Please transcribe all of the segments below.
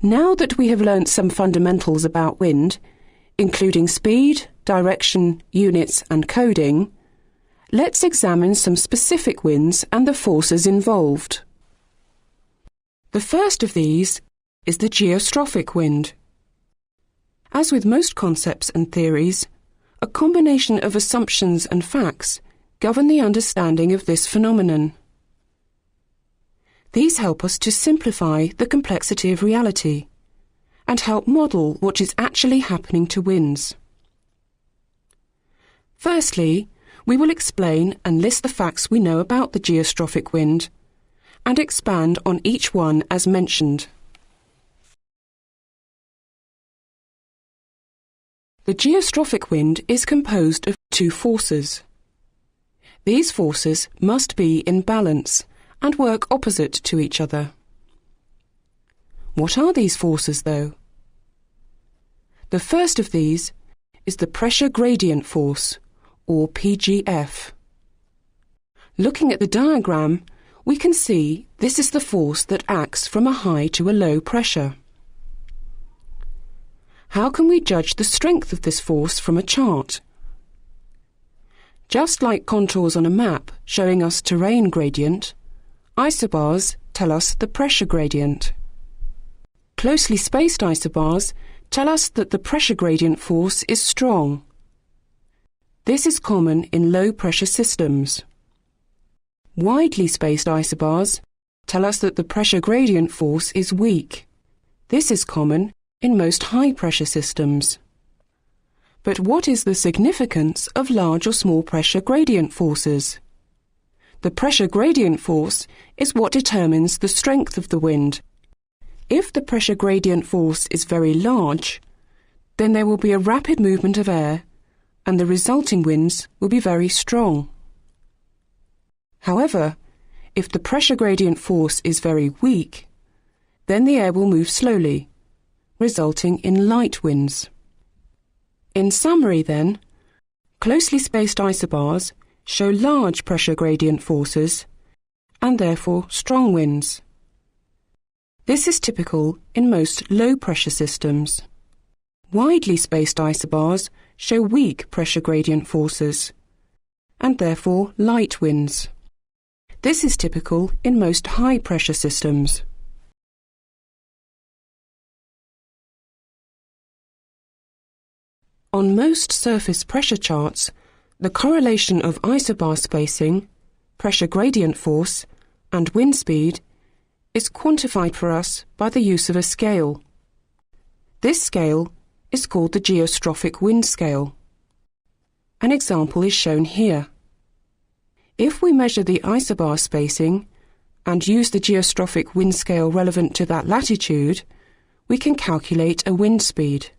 Now that we have learnt some fundamentals about wind, including speed, direction, units and coding, let's examine some specific winds and the forces involved. The first of these is the geostrophic wind. As with most concepts and theories, a combination of assumptions and facts govern the understanding of this phenomenon. These help us to simplify the complexity of reality and help model what is actually happening to winds. Firstly, we will explain and list the facts we know about the geostrophic wind and expand on each one as mentioned. The geostrophic wind is composed of two forces. These forces must be in balance and work opposite to each other. What are these forces, though? The first of these is the pressure gradient force, or PGF. Looking at the diagram, we can see this is the force that acts from a high to a low pressure. How can we judge the strength of this force from a chart? Just like contours on a map showing us terrain gradient, isobars tell us the pressure gradient. Closely spaced isobars tell us that the pressure gradient force is strong. This is common in low-pressure systems. Widely spaced isobars tell us that the pressure gradient force is weak. This is common in most high-pressure systems. But what is the significance of large or small pressure gradient forces? The pressure gradient force is what determines the strength of the wind. If the pressure gradient force is very large, then there will be a rapid movement of air and the resulting winds will be very strong. However, if the pressure gradient force is very weak, then the air will move slowly, resulting in light winds. In summary then, closely spaced isobars show large pressure gradient forces and therefore strong winds. This is typical in most low-pressure systems. Widely spaced isobars show weak pressure gradient forces and therefore light winds. This is typical in most high-pressure systems. On most surface pressure charts, the correlation of isobar spacing, pressure gradient force, and wind speed is quantified for us by the use of a scale. This scale is called the geostrophic wind scale. An example is shown here. If we measure the isobar spacing and use the geostrophic wind scale relevant to that latitude, we can calculate a wind speed.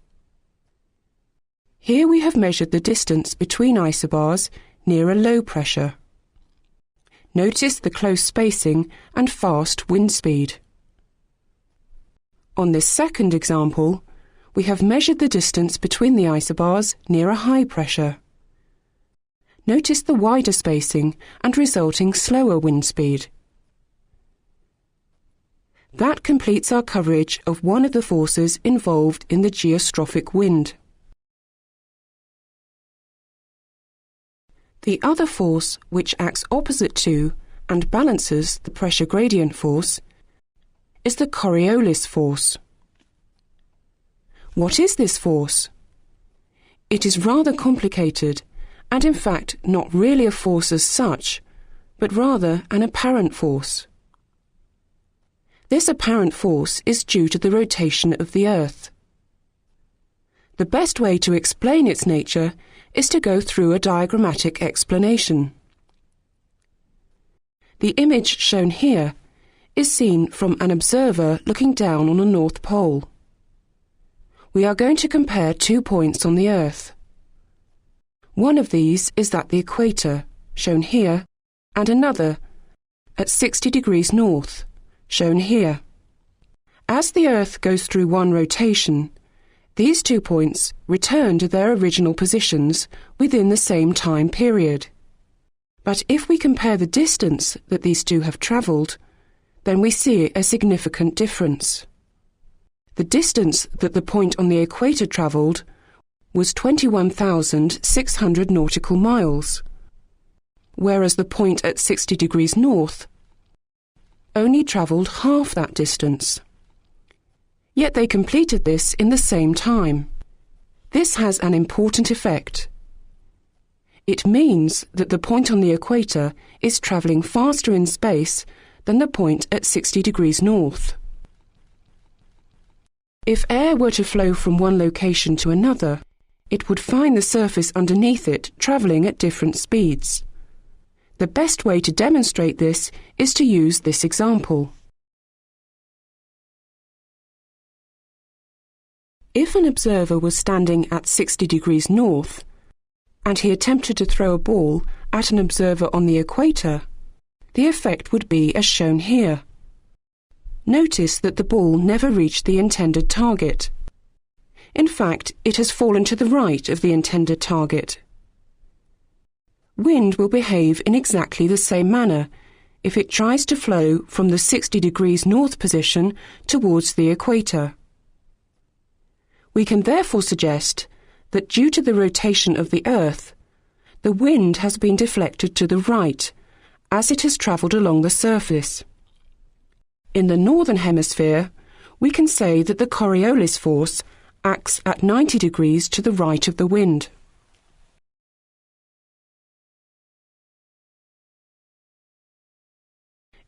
Here we have measured the distance between isobars near a low pressure. Notice the close spacing and fast wind speed. On this second example, we have measured the distance between the isobars near a high pressure. Notice the wider spacing and resulting slower wind speed. That completes our coverage of one of the forces involved in the geostrophic wind. The other force, which acts opposite to and balances the pressure gradient force, is the Coriolis force. What is this force? It is rather complicated and in fact not really a force as such, but rather an apparent force. This apparent force is due to the rotation of the Earth. The best way to explain its nature is to go through a diagrammatic explanation. The image shown here is seen from an observer looking down on a North Pole. We are going to compare 2 points on the Earth. One of these is at the equator, shown here, and another at 60 degrees north, shown here. As the Earth goes through one rotation, these 2 points return to their original positions within the same time period. But if we compare the distance that these two have travelled, then we see a significant difference. The distance that the point on the equator travelled was 21,600 nautical miles, whereas the point at 60 degrees north only travelled half that distance. Yet they completed this in the same time. This has an important effect. It means that the point on the equator is travelling faster in space than the point at 60 degrees north. If air were to flow from one location to another, it would find the surface underneath it travelling at different speeds. The best way to demonstrate this is to use this example. If an observer was standing at 60 degrees north, and he attempted to throw a ball at an observer on the equator, the effect would be as shown here. Notice that the ball never reached the intended target. In fact, it has fallen to the right of the intended target. Wind will behave in exactly the same manner if it tries to flow from the 60 degrees north position towards the equator. We can therefore suggest that due to the rotation of the Earth, the wind has been deflected to the right as it has travelled along the surface. In the northern hemisphere, we can say that the Coriolis force acts at 90 degrees to the right of the wind.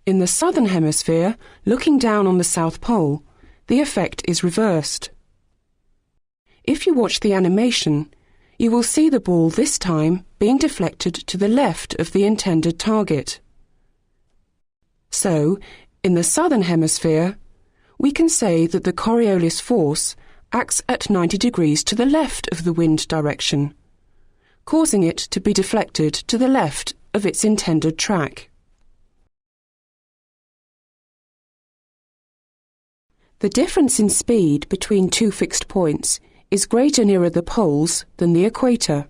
In the southern hemisphere, looking down on the South Pole, the effect is reversed. If you watch the animation, you will see the ball this time being deflected to the left of the intended target. So, in the southern hemisphere, we can say that the Coriolis force acts at 90 degrees to the left of the wind direction, causing it to be deflected to the left of its intended track. The difference in speed between two fixed points is greater nearer the poles than the equator.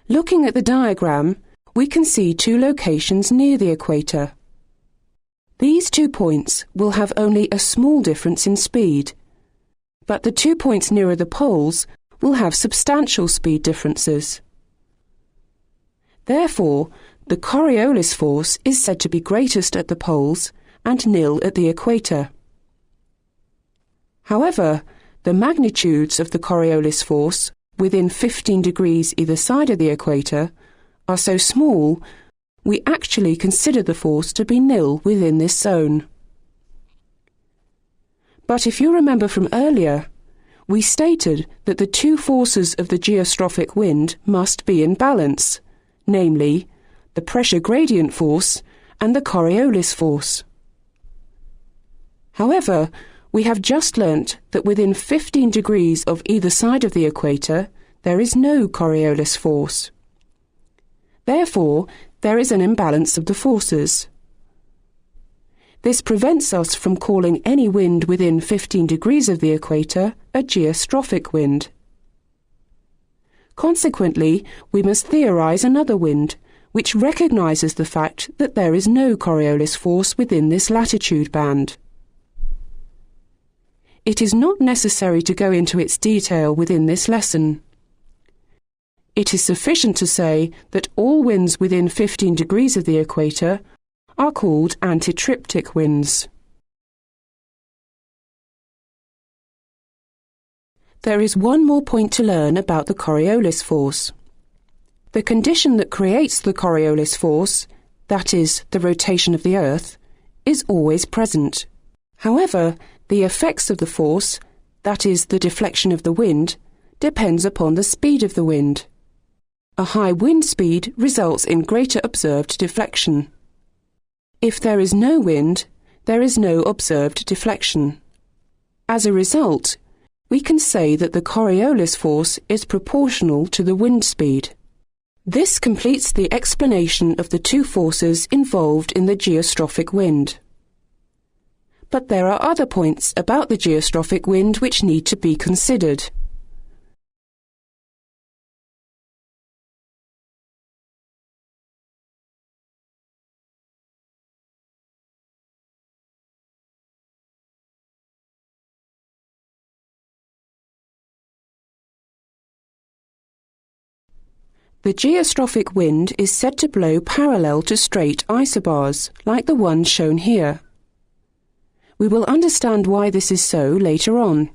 Looking at the diagram, we can see two locations near the equator. These 2 points will have only a small difference in speed, but the 2 points nearer the poles will have substantial speed differences. Therefore, the Coriolis force is said to be greatest at the poles and nil at the equator. However, the magnitudes of the Coriolis force within 15 degrees either side of the equator are so small we actually consider the force to be nil within this zone. But if you remember from earlier, we stated that the two forces of the geostrophic wind must be in balance, namely, the pressure gradient force and the Coriolis force. However, we have just learnt that within 15 degrees of either side of the equator, there is no Coriolis force. Therefore, there is an imbalance of the forces. This prevents us from calling any wind within 15 degrees of the equator a geostrophic wind. Consequently, we must theorize another wind, which recognizes the fact that there is no Coriolis force within this latitude band. It is not necessary to go into its detail within this lesson. It is sufficient to say that all winds within 15 degrees of the equator are called antitriptic winds. There is one more point to learn about the Coriolis force. The condition that creates the Coriolis force, that is, the rotation of the Earth, is always present. However, the effects of the force, that is, the deflection of the wind, depends upon the speed of the wind. A high wind speed results in greater observed deflection. If there is no wind, there is no observed deflection. As a result, we can say that the Coriolis force is proportional to the wind speed. This completes the explanation of the two forces involved in the geostrophic wind. But there are other points about the geostrophic wind which need to be considered. The geostrophic wind is said to blow parallel to straight isobars, like the one shown here. We will understand why this is so later on.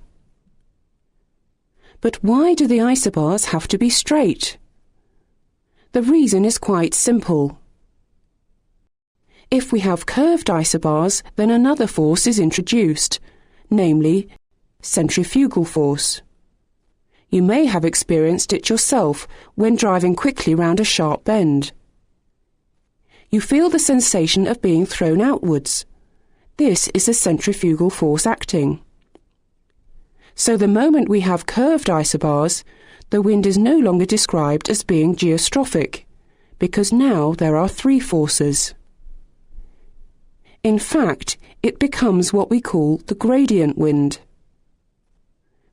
But why do the isobars have to be straight? The reason is quite simple. If we have curved isobars, then another force is introduced, namely centrifugal force. You may have experienced it yourself when driving quickly round a sharp bend. You feel the sensation of being thrown outwards. This is a centrifugal force acting. So the moment we have curved isobars, the wind is no longer described as being geostrophic, because now there are three forces. In fact, it becomes what we call the gradient wind.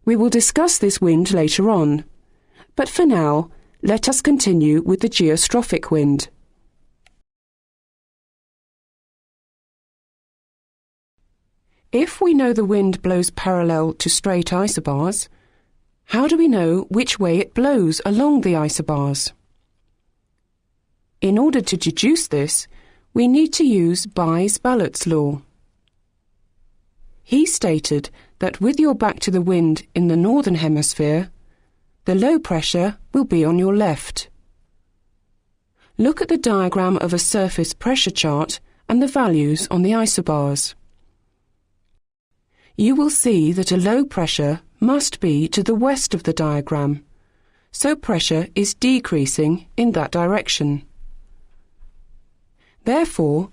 We will discuss this wind later on, but for now, let us continue with the geostrophic wind. If we know the wind blows parallel to straight isobars, how do we know which way it blows along the isobars? In order to deduce this, we need to use Bayes-Ballott's law. He stated that with your back to the wind in the northern hemisphere, the low pressure will be on your left. Look at the diagram of a surface pressure chart and the values on the isobars. You will see that a low pressure must be to the west of the diagram, so pressure is decreasing in that direction. Therefore,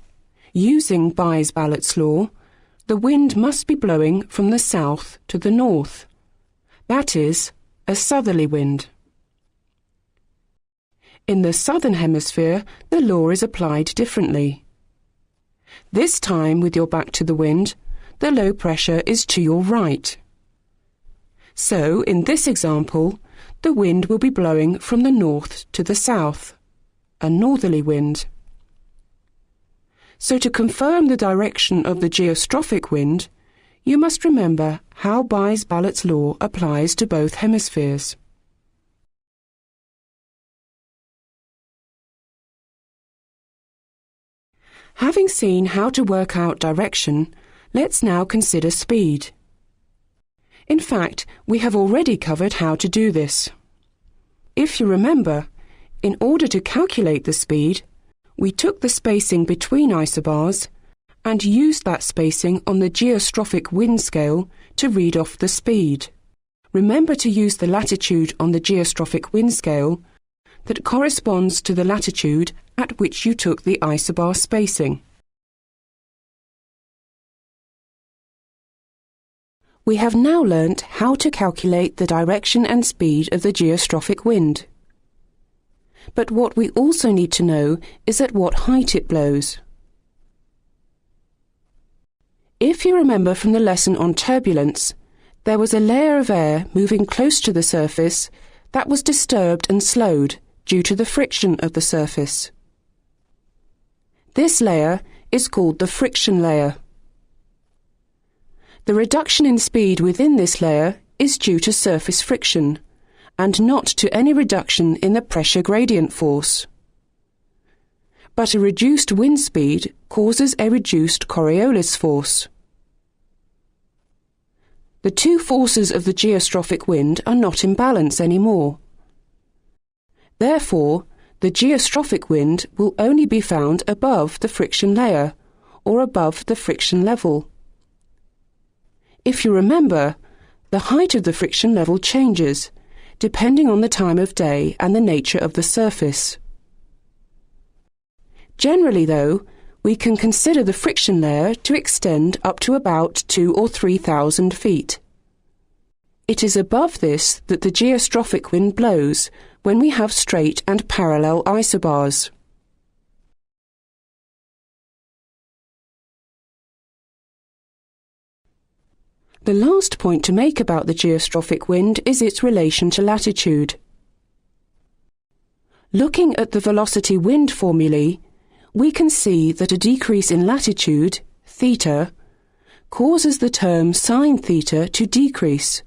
using Bayes-Ballott's law, the wind must be blowing from the south to the north. That is, a southerly wind. In the southern hemisphere, the law is applied differently. This time, with your back to the wind, the low pressure is to your right. So, in this example, the wind will be blowing from the north to the south, a northerly wind. So to confirm the direction of the geostrophic wind, you must remember how Bayes-Ballott's law applies to both hemispheres. Having seen how to work out direction, let's now consider speed. In fact, we have already covered how to do this. If you remember, in order to calculate the speed, we took the spacing between isobars and used that spacing on the geostrophic wind scale to read off the speed. Remember to use the latitude on the geostrophic wind scale that corresponds to the latitude at which you took the isobar spacing. We have now learnt how to calculate the direction and speed of the geostrophic wind. But what we also need to know is at what height it blows. If you remember from the lesson on turbulence, there was a layer of air moving close to the surface that was disturbed and slowed due to the friction of the surface. This layer is called the friction layer. The reduction in speed within this layer is due to surface friction, and not to any reduction in the pressure gradient force. But a reduced wind speed causes a reduced Coriolis force. The two forces of the geostrophic wind are not in balance anymore. Therefore, the geostrophic wind will only be found above the friction layer, or above the friction level. If you remember, the height of the friction level changes, depending on the time of day and the nature of the surface. Generally, though, we can consider the friction layer to extend up to about 2,000 or 3,000 feet. It is above this that the geostrophic wind blows when we have straight and parallel isobars. The last point to make about the geostrophic wind is its relation to latitude. Looking at the velocity wind formulae, we can see that a decrease in latitude, theta, causes the term sine theta to decrease,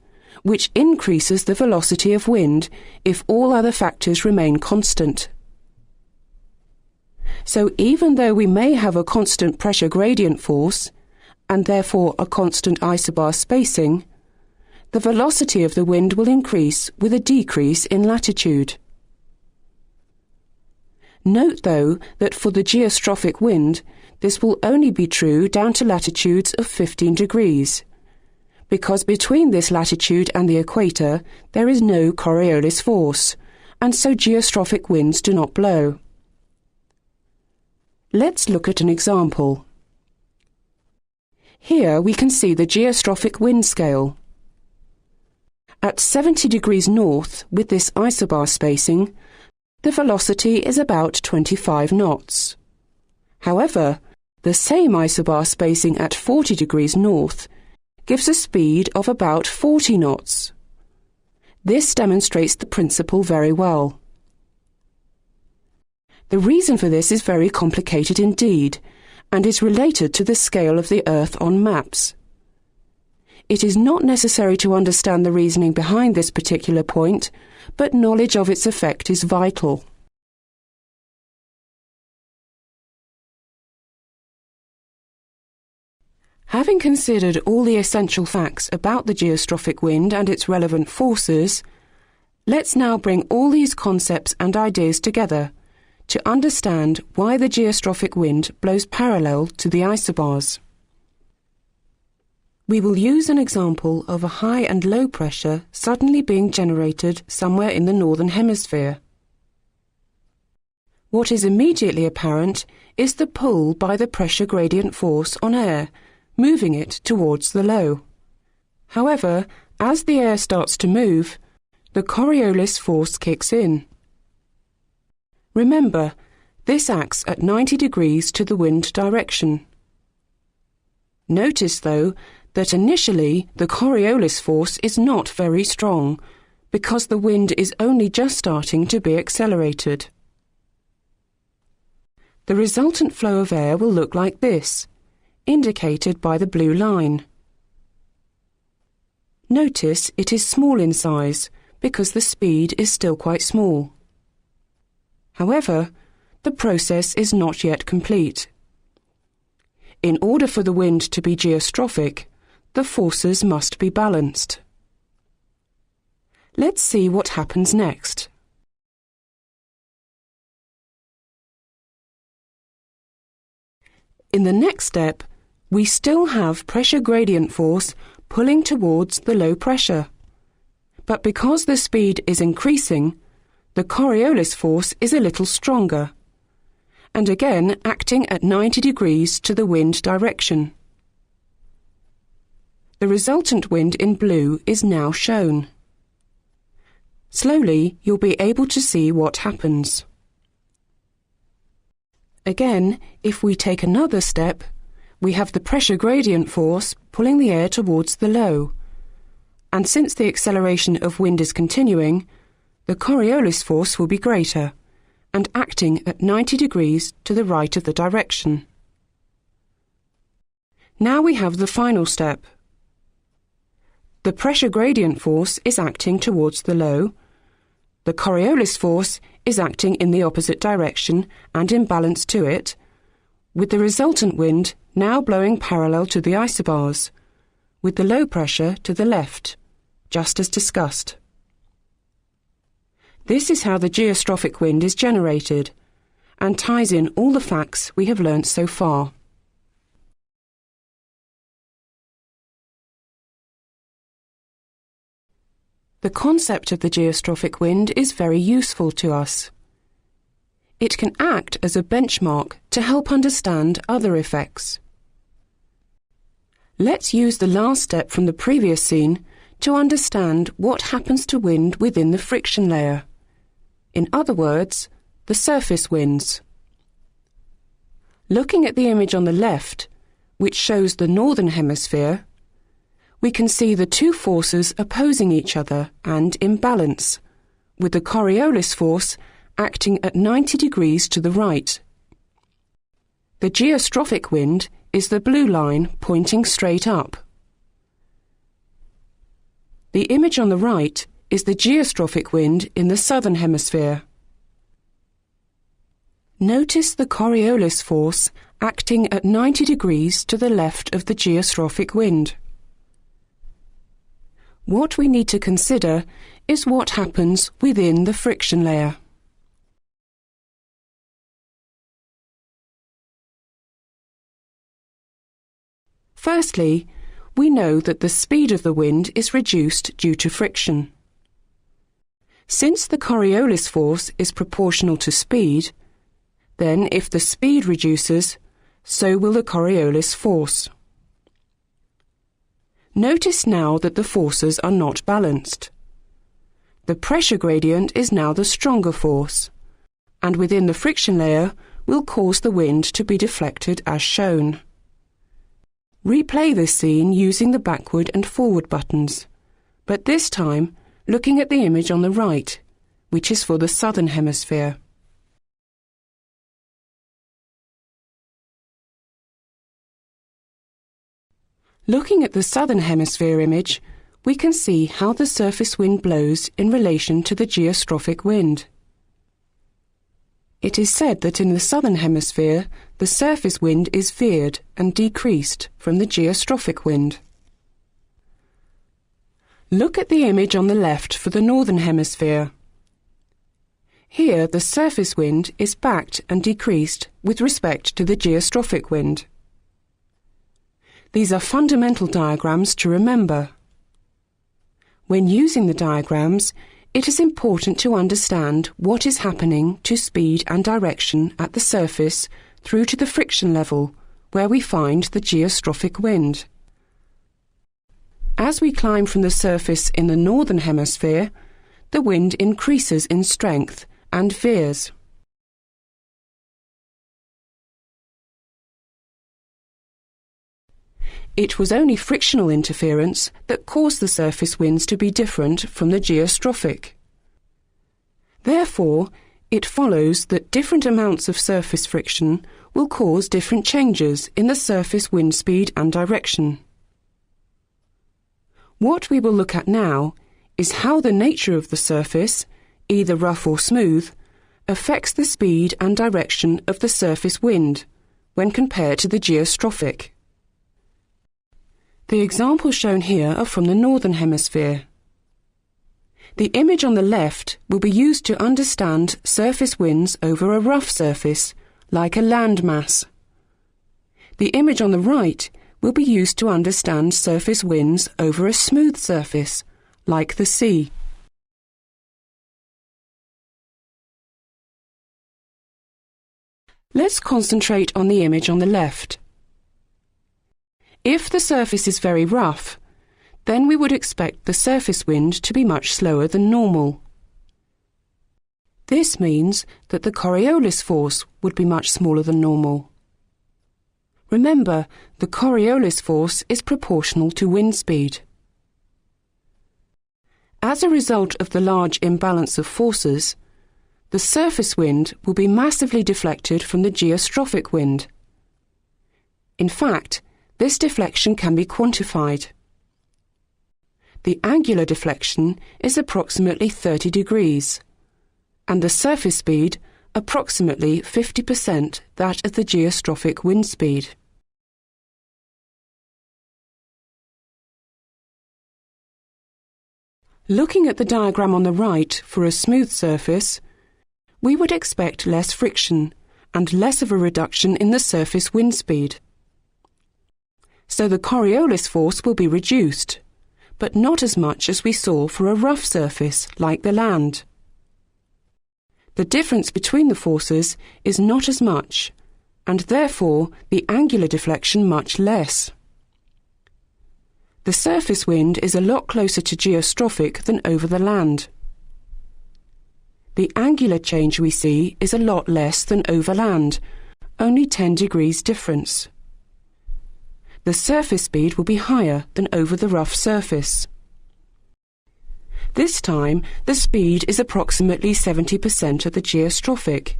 which increases the velocity of wind if all other factors remain constant. So even though we may have a constant pressure gradient force, and therefore a constant isobar spacing, the velocity of the wind will increase with a decrease in latitude. Note, though, that for the geostrophic wind, this will only be true down to latitudes of 15 degrees, because between this latitude and the equator there is no Coriolis force, and so geostrophic winds do not blow. Let's look at an example. Here we can see the geostrophic wind scale. At 70 degrees north, with this isobar spacing, the velocity is about 25 knots. However, the same isobar spacing at 40 degrees north gives a speed of about 40 knots. This demonstrates the principle very well. The reason for this is very complicated indeed, and is related to the scale of the Earth on maps. It is not necessary to understand the reasoning behind this particular point, but knowledge of its effect is vital. Having considered all the essential facts about the geostrophic wind and its relevant forces, let's now bring all these concepts and ideas together to understand why the geostrophic wind blows parallel to the isobars. We will use an example of a high and low pressure suddenly being generated somewhere in the northern hemisphere. What is immediately apparent is the pull by the pressure gradient force on air, moving it towards the low. However, as the air starts to move, the Coriolis force kicks in. Remember, this acts at 90 degrees to the wind direction. Notice, though, that initially the Coriolis force is not very strong, because the wind is only just starting to be accelerated. The resultant flow of air will look like this, indicated by the blue line. Notice it is small in size, because the speed is still quite small. However, the process is not yet complete. In order for the wind to be geostrophic, the forces must be balanced. Let's see what happens next. In the next step, we still have pressure gradient force pulling towards the low pressure. But because the speed is increasing, the Coriolis force is a little stronger, and again acting at 90 degrees to the wind direction. The resultant wind in blue is now shown. Slowly, you'll be able to see what happens. Again, if we take another step, we have the pressure gradient force pulling the air towards the low, and since the acceleration of wind is continuing, the Coriolis force will be greater, and acting at 90 degrees to the right of the direction. Now we have the final step. The pressure gradient force is acting towards the low, the Coriolis force is acting in the opposite direction and in balance to it, with the resultant wind now blowing parallel to the isobars, with the low pressure to the left, just as discussed. This is how the geostrophic wind is generated, and ties in all the facts we have learnt so far. The concept of the geostrophic wind is very useful to us. It can act as a benchmark to help understand other effects. Let's use the last step from the previous scene to understand what happens to wind within the friction layer. In other words, the surface winds. Looking at the image on the left, which shows the northern hemisphere, we can see the two forces opposing each other and in balance, with the Coriolis force acting at 90 degrees to the right. The geostrophic wind is the blue line pointing straight up. The image on the right is the geostrophic wind in the southern hemisphere. Notice the Coriolis force acting at 90 degrees to the left of the geostrophic wind. What we need to consider is what happens within the friction layer. Firstly, we know that the speed of the wind is reduced due to friction. Since the Coriolis force is proportional to speed, then if the speed reduces, so will the Coriolis force. Notice now that the forces are not balanced. The pressure gradient is now the stronger force, and within the friction layer will cause the wind to be deflected as shown. Replay this scene using the backward and forward buttons, but this time looking at the image on the right, which is for the southern hemisphere. Looking at the southern hemisphere image, we can see how the surface wind blows in relation to the geostrophic wind. It is said that in the southern hemisphere, the surface wind is veered and decreased from the geostrophic wind. Look at the image on the left for the northern hemisphere. Here, the surface wind is backed and decreased with respect to the geostrophic wind. These are fundamental diagrams to remember. When using the diagrams, it is important to understand what is happening to speed and direction at the surface through to the friction level, where we find the geostrophic wind. As we climb from the surface in the northern hemisphere, the wind increases in strength and veers. It was only frictional interference that caused the surface winds to be different from the geostrophic. Therefore, it follows that different amounts of surface friction will cause different changes in the surface wind speed and direction. What we will look at now is how the nature of the surface, either rough or smooth, affects the speed and direction of the surface wind when compared to the geostrophic. The examples shown here are from the northern hemisphere. The image on the left will be used to understand surface winds over a rough surface, like a land mass. The image on the right will be used to understand surface winds over a smooth surface, like the sea. Let's concentrate on the image on the left. If the surface is very rough, then we would expect the surface wind to be much slower than normal. This means that the Coriolis force would be much smaller than normal. Remember, the Coriolis force is proportional to wind speed. As a result of the large imbalance of forces, the surface wind will be massively deflected from the geostrophic wind. In fact, this deflection can be quantified. The angular deflection is approximately 30 degrees, and the surface speed approximately 50% that of the geostrophic wind speed. Looking at the diagram on the right for a smooth surface, we would expect less friction and less of a reduction in the surface wind speed. So the Coriolis force will be reduced, but not as much as we saw for a rough surface like the land. The difference between the forces is not as much, and therefore the angular deflection much less. The surface wind is a lot closer to geostrophic than over the land. The angular change we see is a lot less than over land, only 10 degrees difference. The surface speed will be higher than over the rough surface. This time, the speed is approximately 70% of the geostrophic,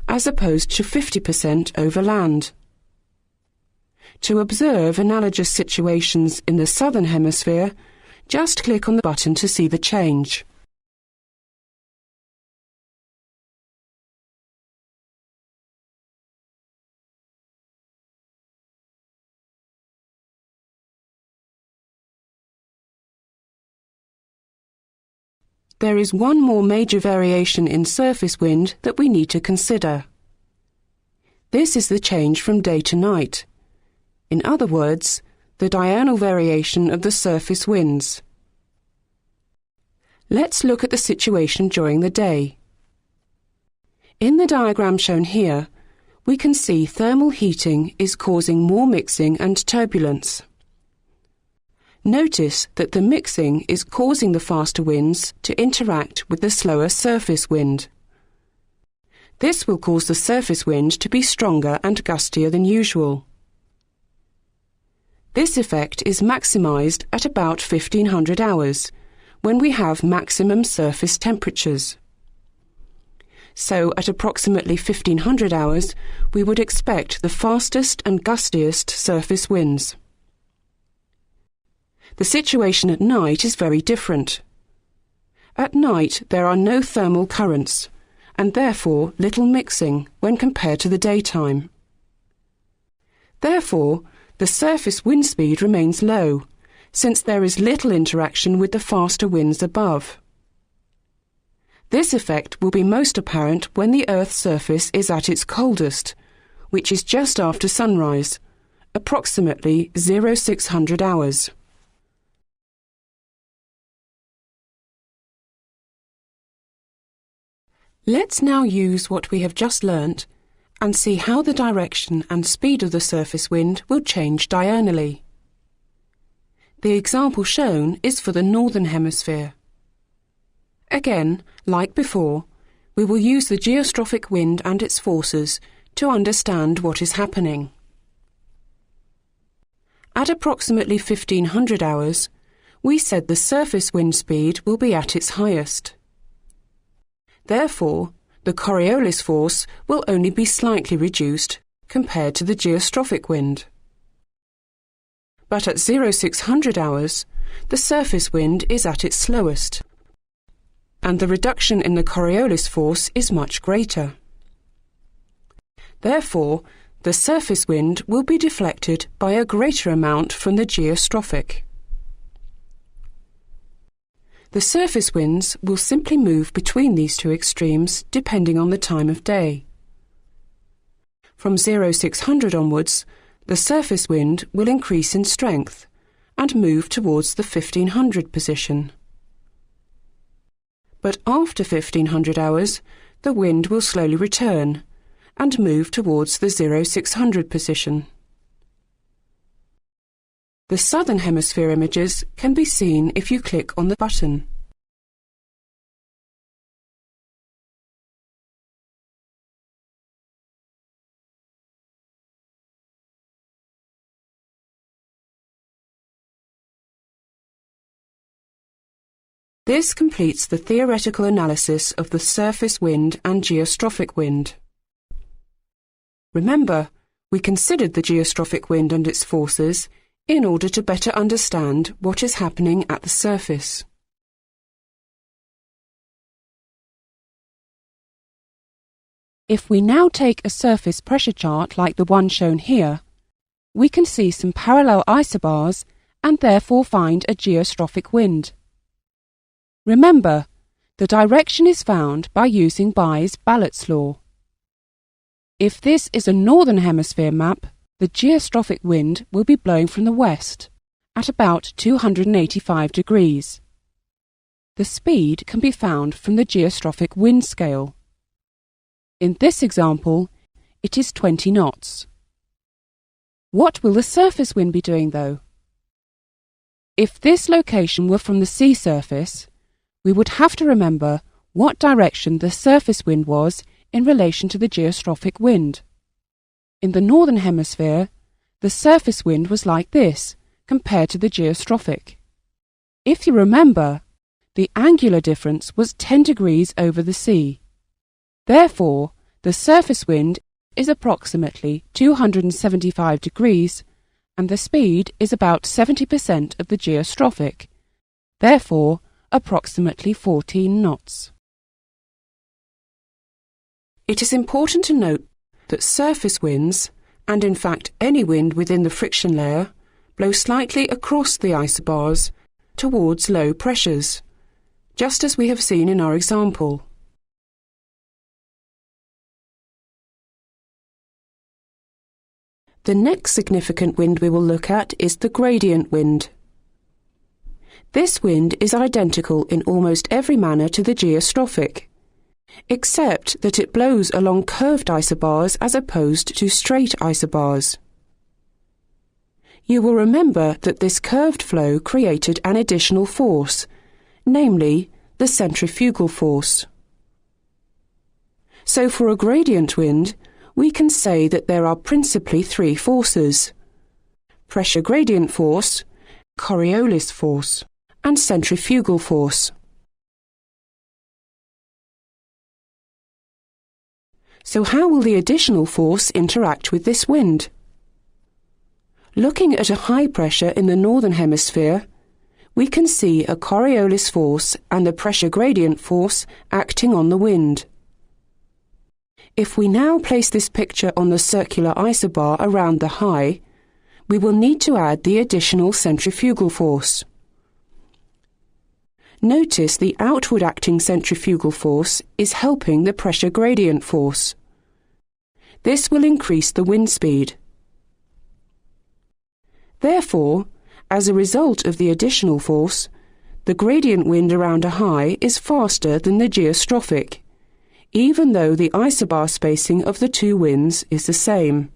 as opposed to 50% over land. To observe analogous situations in the southern hemisphere, Just click on the button to see the change. There is one more major variation in surface wind that we need to consider. This is the change from day to night. In other words, the diurnal variation of the surface winds. Let's look at the situation during the day. In the diagram shown here, we can see thermal heating is causing more mixing and turbulence. Notice that the mixing is causing the faster winds to interact with the slower surface wind. This will cause the surface wind to be stronger and gustier than usual. This effect is maximised at about 1500 hours, when we have maximum surface temperatures. So at approximately 1500 hours, we would expect the fastest and gustiest surface winds. The situation at night is very different. At night there are no thermal currents, and therefore little mixing when compared to the daytime. Therefore, the surface wind speed remains low, since there is little interaction with the faster winds above. This effect will be most apparent when the Earth's surface is at its coldest, which is just after sunrise, approximately 0600 hours. Let's now use what we have just learnt and see how the direction and speed of the surface wind will change diurnally. The example shown is for the northern hemisphere. Again, like before, we will use the geostrophic wind and its forces to understand what is happening. At approximately 1500 hours, we said the surface wind speed will be at its highest. Therefore, the Coriolis force will only be slightly reduced compared to the geostrophic wind. But at 0600 hours, the surface wind is at its slowest, and the reduction in the Coriolis force is much greater. Therefore, the surface wind will be deflected by a greater amount from the geostrophic. The surface winds will simply move between these two extremes depending on the time of day. From 0600 onwards, the surface wind will increase in strength and move towards the 1500 position. But after 1500 hours, the wind will slowly return and move towards the 0600 position. The southern hemisphere images can be seen if you click on the button. This completes the theoretical analysis of the surface wind and geostrophic wind. Remember, we considered the geostrophic wind and its forces in order to better understand what is happening at the surface. If we now take a surface pressure chart like the one shown here, we can see some parallel isobars and therefore find a geostrophic wind. Remember, the direction is found by using Bayes-Ballott's law. If this is a northern hemisphere map, the geostrophic wind will be blowing from the west at about 285 degrees. The speed can be found from the geostrophic wind scale. In this example, it is 20 knots. What will the surface wind be doing though? If this location were from the sea surface, we would have to remember what direction the surface wind was in relation to the geostrophic wind. In the northern hemisphere, the surface wind was like this compared to the geostrophic. If you remember, the angular difference was 10 degrees over the sea. Therefore, the surface wind is approximately 275 degrees and the speed is about 70% of the geostrophic, therefore approximately 14 knots. It is important to note that surface winds, and in fact any wind within the friction layer, blow slightly across the isobars towards low pressures, just as we have seen in our example. The next significant wind we will look at is the gradient wind. This wind is identical in almost every manner to the geostrophic, except that it blows along curved isobars as opposed to straight isobars. You will remember that this curved flow created an additional force, namely the centrifugal force. So for a gradient wind, we can say that there are principally three forces: pressure gradient force, Coriolis force, and centrifugal force. So how will the additional force interact with this wind? Looking at a high pressure in the northern hemisphere, we can see a Coriolis force and a pressure gradient force acting on the wind. If we now place this picture on the circular isobar around the high, we will need to add the additional centrifugal force. Notice the outward acting centrifugal force is helping the pressure gradient force. This will increase the wind speed. Therefore, as a result of the additional force, the gradient wind around a high is faster than the geostrophic, even though the isobar spacing of the two winds is the same.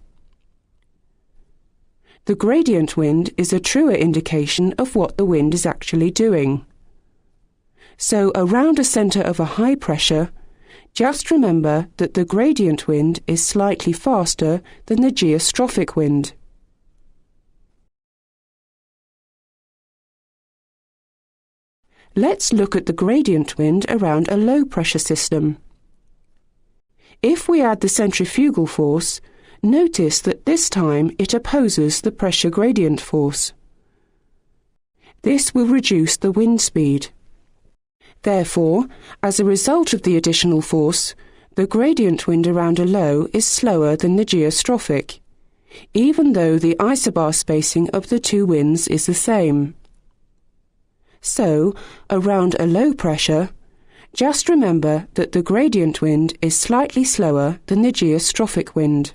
The gradient wind is a truer indication of what the wind is actually doing. So around a centre of a high pressure, just remember that the gradient wind is slightly faster than the geostrophic wind. Let's look at the gradient wind around a low pressure system. If we add the centrifugal force, notice that this time it opposes the pressure gradient force. This will reduce the wind speed. Therefore, as a result of the additional force, the gradient wind around a low is slower than the geostrophic, even though the isobar spacing of the two winds is the same. So, around a low pressure, just remember that the gradient wind is slightly slower than the geostrophic wind.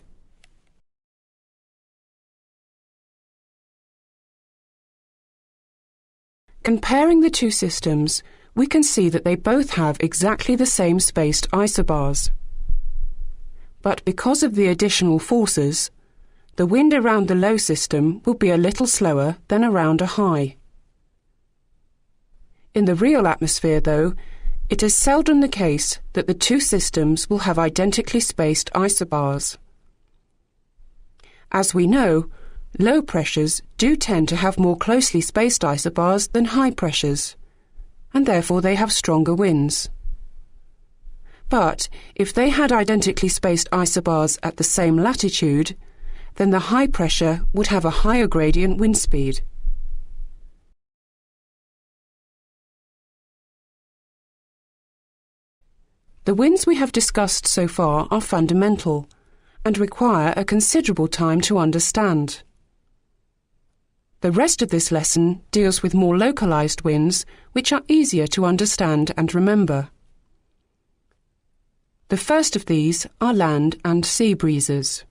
Comparing the two systems, we can see that they both have exactly the same spaced isobars. But because of the additional forces, the wind around the low system will be a little slower than around a high. In the real atmosphere, though, it is seldom the case that the two systems will have identically spaced isobars. As we know, low pressures do tend to have more closely spaced isobars than high pressures, and therefore they have stronger winds. But if they had identically spaced isobars at the same latitude, then the high pressure would have a higher gradient wind speed. The winds we have discussed so far are fundamental and require a considerable time to understand. The rest of this lesson deals with more localized winds, which are easier to understand and remember. The first of these are land and sea breezes.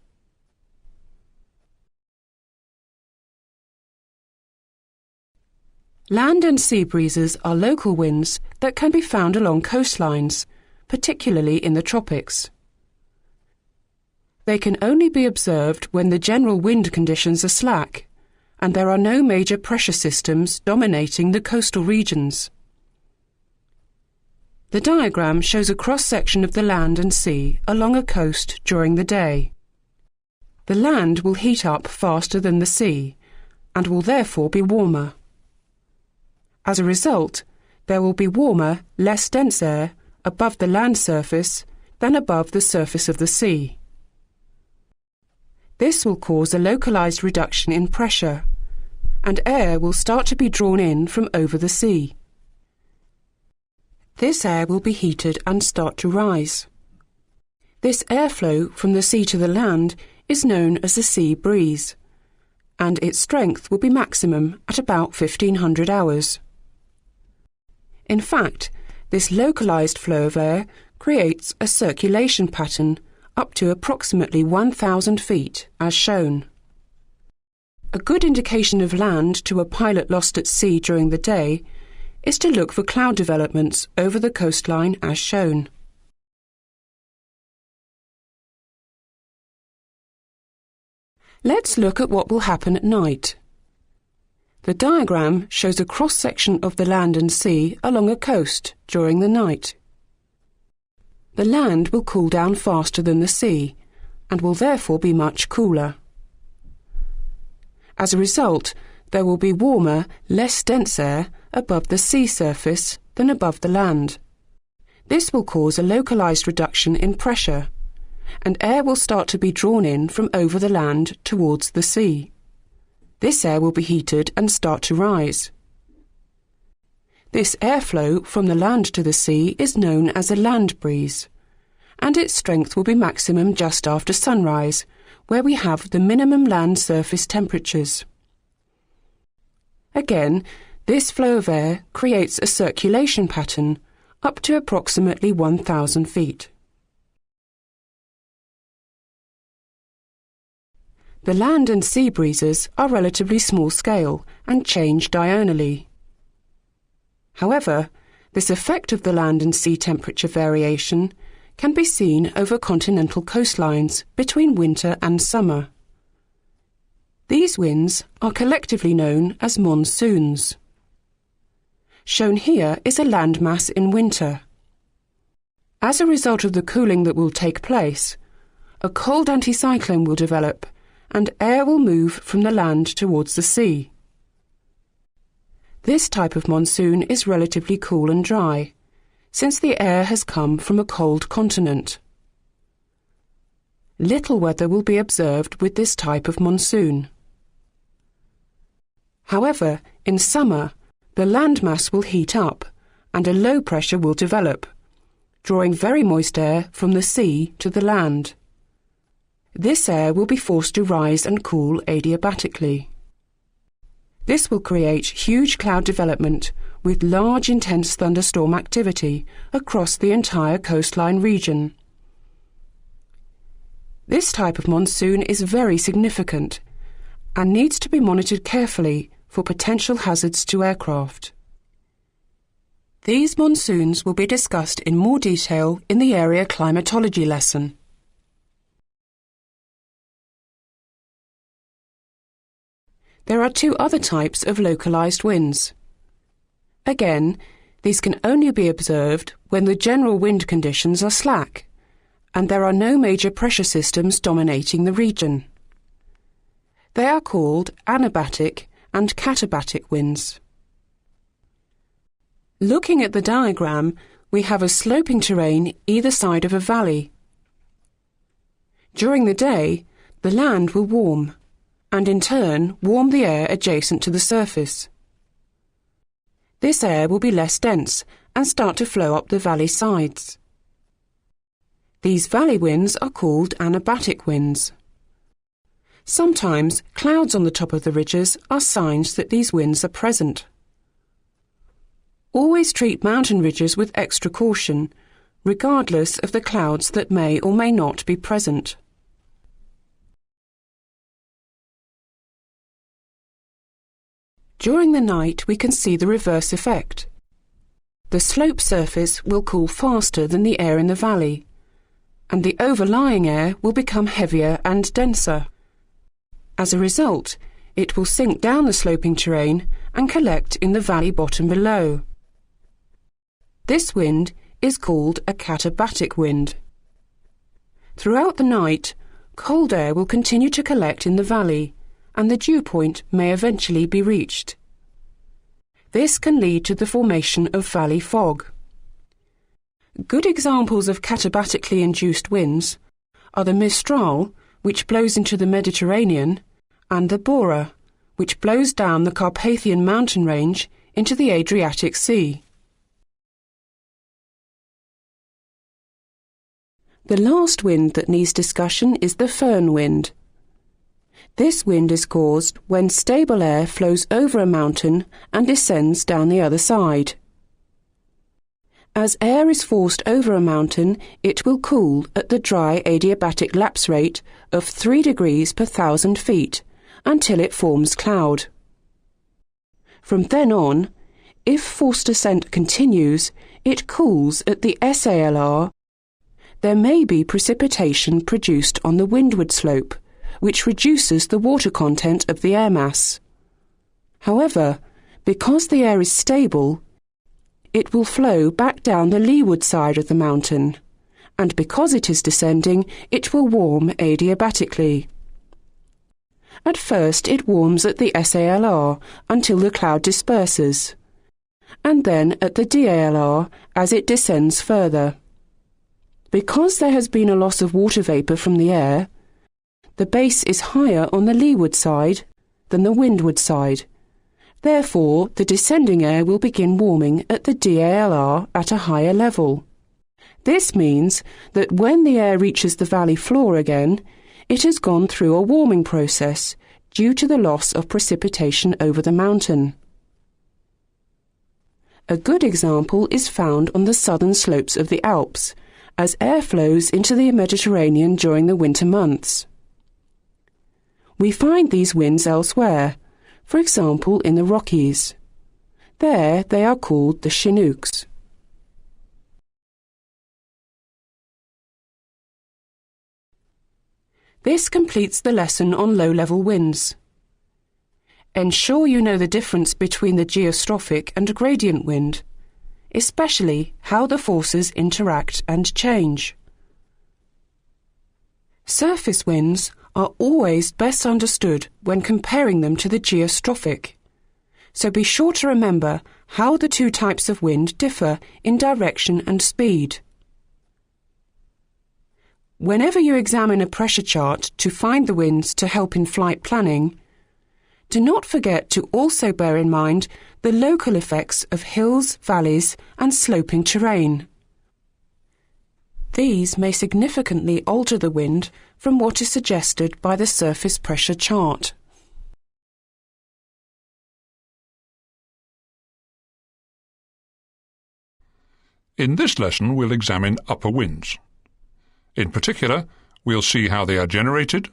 Land and sea breezes are local winds that can be found along coastlines, particularly in the tropics. They can only be observed when the general wind conditions are slack, and there are no major pressure systems dominating the coastal regions. The diagram shows a cross-section of the land and sea along a coast during the day. The land will heat up faster than the sea, and will therefore be warmer. As a result, there will be warmer, less dense air above the land surface than above the surface of the sea. This will cause a localized reduction in pressure, and air will start to be drawn in from over the sea. This air will be heated and start to rise. This airflow from the sea to the land is known as the sea breeze, and its strength will be maximum at about 1500 hours. In fact, this localized flow of air creates a circulation pattern up to approximately 1,000 feet, as shown. A good indication of land to a pilot lost at sea during the day is to look for cloud developments over the coastline as shown. Let's look at what will happen at night. The diagram shows a cross-section of the land and sea along a coast during the night. The land will cool down faster than the sea and will therefore be much cooler. As a result, there will be warmer, less dense air above the sea surface than above the land. This will cause a localized reduction in pressure, and air will start to be drawn in from over the land towards the sea. This air will be heated and start to rise. This airflow from the land to the sea is known as a land breeze, and its strength will be maximum just after sunrise, where we have the minimum land surface temperatures. Again, this flow of air creates a circulation pattern up to approximately 1,000 feet. The land and sea breezes are relatively small scale and change diurnally. However, this effect of the land and sea temperature variation can be seen over continental coastlines between winter and summer. These winds are collectively known as monsoons. Shown here is a landmass in winter. As a result of the cooling that will take place, a cold anticyclone will develop and air will move from the land towards the sea. This type of monsoon is relatively cool and dry, since the air has come from a cold continent. Little weather will be observed with this type of monsoon. However, in summer, the landmass will heat up and a low pressure will develop, drawing very moist air from the sea to the land. This air will be forced to rise and cool adiabatically. This will create huge cloud development with large intense thunderstorm activity across the entire coastline region. This type of monsoon is very significant and needs to be monitored carefully for potential hazards to aircraft. These monsoons will be discussed in more detail in the area climatology lesson. There are two other types of localized winds. Again, these can only be observed when the general wind conditions are slack, and there are no major pressure systems dominating the region. They are called anabatic and katabatic winds. Looking at the diagram, we have a sloping terrain either side of a valley. During the day, the land will warm, and in turn warm the air adjacent to the surface. This air will be less dense and start to flow up the valley sides. These valley winds are called anabatic winds. Sometimes clouds on the top of the ridges are signs that these winds are present. Always treat mountain ridges with extra caution, regardless of the clouds that may or may not be present. During the night, we can see the reverse effect. The slope surface will cool faster than the air in the valley, and the overlying air will become heavier and denser. As a result, it will sink down the sloping terrain and collect in the valley bottom below. This wind is called a katabatic wind. Throughout the night, cold air will continue to collect in the valley, and the dew point may eventually be reached. This can lead to the formation of valley fog. Good examples of katabatically induced winds are the Mistral, which blows into the Mediterranean, and the Bora, which blows down the Carpathian mountain range into the Adriatic Sea. The last wind that needs discussion is the föhn wind. This wind is caused when stable air flows over a mountain and descends down the other side. As air is forced over a mountain, it will cool at the dry adiabatic lapse rate of 3 degrees per 1,000 feet until it forms cloud. From then on, if forced descent continues, it cools at the SALR. There may be precipitation produced on the windward slope, which reduces the water content of the air mass. However, because the air is stable, it will flow back down the leeward side of the mountain, and because it is descending, it will warm adiabatically. At first it warms at the SALR until the cloud disperses, and then at the DALR as it descends further. Because there has been a loss of water vapour from the air, the base is higher on the leeward side than the windward side. Therefore, the descending air will begin warming at the DALR at a higher level. This means that when the air reaches the valley floor again, it has gone through a warming process due to the loss of precipitation over the mountain. A good example is found on the southern slopes of the Alps, as air flows into the Mediterranean during the winter months. We find these winds elsewhere, for example in the Rockies. There they are called the Chinooks. This completes the lesson on low-level winds. Ensure you know the difference between the geostrophic and gradient wind, especially how the forces interact and change. Surface winds are always best understood when comparing them to the geostrophic, so be sure to remember how the two types of wind differ in direction and speed. Whenever you examine a pressure chart to find the winds to help in flight planning, do not forget to also bear in mind the local effects of hills, valleys and sloping terrain. These may significantly alter the wind from what is suggested by the surface pressure chart. In this lesson, we'll examine upper winds. In particular, we'll see how they are generated,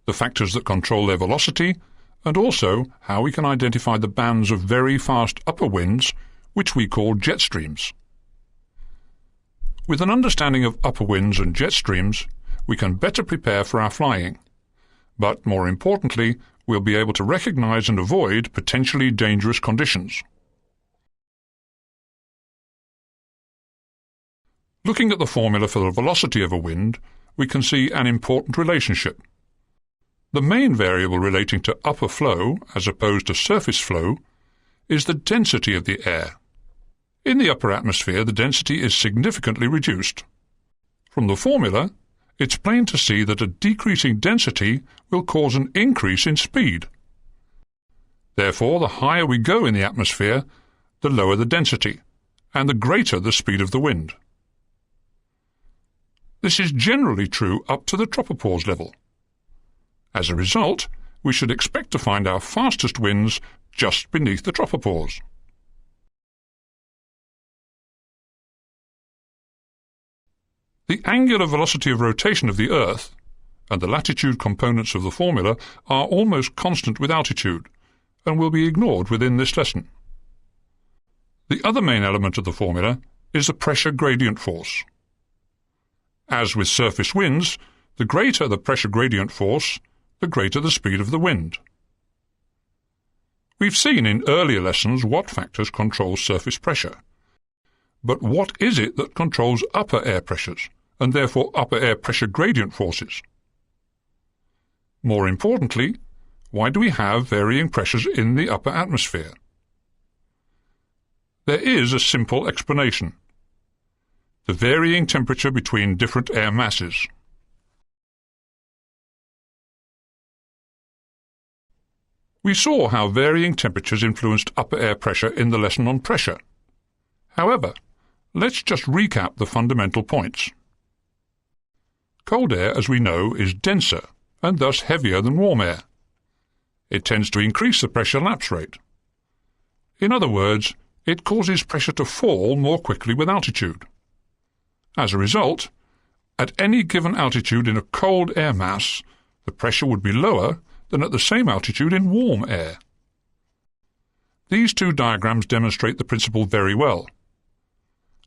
the factors that control their velocity, and also how we can identify the bands of very fast upper winds, which we call jet streams. With an understanding of upper winds and jet streams, we can better prepare for our flying. But more importantly, we'll be able to recognize and avoid potentially dangerous conditions. Looking at the formula for the velocity of a wind, we can see an important relationship. The main variable relating to upper flow, as opposed to surface flow, is the density of the air. In the upper atmosphere, the density is significantly reduced. From the formula, it's plain to see that a decreasing density will cause an increase in speed. Therefore, the higher we go in the atmosphere, the lower the density, and the greater the speed of the wind. This is generally true up to the tropopause level. As a result, we should expect to find our fastest winds just beneath the tropopause. The angular velocity of rotation of the Earth and the latitude components of the formula are almost constant with altitude and will be ignored within this lesson. The other main element of the formula is the pressure gradient force. As with surface winds, the greater the pressure gradient force, the greater the speed of the wind. We've seen in earlier lessons what factors control surface pressure. But what is it that controls upper air pressures, and therefore upper air pressure gradient forces? More importantly, why do we have varying pressures in the upper atmosphere? There is a simple explanation: the varying temperature between different air masses. We saw how varying temperatures influenced upper air pressure in the lesson on pressure. However, let's just recap the fundamental points. Cold air, as we know, is denser and thus heavier than warm air. It tends to increase the pressure lapse rate. In other words, it causes pressure to fall more quickly with altitude. As a result, at any given altitude in a cold air mass, the pressure would be lower than at the same altitude in warm air. These two diagrams demonstrate the principle very well.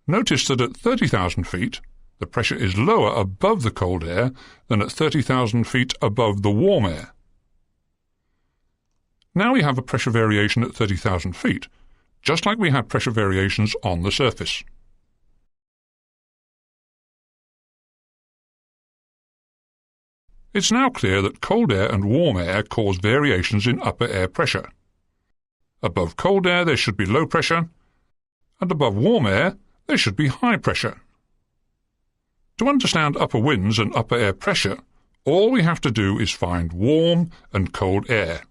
Notice that at 30,000 feet, the pressure is lower above the cold air than at 30,000 feet above the warm air. Now we have a pressure variation at 30,000 feet, just like we had pressure variations on the surface. It's now clear that cold air and warm air cause variations in upper air pressure. Above cold air there should be low pressure, and above warm air there should be high pressure. To understand upper winds and upper air pressure, all we have to do is find warm and cold air.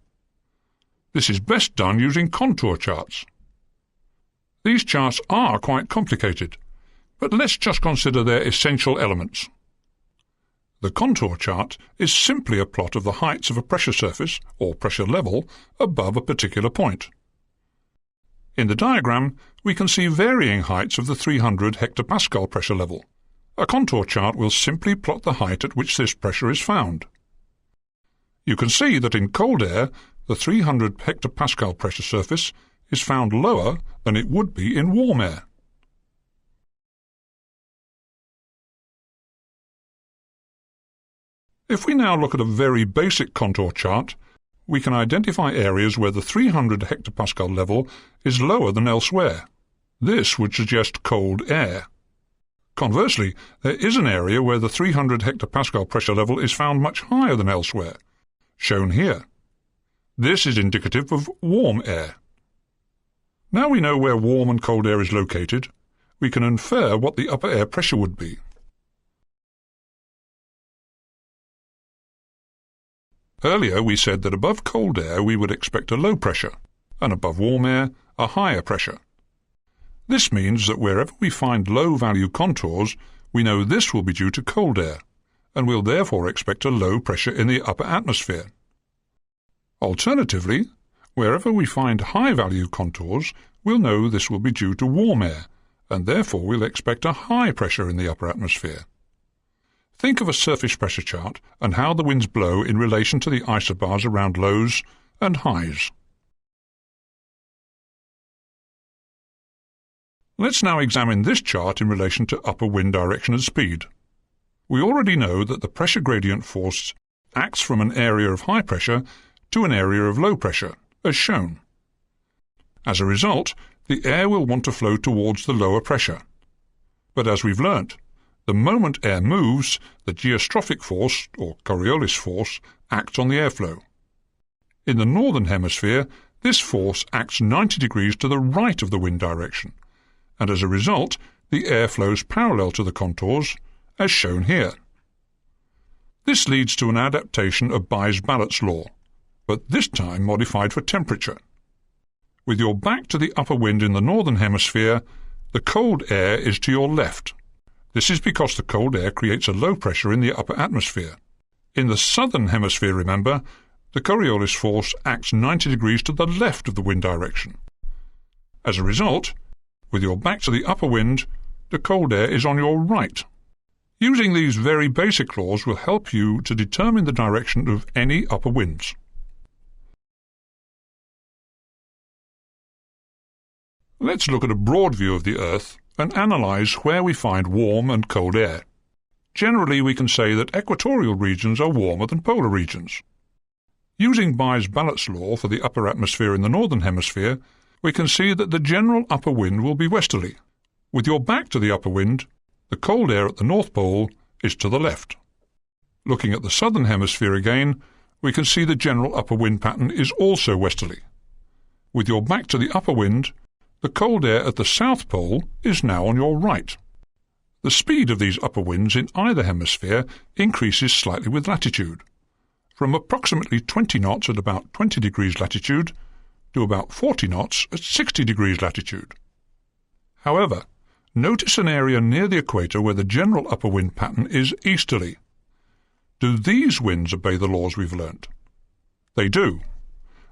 This is best done using contour charts. These charts are quite complicated, but let's just consider their essential elements. The contour chart is simply a plot of the heights of a pressure surface, or pressure level, above a particular point. In the diagram, we can see varying heights of the 300 hectopascal pressure level. A contour chart will simply plot the height at which this pressure is found. You can see that in cold air, the 300 hectopascal pressure surface is found lower than it would be in warm air. If we now look at a very basic contour chart, we can identify areas where the 300 hectopascal level is lower than elsewhere. This would suggest cold air. Conversely, there is an area where the 300 hectopascal pressure level is found much higher than elsewhere, shown here. This is indicative of warm air. Now we know where warm and cold air is located, we can infer what the upper air pressure would be. Earlier we said that above cold air we would expect a low pressure, and above warm air a higher pressure. This means that wherever we find low-value contours, we know this will be due to cold air, and we'll therefore expect a low pressure in the upper atmosphere. Alternatively, wherever we find high-value contours, we'll know this will be due to warm air, and therefore we'll expect a high pressure in the upper atmosphere. Think of a surface pressure chart and how the winds blow in relation to the isobars around lows and highs. Let's now examine this chart in relation to upper wind direction and speed. We already know that the pressure gradient force acts from an area of high pressure to an area of low pressure, as shown. As a result, the air will want to flow towards the lower pressure. But as we've learnt, the moment air moves, the geostrophic force, or Coriolis force, acts on the airflow. In the northern hemisphere, this force acts 90 degrees to the right of the wind direction, and as a result, the air flows parallel to the contours, as shown here. This leads to an adaptation of Bayes-Ballott's law, but this time modified for temperature. With your back to the upper wind in the northern hemisphere, the cold air is to your left. This is because the cold air creates a low pressure in the upper atmosphere. In the southern hemisphere, remember, the Coriolis force acts 90 degrees to the left of the wind direction. As a result, with your back to the upper wind, the cold air is on your right. Using these very basic laws will help you to determine the direction of any upper winds. Let's look at a broad view of the Earth and analyse where we find warm and cold air. Generally, we can say that equatorial regions are warmer than polar regions. Using Bayes-Ballott's law for the upper atmosphere in the northern hemisphere, we can see that the general upper wind will be westerly. With your back to the upper wind, the cold air at the North Pole is to the left. Looking at the southern hemisphere again, we can see the general upper wind pattern is also westerly. With your back to the upper wind, the cold air at the South Pole is now on your right. The speed of these upper winds in either hemisphere increases slightly with latitude, from approximately 20 knots at about 20 degrees latitude to about 40 knots at 60 degrees latitude. However, notice an area near the equator where the general upper wind pattern is easterly. Do these winds obey the laws we've learnt? They do.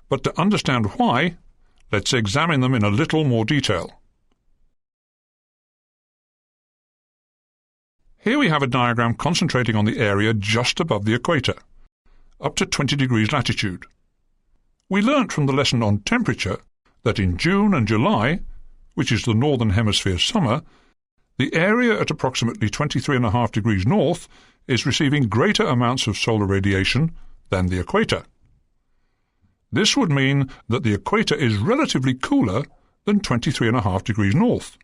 But to understand why, let's examine them in a little more detail. Here we have a diagram concentrating on the area just above the equator, up to 20 degrees latitude. We learnt from the lesson on temperature that in June and July, which is the Northern Hemisphere summer, the area at approximately 23.5 degrees north is receiving greater amounts of solar radiation than the equator. This would mean that the equator is relatively cooler than 23.5 degrees north.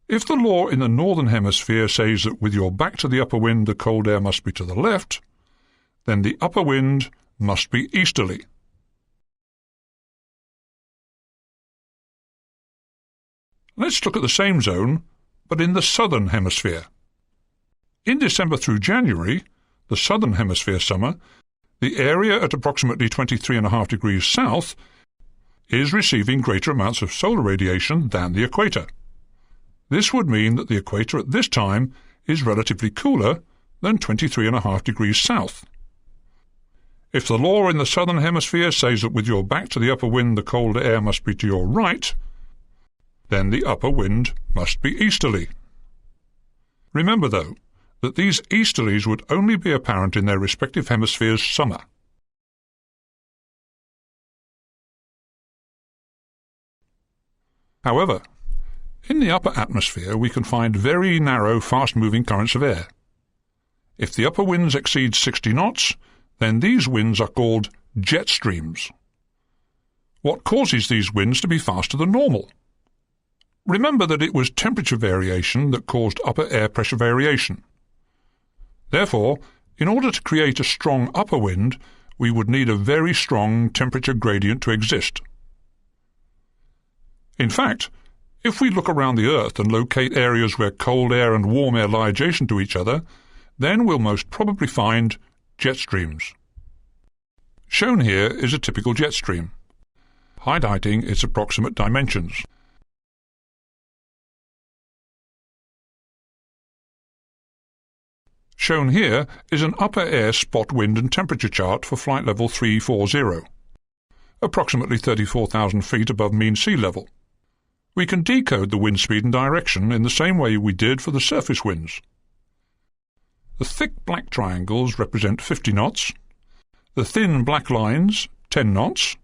If the law in the Northern Hemisphere says that with your back to the upper wind the cold air must be to the left, then the upper wind must be easterly. Let's look at the same zone, but in the Southern Hemisphere. In December through January, the Southern Hemisphere summer, the area at approximately 23.5 degrees south is receiving greater amounts of solar radiation than the equator. This would mean that the equator at this time is relatively cooler than 23.5 degrees south. If the law in the Southern Hemisphere says that with your back to the upper wind the cold air must be to your right, then the upper wind must be easterly. Remember, though, that these easterlies would only be apparent in their respective hemispheres' summer. However, in the upper atmosphere we can find very narrow, fast-moving currents of air. If the upper winds exceed 60 knots, then these winds are called jet streams. What causes these winds to be faster than normal? Remember that it was temperature variation that caused upper air pressure variation. Therefore, in order to create a strong upper wind, we would need a very strong temperature gradient to exist. In fact, if we look around the Earth and locate areas where cold air and warm air lie adjacent to each other, then we'll most probably find jet streams. Shown here is a typical jet stream, highlighting its approximate dimensions. Shown here is an upper air spot wind and temperature chart for flight level 340, approximately 34,000 feet above mean sea level. We can decode the wind speed and direction in the same way we did for the surface winds. The thick black triangles represent 50 knots, the thin black lines 10 knots,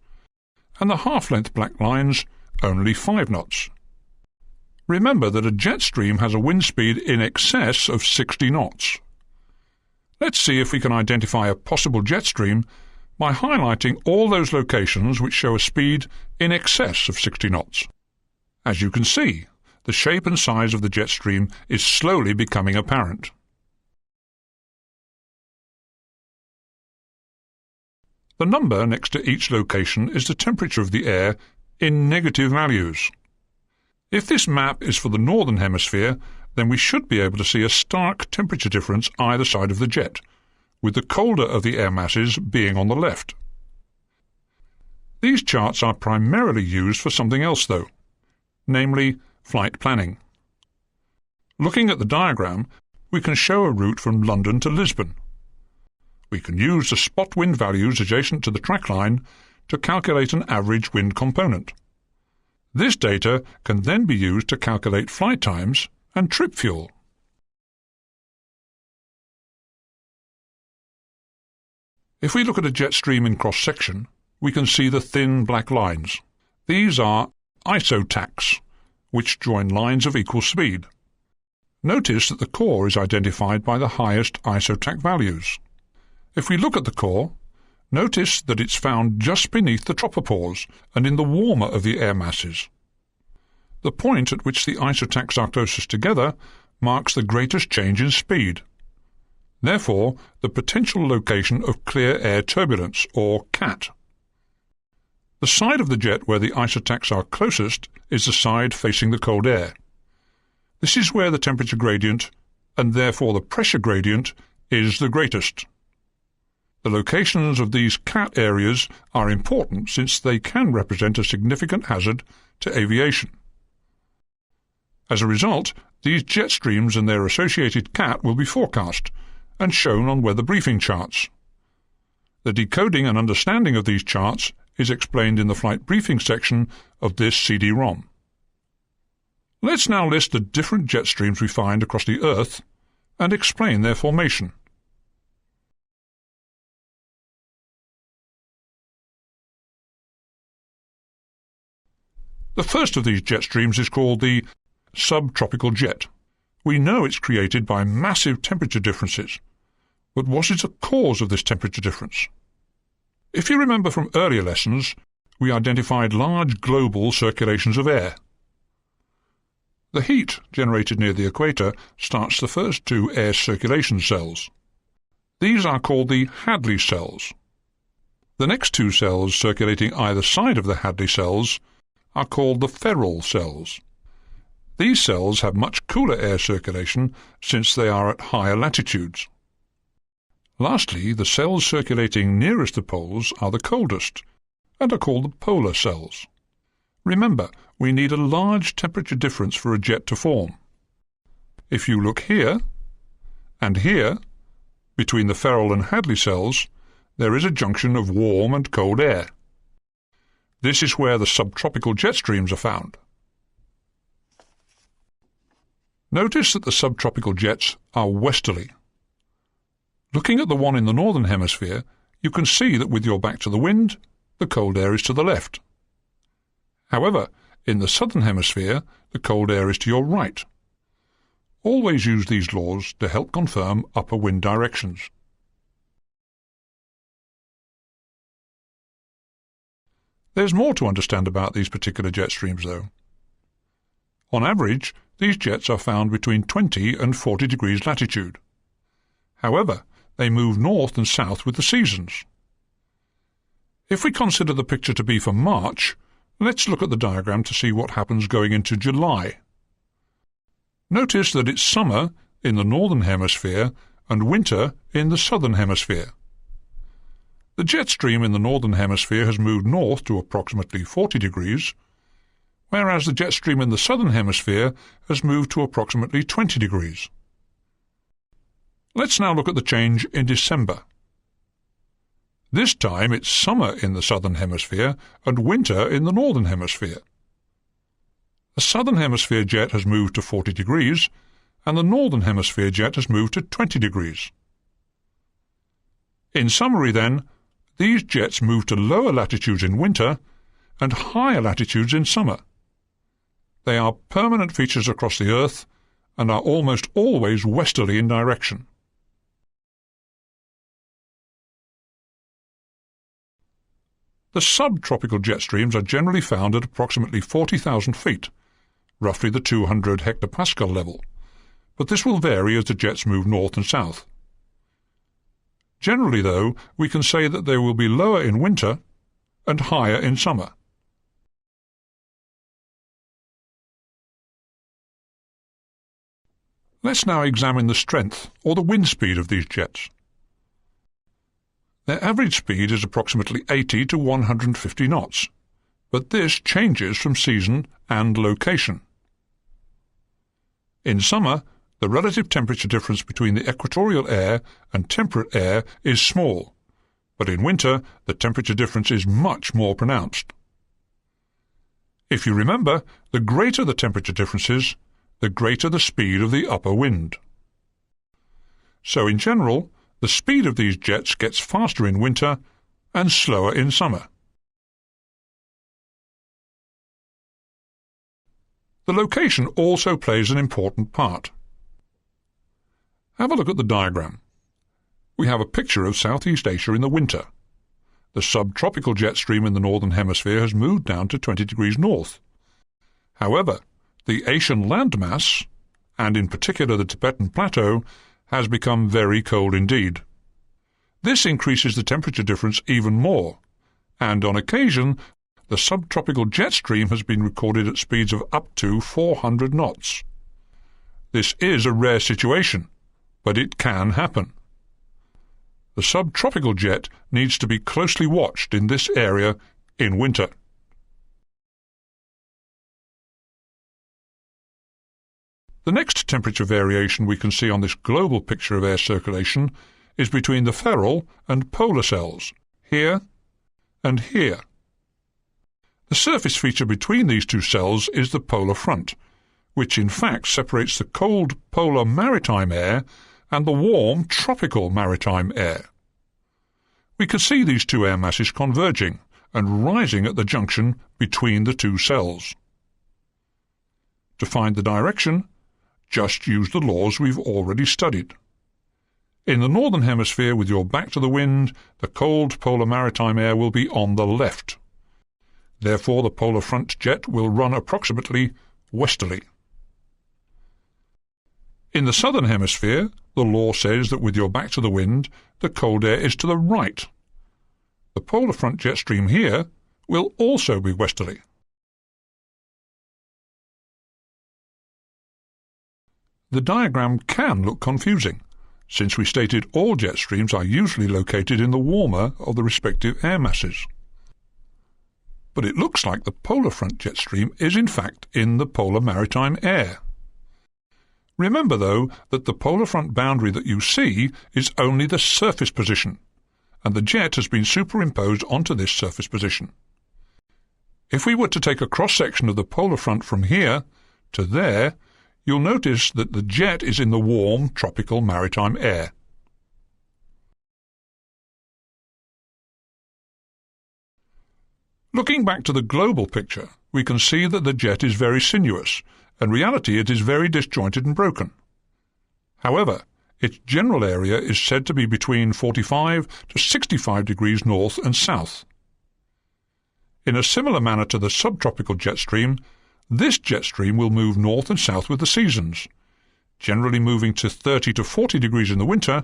and the half-length black lines only 5 knots. Remember that a jet stream has a wind speed in excess of 60 knots. Let's see if we can identify a possible jet stream by highlighting all those locations which show a speed in excess of 60 knots. As you can see, the shape and size of the jet stream is slowly becoming apparent. The number next to each location is the temperature of the air in negative values. If this map is for the Northern Hemisphere, then we should be able to see a stark temperature difference either side of the jet, with the colder of the air masses being on the left. These charts are primarily used for something else, though, namely flight planning. Looking at the diagram, we can show a route from London to Lisbon. We can use the spot wind values adjacent to the track line to calculate an average wind component. This data can then be used to calculate flight times and trip fuel. If we look at a jet stream in cross-section, we can see the thin black lines. These are isotachs, which join lines of equal speed. Notice that the core is identified by the highest isotach values. If we look at the core, notice that it's found just beneath the tropopause and in the warmer of the air masses. The point at which the isotachs are closest together marks the greatest change in speed. Therefore, the potential location of clear air turbulence, or CAT. The side of the jet where the isotachs are closest is the side facing the cold air. This is where the temperature gradient, and therefore the pressure gradient, is the greatest. The locations of these CAT areas are important since they can represent a significant hazard to aviation. As a result, these jet streams and their associated CAT will be forecast, and shown on weather briefing charts. The decoding and understanding of these charts is explained in the flight briefing section of this CD-ROM. Let's now list the different jet streams we find across the Earth and explain their formation. The first of these jet streams is called the subtropical jet. We know it's created by massive temperature differences, but what is the cause of this temperature difference? If you remember from earlier lessons, we identified large global circulations of air. The heat generated near the equator starts the first two air circulation cells. These are called the Hadley cells. The next two cells circulating either side of the Hadley cells are called the Ferrel cells. These cells have much cooler air circulation since they are at higher latitudes. Lastly, the cells circulating nearest the poles are the coldest and are called the polar cells. Remember, we need a large temperature difference for a jet to form. If you look here and here, between the Ferrel and Hadley cells, there is a junction of warm and cold air. This is where the subtropical jet streams are found. Notice that the subtropical jets are westerly. Looking at the one in the northern hemisphere, you can see that with your back to the wind, the cold air is to the left. However, in the southern hemisphere, the cold air is to your right. Always use these laws to help confirm upper wind directions. There's more to understand about these particular jet streams, though. On average, these jets are found between 20 and 40 degrees latitude. However, they move north and south with the seasons. If we consider the picture to be for March, let's look at the diagram to see what happens going into July. Notice that it's summer in the northern hemisphere and winter in the southern hemisphere. The jet stream in the northern hemisphere has moved north to approximately 40 degrees, whereas the jet stream in the southern hemisphere has moved to approximately 20 degrees. Let's now look at the change in December. This time it's summer in the southern hemisphere and winter in the northern hemisphere. The southern hemisphere jet has moved to 40 degrees, and the northern hemisphere jet has moved to 20 degrees. In summary, then, these jets move to lower latitudes in winter and higher latitudes in summer. They are permanent features across the Earth and are almost always westerly in direction. The subtropical jet streams are generally found at approximately 40,000 feet, roughly the 200 hectopascal level, but this will vary as the jets move north and south. Generally, though, we can say that they will be lower in winter and higher in summer. Let's now examine the strength or the wind speed of these jets. Their average speed is approximately 80 to 150 knots, but this changes from season and location. In summer, the relative temperature difference between the equatorial air and temperate air is small, but in winter the temperature difference is much more pronounced. If you remember, the greater the temperature differences, the greater the speed of the upper wind. So in general, the speed of these jets gets faster in winter and slower in summer. The location also plays an important part. Have a look at the diagram. We have a picture of Southeast Asia in the winter. The subtropical jet stream in the northern hemisphere has moved down to 20 degrees north. However, the Asian landmass, and in particular the Tibetan Plateau, has become very cold indeed. This increases the temperature difference even more, and on occasion the subtropical jet stream has been recorded at speeds of up to 400 knots. This is a rare situation, but it can happen. The subtropical jet needs to be closely watched in this area in winter. The next temperature variation we can see on this global picture of air circulation is between the feral and polar cells, here and here. The surface feature between these two cells is the polar front, which in fact separates the cold polar maritime air and the warm tropical maritime air. We can see these two air masses converging and rising at the junction between the two cells. To find the direction, just use the laws we've already studied. In the northern hemisphere with your back to the wind, the cold polar maritime air will be on the left. Therefore the polar front jet will run approximately westerly. In the southern hemisphere, the law says that with your back to the wind, the cold air is to the right. The polar front jet stream here will also be westerly. The diagram can look confusing, since we stated all jet streams are usually located in the warmer of the respective air masses. But it looks like the polar front jet stream is in fact in the polar maritime air. Remember, though, that the polar front boundary that you see is only the surface position, and the jet has been superimposed onto this surface position. If we were to take a cross-section of the polar front from here to there, you'll notice that the jet is in the warm tropical maritime air. Looking back to the global picture, we can see that the jet is very sinuous. In reality, it is very disjointed and broken. However, its general area is said to be between 45 to 65 degrees north and south. In a similar manner to the subtropical jet stream, this jet stream will move north and south with the seasons, generally moving to 30 to 40 degrees in the winter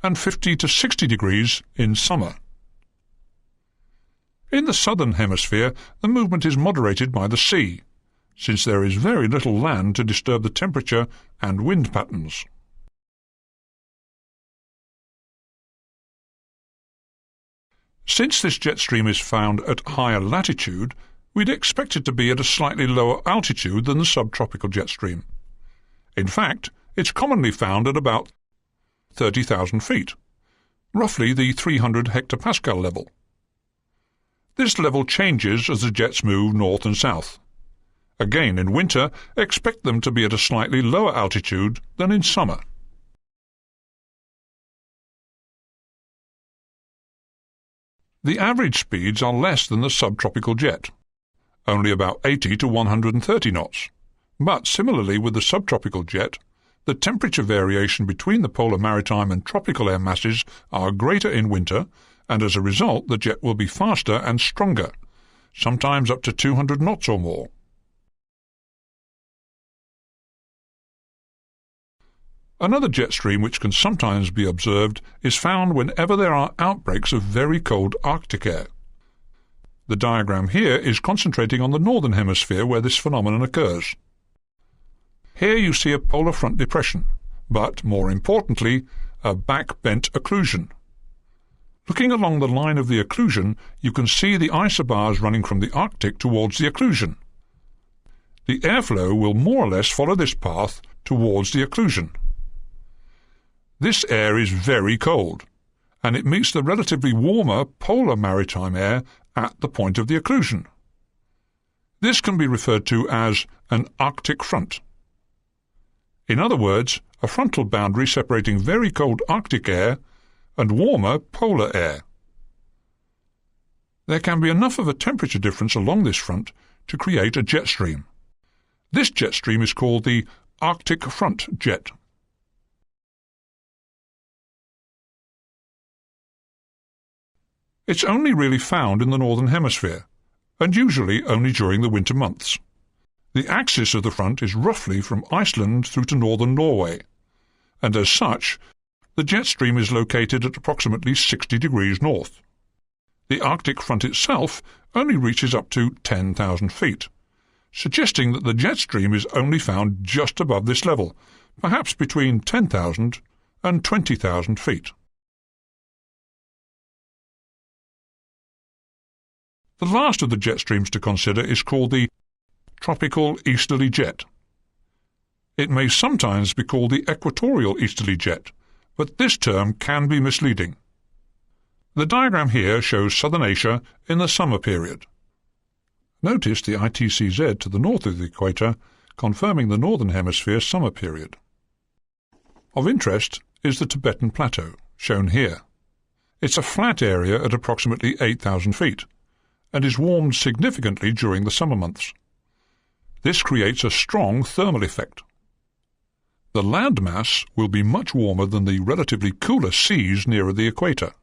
and 50 to 60 degrees in summer. In the southern hemisphere, the movement is moderated by the sea, since there is very little land to disturb the temperature and wind patterns. Since this jet stream is found at higher latitude, we'd expect it to be at a slightly lower altitude than the subtropical jet stream. In fact, it's commonly found at about 30,000 feet, roughly the 300 hectopascal level. This level changes as the jets move north and south. Again, in winter, expect them to be at a slightly lower altitude than in summer. The average speeds are less than the subtropical jet, only about 80 to 130 knots. But similarly with the subtropical jet, the temperature variation between the polar maritime and tropical air masses are greater in winter, and as a result the jet will be faster and stronger, sometimes up to 200 knots or more. Another jet stream which can sometimes be observed is found whenever there are outbreaks of very cold Arctic air. The diagram here is concentrating on the northern hemisphere where this phenomenon occurs. Here you see a polar front depression, but, more importantly, a back-bent occlusion. Looking along the line of the occlusion, you can see the isobars running from the Arctic towards the occlusion. The airflow will more or less follow this path towards the occlusion. This air is very cold, and it meets the relatively warmer polar maritime air at the point of the occlusion. This can be referred to as an Arctic front. In other words, a frontal boundary separating very cold Arctic air and warmer polar air. There can be enough of a temperature difference along this front to create a jet stream. This jet stream is called the Arctic front jet. It's only really found in the northern hemisphere, and usually only during the winter months. The axis of the front is roughly from Iceland through to northern Norway, and as such, the jet stream is located at approximately 60 degrees north. The Arctic front itself only reaches up to 10,000 feet, suggesting that the jet stream is only found just above this level, perhaps between 10,000 and 20,000 feet. The last of the jet streams to consider is called the tropical easterly jet. It may sometimes be called the equatorial easterly jet, but this term can be misleading. The diagram here shows southern Asia in the summer period. Notice the ITCZ to the north of the equator, confirming the northern hemisphere summer period. Of interest is the Tibetan Plateau, shown here. It's a flat area at approximately 8,000 feet, and is warmed significantly during the summer months. This creates a strong thermal effect. The land mass will be much warmer than the relatively cooler seas nearer the equator.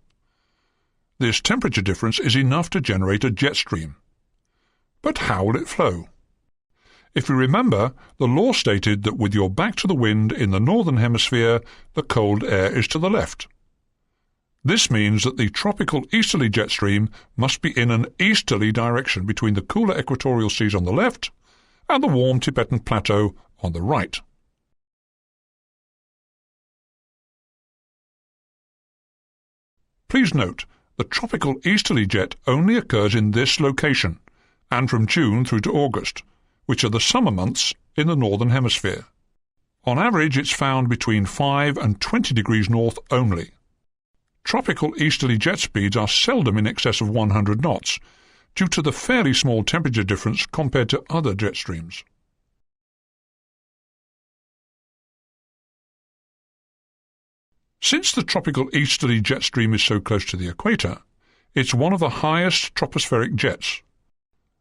This temperature difference is enough to generate a jet stream. But how will it flow? If you remember, the law stated that with your back to the wind in the northern hemisphere, the cold air is to the left. This means that the tropical easterly jet stream must be in an easterly direction between the cooler equatorial seas on the left and the warm Tibetan Plateau on the right. Please note, the tropical easterly jet only occurs in this location, and from June through to August, which are the summer months in the northern hemisphere. On average, it's found between 5 and 20 degrees north only. Tropical easterly jet speeds are seldom in excess of 100 knots, due to the fairly small temperature difference compared to other jet streams. Since the tropical easterly jet stream is so close to the equator, it's one of the highest tropospheric jets,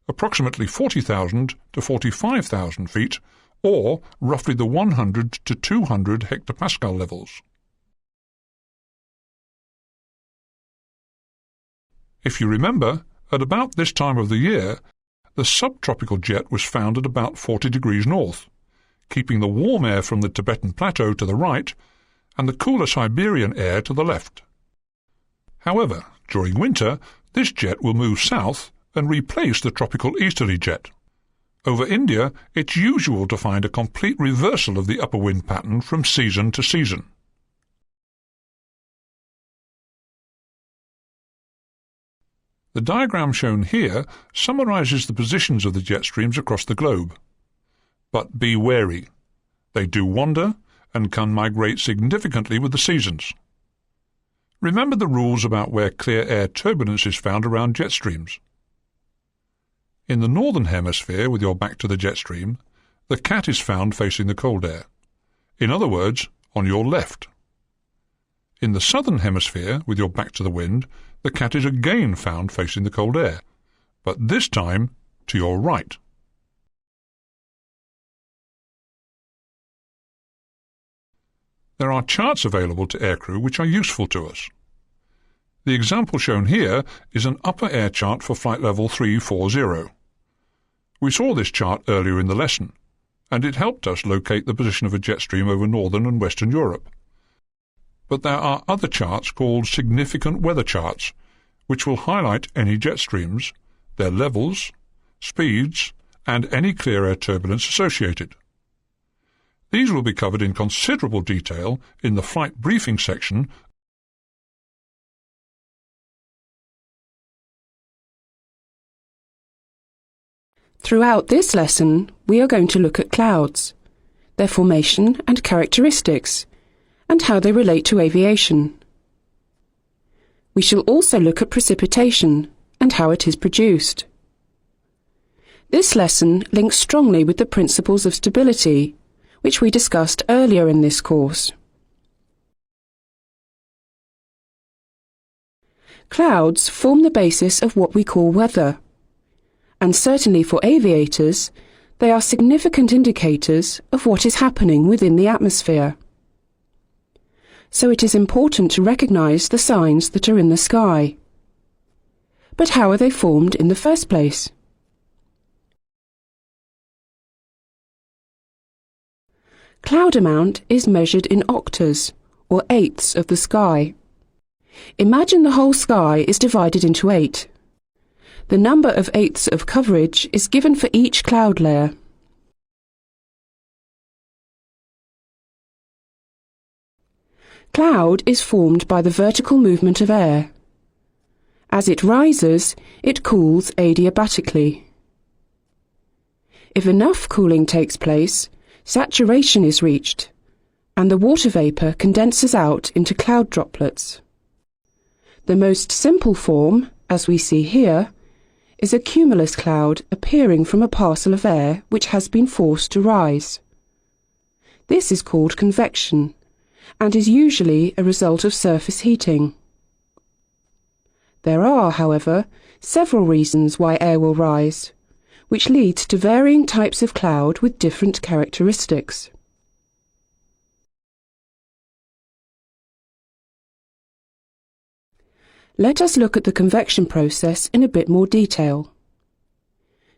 approximately 40,000 to 45,000 feet, or roughly the 100 to 200 hectopascal levels. If you remember, at about this time of the year, the subtropical jet was found at about 40 degrees north, keeping the warm air from the Tibetan Plateau to the right and the cooler Siberian air to the left. However, during winter, this jet will move south and replace the tropical easterly jet. Over India, it's usual to find a complete reversal of the upper wind pattern from season to season. The diagram shown here summarizes the positions of the jet streams across the globe. But be wary. They do wander and can migrate significantly with the seasons. Remember the rules about where clear air turbulence is found around jet streams. In the northern hemisphere, with your back to the jet stream, the cat is found facing the cold air. In other words, on your left. In the southern hemisphere, with your back to the wind, the cat is again found facing the cold air, but this time to your right. There are charts available to aircrew which are useful to us. The example shown here is an upper air chart for flight level 340. We saw this chart earlier in the lesson, and it helped us locate the position of a jet stream over northern and western Europe. But there are other charts called significant weather charts, which will highlight any jet streams, their levels, speeds, and any clear air turbulence associated. These will be covered in considerable detail in the flight briefing section. Throughout this lesson, we are going to look at clouds, their formation and characteristics, and how they relate to aviation. We shall also look at precipitation and how it is produced. This lesson links strongly with the principles of stability, which we discussed earlier in this course. Clouds form the basis of what we call weather, and certainly for aviators, they are significant indicators of what is happening within the atmosphere. So it is important to recognise the signs that are in the sky. But how are they formed in the first place? Cloud amount is measured in octas, or eighths of the sky. Imagine the whole sky is divided into 8. The number of eighths of coverage is given for each cloud layer. Cloud is formed by the vertical movement of air. As it rises, it cools adiabatically. If enough cooling takes place, Saturation is reached, and the water vapour condenses out into cloud droplets. The most simple form, as we see here, is a cumulus cloud appearing from a parcel of air which has been forced to rise. This is called convection, and is usually a result of surface heating. There are, however, several reasons why air will rise, which leads to varying types of cloud with different characteristics. Let us look at the convection process in a bit more detail.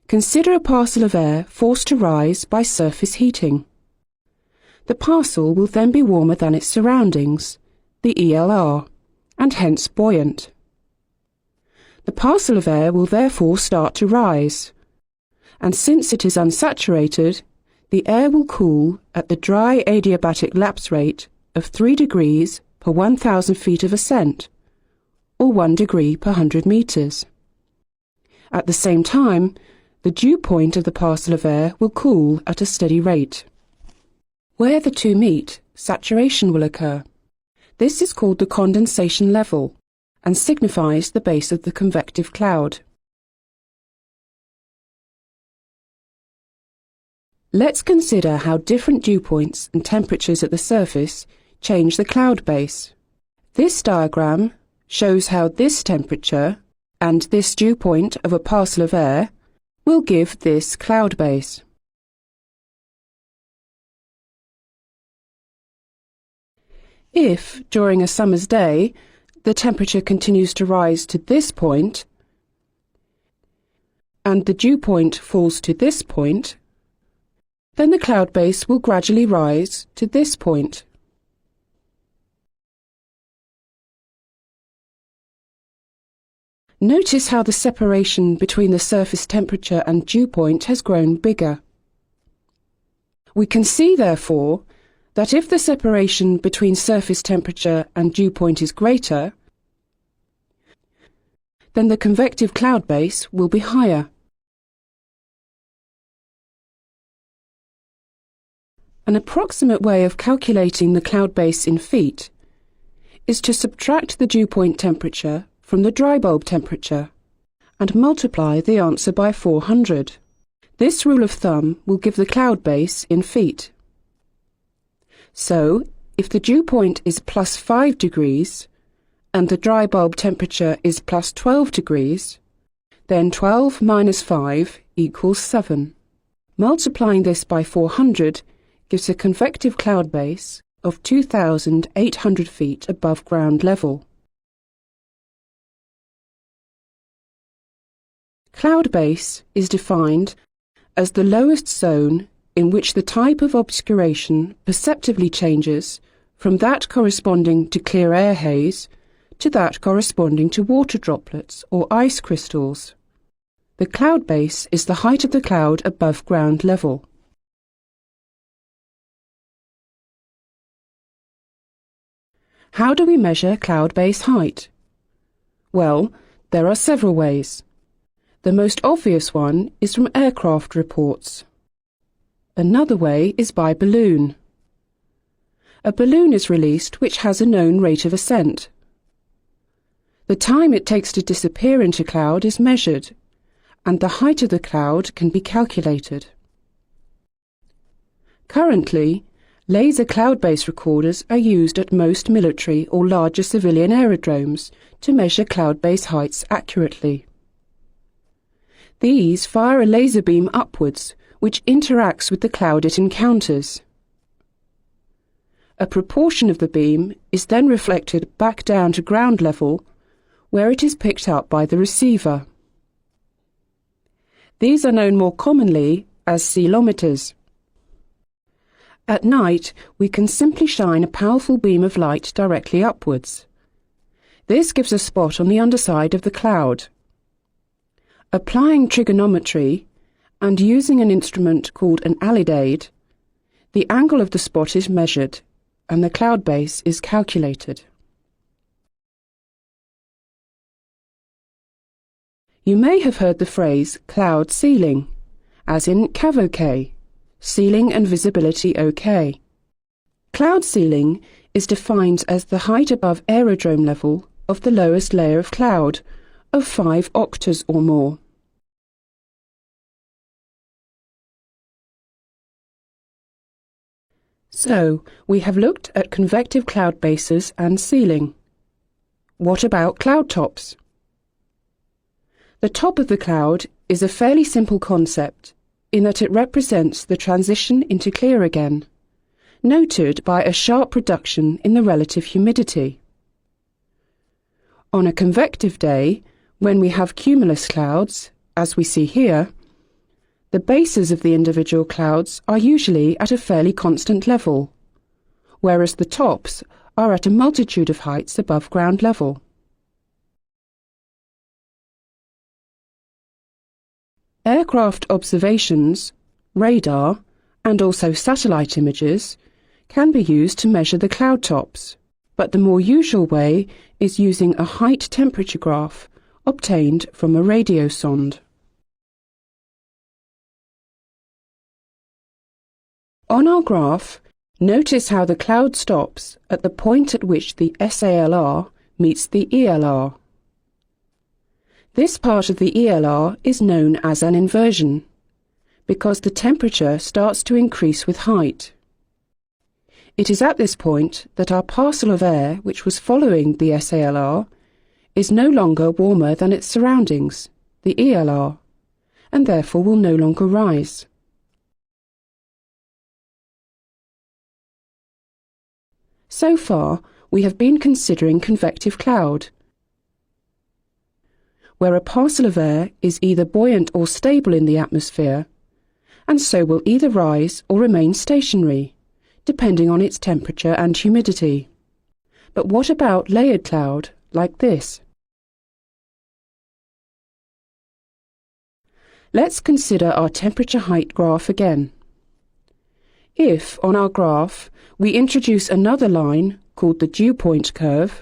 Consider a parcel of air forced to rise by surface heating. The parcel will then be warmer than its surroundings, the ELR, and hence buoyant. The parcel of air will therefore start to rise, and since it is unsaturated, the air will cool at the dry adiabatic lapse rate of 3 degrees per 1,000 feet of ascent, or 1 degree per 100 metres. At the same time, the dew point of the parcel of air will cool at a steady rate. Where the two meet, saturation will occur. This is called the condensation level and signifies the base of the convective cloud. Let's consider how different dew points and temperatures at the surface change the cloud base. This diagram shows how this temperature and this dew point of a parcel of air will give this cloud base. If, during a summer's day, the temperature continues to rise to this point, and the dew point falls to this point, then the cloud base will gradually rise to this point. Notice how the separation between the surface temperature and dew point has grown bigger. We can see, therefore, that if the separation between surface temperature and dew point is greater, then the convective cloud base will be higher. An approximate way of calculating the cloud base in feet is to subtract the dew point temperature from the dry bulb temperature and multiply the answer by 400. This rule of thumb will give the cloud base in feet. So, if the dew point is plus 5 degrees and the dry bulb temperature is plus 12 degrees, then 12 minus 5 equals 7. Multiplying this by 400 gives a convective cloud base of 2,800 feet above ground level. Cloud base is defined as the lowest zone in which the type of obscuration perceptibly changes from that corresponding to clear air haze to that corresponding to water droplets or ice crystals. The cloud base is the height of the cloud above ground level. How do we measure cloud base height? Well, there are several ways. The most obvious one is from aircraft reports. Another way is by balloon. A balloon is released which has a known rate of ascent. The time it takes to disappear into cloud is measured, and the height of the cloud can be calculated. Currently, laser cloud base recorders are used at most military or larger civilian aerodromes to measure cloud base heights accurately. These fire a laser beam upwards, which interacts with the cloud it encounters. A proportion of the beam is then reflected back down to ground level, where it is picked up by the receiver. These are known more commonly as ceilometers. At night, we can simply shine a powerful beam of light directly upwards. This gives a spot on the underside of the cloud. Applying trigonometry and using an instrument called an alidade, the angle of the spot is measured and the cloud base is calculated. You may have heard the phrase cloud ceiling, as in cavalcade, ceiling and visibility OK. Cloud ceiling is defined as the height above aerodrome level of the lowest layer of cloud of 5 octaves or more. So, we have looked at convective cloud bases and ceiling. What about cloud tops? The top of the cloud is a fairly simple concept in that it represents the transition into clear again, noted by a sharp reduction in the relative humidity. On a convective day, when we have cumulus clouds, as we see here, the bases of the individual clouds are usually at a fairly constant level, whereas the tops are at a multitude of heights above ground level. Aircraft observations, radar, and also satellite images can be used to measure the cloud tops, but the more usual way is using a height temperature graph obtained from a radio sonde. On our graph, notice how the cloud stops at the point at which the SALR meets the ELR. This part of the ELR is known as an inversion, because the temperature starts to increase with height. It is at this point that our parcel of air, which was following the SALR, is no longer warmer than its surroundings, the ELR, and therefore will no longer rise. So far, we have been considering convective cloud, where a parcel of air is either buoyant or stable in the atmosphere, and so will either rise or remain stationary, depending on its temperature and humidity. But what about layered cloud, like this? Let's consider our temperature height graph again. If, on our graph, we introduce another line, called the dew point curve,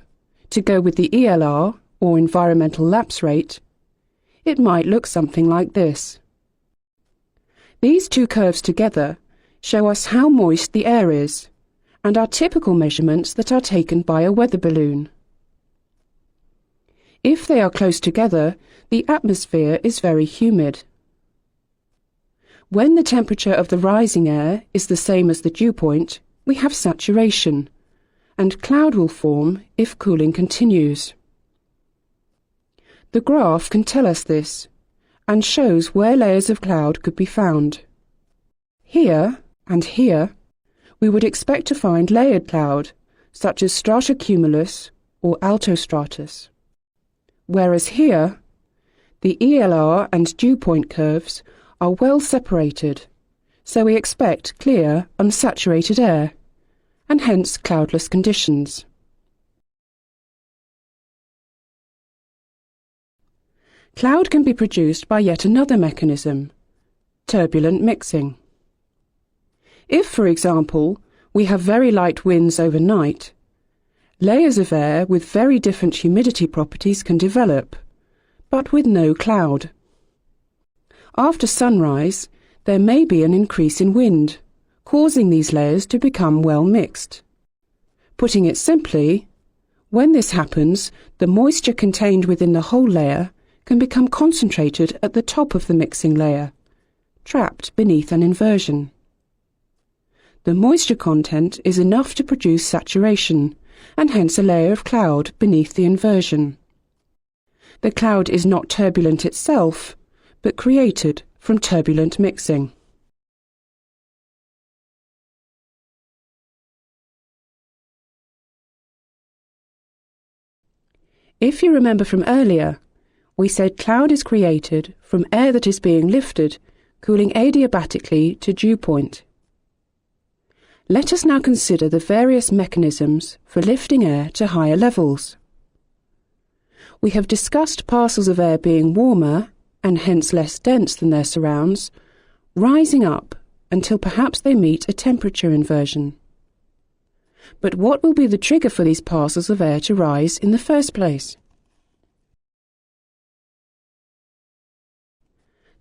to go with the ELR, or environmental lapse rate, it might look something like this. These two curves together show us how moist the air is, and are typical measurements that are taken by a weather balloon. If they are close together, the atmosphere is very humid. When the temperature of the rising air is the same as the dew point, we have saturation, and cloud will form if cooling continues. The graph can tell us this, and shows where layers of cloud could be found. Here, and here, we would expect to find layered cloud, such as stratocumulus or altostratus. Whereas here, the ELR and dew point curves are well separated, so we expect clear, unsaturated air, and hence cloudless conditions. Cloud can be produced by yet another mechanism, turbulent mixing. If, for example, we have very light winds overnight, layers of air with very different humidity properties can develop, but with no cloud. After sunrise, there may be an increase in wind, causing these layers to become well mixed. Putting it simply, when this happens, the moisture contained within the whole layer can become concentrated at the top of the mixing layer, trapped beneath an inversion. The moisture content is enough to produce saturation, and hence a layer of cloud beneath the inversion. The cloud is not turbulent itself, but created from turbulent mixing. If you remember from earlier, we said cloud is created from air that is being lifted, cooling adiabatically to dew point. Let us now consider the various mechanisms for lifting air to higher levels. We have discussed parcels of air being warmer, and hence less dense than their surrounds, rising up until perhaps they meet a temperature inversion. But what will be the trigger for these parcels of air to rise in the first place?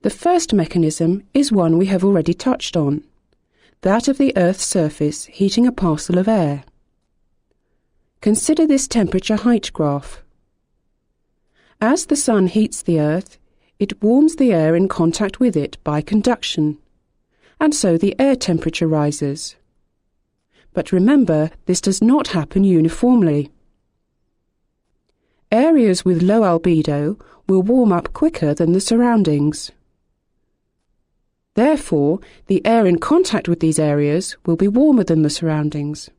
The first mechanism is one we have already touched on, that of the Earth's surface heating a parcel of air. Consider this temperature height graph. As the sun heats the Earth, it warms the air in contact with it by conduction, and so the air temperature rises. But remember, this does not happen uniformly. Areas with low albedo will warm up quicker than the surroundings. Therefore, the air in contact with these areas will be warmer than the surroundings.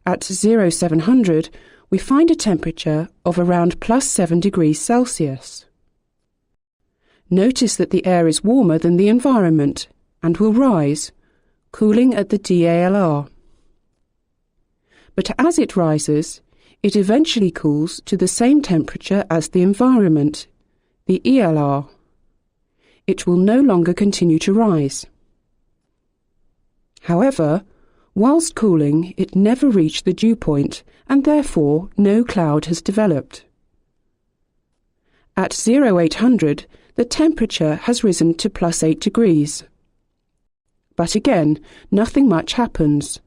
At 0700, we find a temperature of around +7 degrees Celsius. Notice that the air is warmer than the environment and will rise, cooling at the DALR. But as it rises, it eventually cools to the same temperature as the environment, the ELR. It will no longer continue to rise. However, whilst cooling, it never reached the dew point, and therefore no cloud has developed. At 0800, the temperature has risen to +8 degrees. But again, nothing much happens.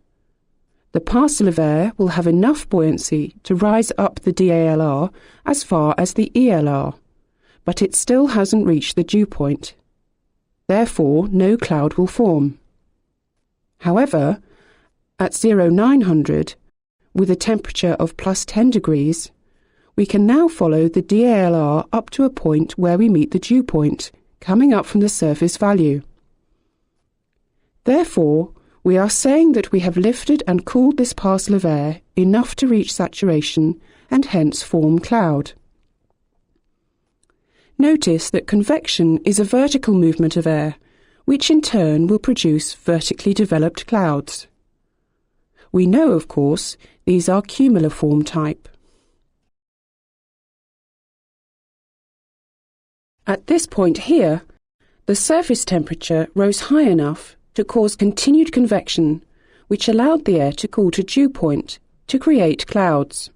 The parcel of air will have enough buoyancy to rise up the DALR as far as the ELR, but it still hasn't reached the dew point. Therefore, no cloud will form. However, at 0900, with a temperature of +10 degrees, we can now follow the DALR up to a point where we meet the dew point, coming up from the surface value. Therefore, we are saying that we have lifted and cooled this parcel of air enough to reach saturation and hence form cloud. Notice that convection is a vertical movement of air, which in turn will produce vertically developed clouds. We know, of course, these are cumuliform type. At this point here, the surface temperature rose high enough to cause continued convection, which allowed the air to cool to dew point to create clouds.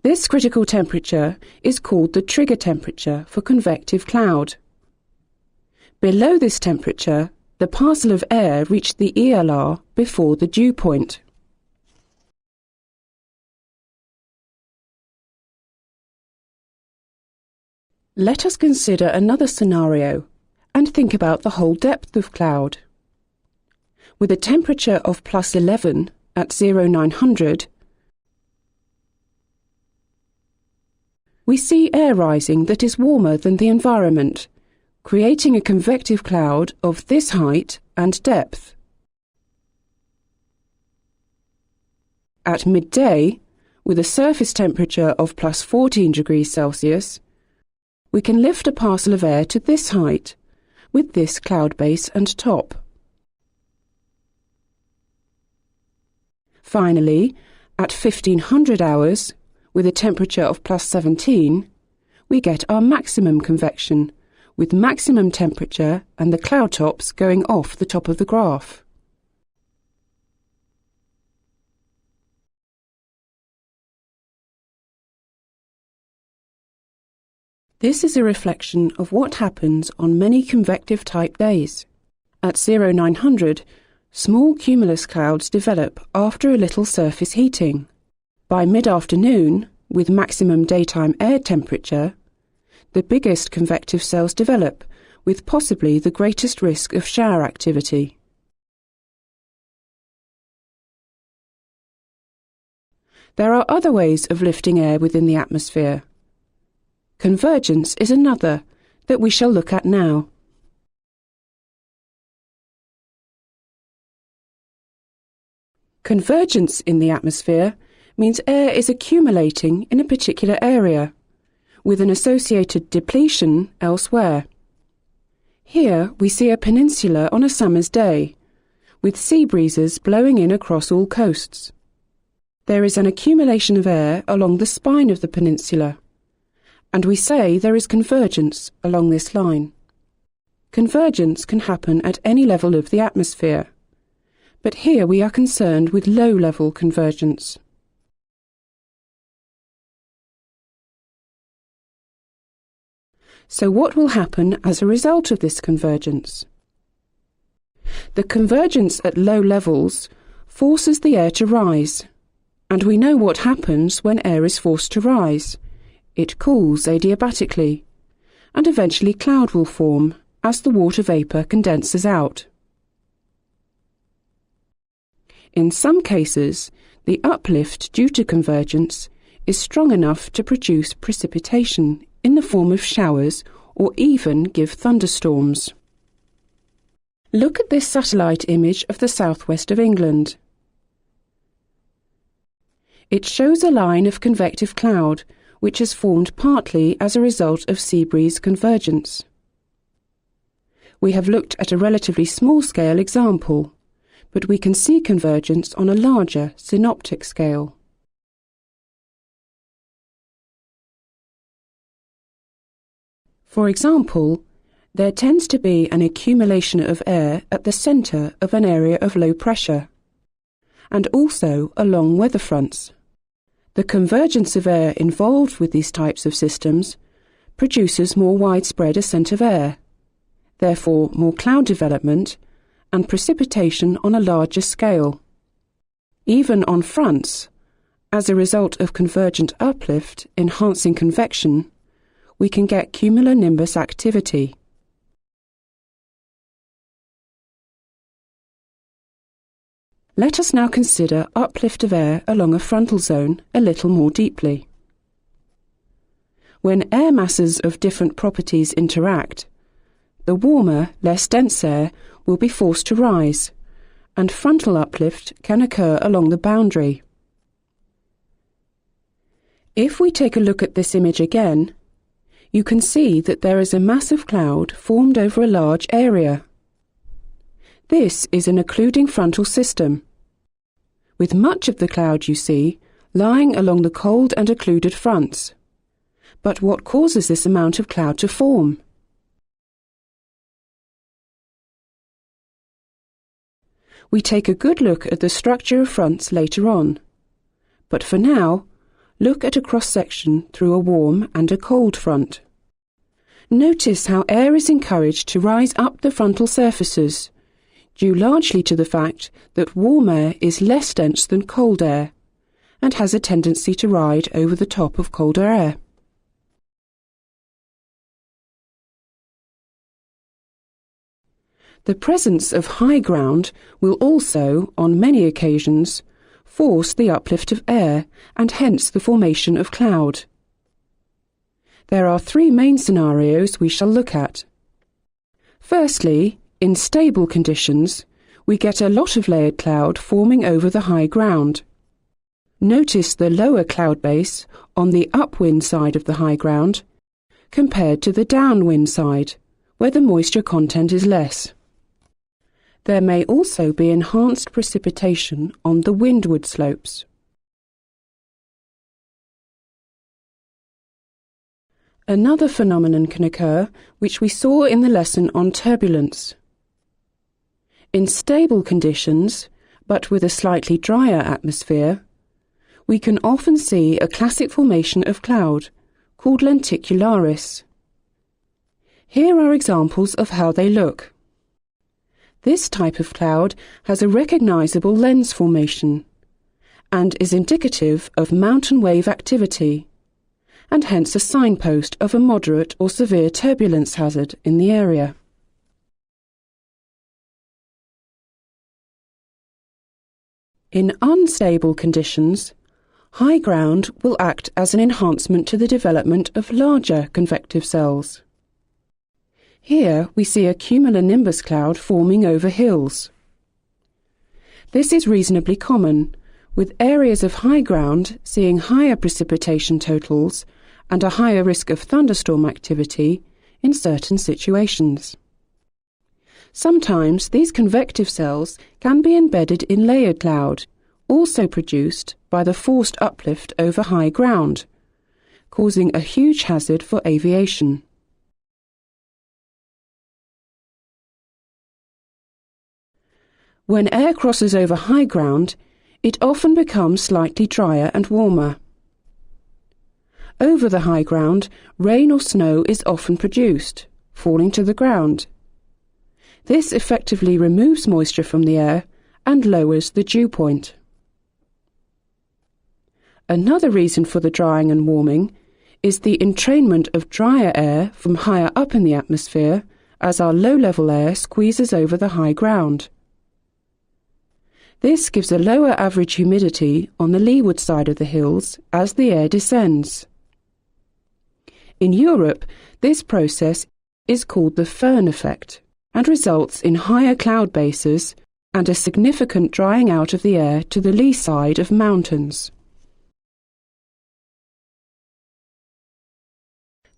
This critical temperature is called the trigger temperature for convective cloud. Below this temperature, the parcel of air reached the ELR before the dew point. Let us consider another scenario and think about the whole depth of cloud. With a temperature of +11 at 0900, we see air rising that is warmer than the environment, creating a convective cloud of this height and depth. At midday, with a surface temperature of +14 degrees Celsius, we can lift a parcel of air to this height, with this cloud base and top. Finally, at 1500 hours, with a temperature of +17, we get our maximum convection, with maximum temperature and the cloud tops going off the top of the graph. This is a reflection of what happens on many convective type days. At 0900, small cumulus clouds develop after a little surface heating. By mid-afternoon, with maximum daytime air temperature, the biggest convective cells develop, with possibly the greatest risk of shower activity. There are other ways of lifting air within the atmosphere. Convergence is another that we shall look at now. Convergence in the atmosphere means air is accumulating in a particular area, with an associated depletion elsewhere. Here we see a peninsula on a summer's day, with sea breezes blowing in across all coasts. There is an accumulation of air along the spine of the peninsula, and we say there is convergence along this line. Convergence can happen at any level of the atmosphere, but here we are concerned with low-level convergence. So what will happen as a result of this convergence? The convergence at low levels forces the air to rise, and we know what happens when air is forced to rise. It cools adiabatically, and eventually cloud will form as the water vapour condenses out. In some cases, the uplift due to convergence is strong enough to produce precipitation in the form of showers or even give thunderstorms. Look at this satellite image of the southwest of England. It shows a line of convective cloud which has formed partly as a result of sea breeze convergence. We have looked at a relatively small-scale example, but we can see convergence on a larger synoptic scale. For example, there tends to be an accumulation of air at the centre of an area of low pressure, and also along weather fronts. The convergence of air involved with these types of systems produces more widespread ascent of air, therefore more cloud development and precipitation on a larger scale. Even on fronts, as a result of convergent uplift enhancing convection, we can get cumulonimbus activity. Let us now consider uplift of air along a frontal zone a little more deeply. When air masses of different properties interact, the warmer, less dense air will be forced to rise, and frontal uplift can occur along the boundary. If we take a look at this image again, you can see that there is a massive cloud formed over a large area. This is an occluding frontal system, with much of the cloud you see lying along the cold and occluded fronts. But what causes this amount of cloud to form? We take a good look at the structure of fronts later on, but for now, look at a cross-section through a warm and a cold front. Notice how air is encouraged to rise up the frontal surfaces, due largely to the fact that warm air is less dense than cold air and has a tendency to ride over the top of colder air. The presence of high ground will also, on many occasions, force the uplift of air and hence the formation of cloud. There are three main scenarios we shall look at. Firstly, in stable conditions, we get a lot of layered cloud forming over the high ground. Notice the lower cloud base on the upwind side of the high ground compared to the downwind side, where the moisture content is less. There may also be enhanced precipitation on the windward slopes. Another phenomenon can occur, which we saw in the lesson on turbulence. In stable conditions, but with a slightly drier atmosphere, we can often see a classic formation of cloud, called lenticularis. Here are examples of how they look. This type of cloud has a recognizable lens formation and is indicative of mountain wave activity, and hence a signpost of a moderate or severe turbulence hazard in the area. In unstable conditions, high ground will act as an enhancement to the development of larger convective cells. Here we see a cumulonimbus cloud forming over hills. This is reasonably common, with areas of high ground seeing higher precipitation totals and a higher risk of thunderstorm activity in certain situations. Sometimes these convective cells can be embedded in layered cloud, also produced by the forced uplift over high ground, causing a huge hazard for aviation. When air crosses over high ground, it often becomes slightly drier and warmer. Over the high ground, rain or snow is often produced, falling to the ground. This effectively removes moisture from the air and lowers the dew point. Another reason for the drying and warming is the entrainment of drier air from higher up in the atmosphere as our low-level air squeezes over the high ground. This gives a lower average humidity on the leeward side of the hills as the air descends. In Europe, this process is called the Föhn effect and results in higher cloud bases and a significant drying out of the air to the lee side of mountains.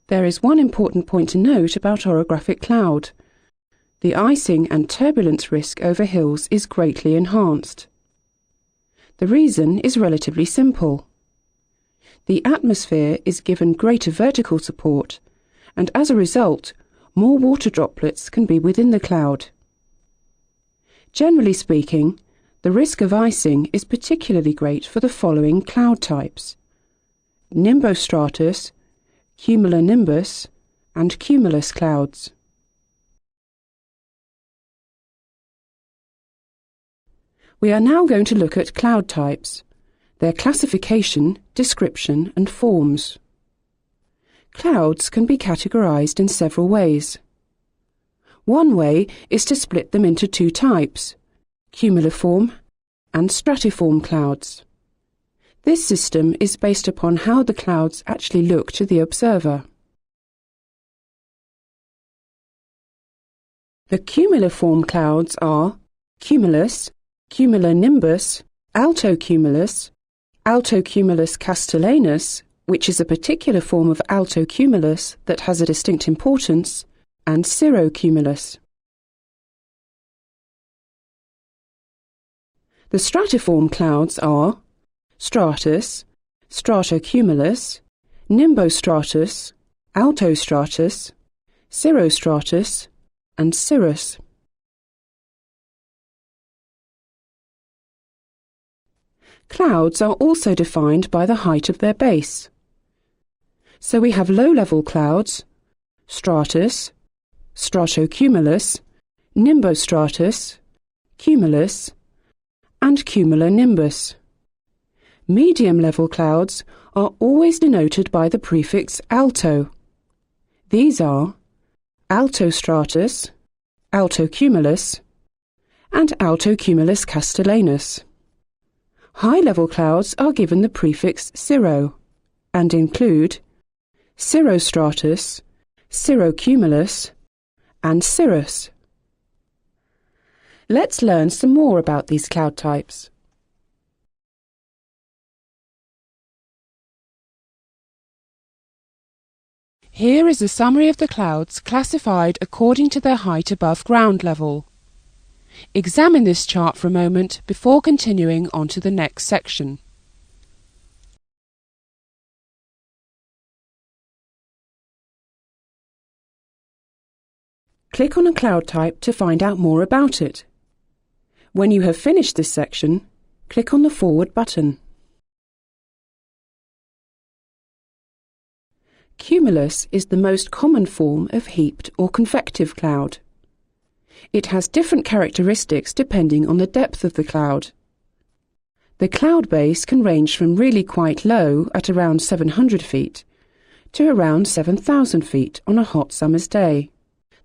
There is one important point to note about orographic cloud. The icing and turbulence risk over hills is greatly enhanced. The reason is relatively simple. The atmosphere is given greater vertical support, and as a result, more water droplets can be within the cloud. Generally speaking, the risk of icing is particularly great for the following cloud types: nimbostratus, cumulonimbus, and cumulus clouds. We are now going to look at cloud types, their classification, description, and forms. Clouds can be categorized in several ways. One way is to split them into two types, cumuliform and stratiform clouds. This system is based upon how the clouds actually look to the observer. The cumuliform clouds are cumulus, cumulonimbus, altocumulus, altocumulus castellanus, which is a particular form of altocumulus that has a distinct importance, and cirrocumulus. The stratiform clouds are stratus, stratocumulus, nimbostratus, altostratus, cirrostratus, and cirrus. Clouds are also defined by the height of their base. So we have low-level clouds, stratus, stratocumulus, nimbostratus, cumulus, and cumulonimbus. Medium-level clouds are always denoted by the prefix alto. These are altostratus, altocumulus, and altocumulus castellanus. High-level clouds are given the prefix cirro and include cirrostratus, cirrocumulus, and cirrus. Let's learn some more about these cloud types. Here is a summary of the clouds classified according to their height above ground level. Examine this chart for a moment before continuing on to the next section. Click on a cloud type to find out more about it. When you have finished this section, click on the Forward button. Cumulus is the most common form of heaped or convective cloud. It has different characteristics depending on the depth of the cloud. The cloud base can range from really quite low at around 700 feet to around 7,000 feet on a hot summer's day.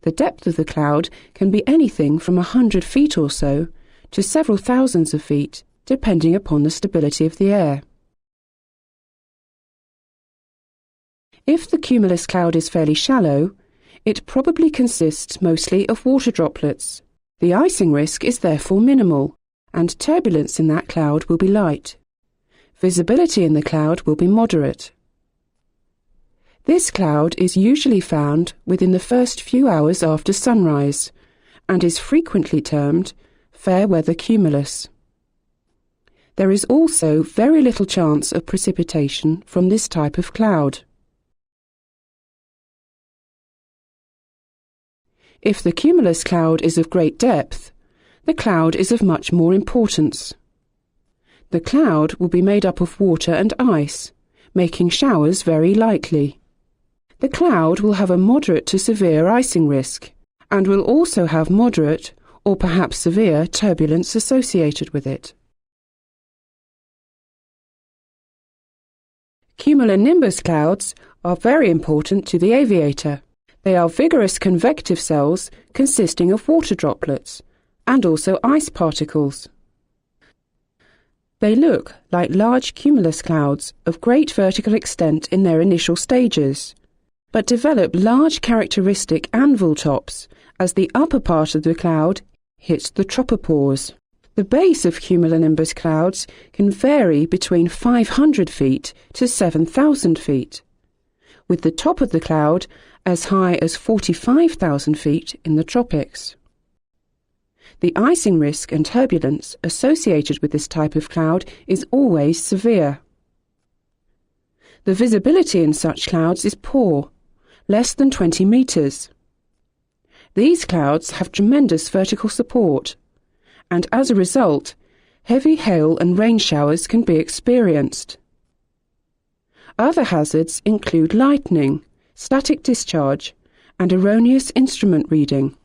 The depth of the cloud can be anything from 100 feet or so to several thousands of feet, depending upon the stability of the air. If the cumulus cloud is fairly shallow, it probably consists mostly of water droplets. The icing risk is therefore minimal, and turbulence in that cloud will be light. Visibility in the cloud will be moderate. This cloud is usually found within the first few hours after sunrise, and is frequently termed fair weather cumulus. There is also very little chance of precipitation from this type of cloud. If the cumulus cloud is of great depth, the cloud is of much more importance. The cloud will be made up of water and ice, making showers very likely. The cloud will have a moderate to severe icing risk, and will also have moderate or perhaps severe turbulence associated with it. Cumulonimbus clouds are very important to the aviator. They are vigorous convective cells consisting of water droplets and also ice particles. They look like large cumulus clouds of great vertical extent in their initial stages, but develop large characteristic anvil tops as the upper part of the cloud hits the tropopause. The base of cumulonimbus clouds can vary between 500 feet to 7,000 feet, with the top of the cloud as high as 45,000 feet in the tropics. The icing risk and turbulence associated with this type of cloud is always severe. The visibility in such clouds is poor, less than 20 metres. These clouds have tremendous vertical support, and as a result, heavy hail and rain showers can be experienced. Other hazards include lightning, static discharge, and erroneous instrument reading.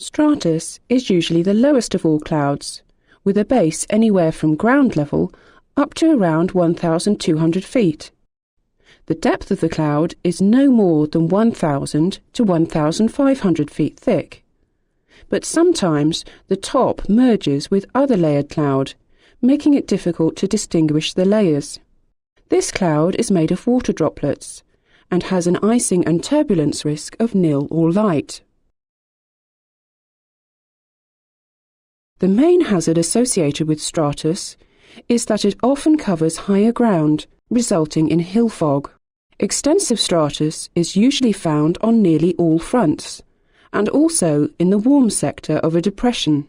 Stratus is usually the lowest of all clouds, with a base anywhere from ground level up to around 1,200 feet. The depth of the cloud is no more than 1,000 to 1,500 feet thick, but sometimes the top merges with other layered cloud, making it difficult to distinguish the layers. This cloud is made of water droplets and has an icing and turbulence risk of nil or light. The main hazard associated with stratus is that it often covers higher ground, resulting in hill fog. Extensive stratus is usually found on nearly all fronts, and also in the warm sector of a depression.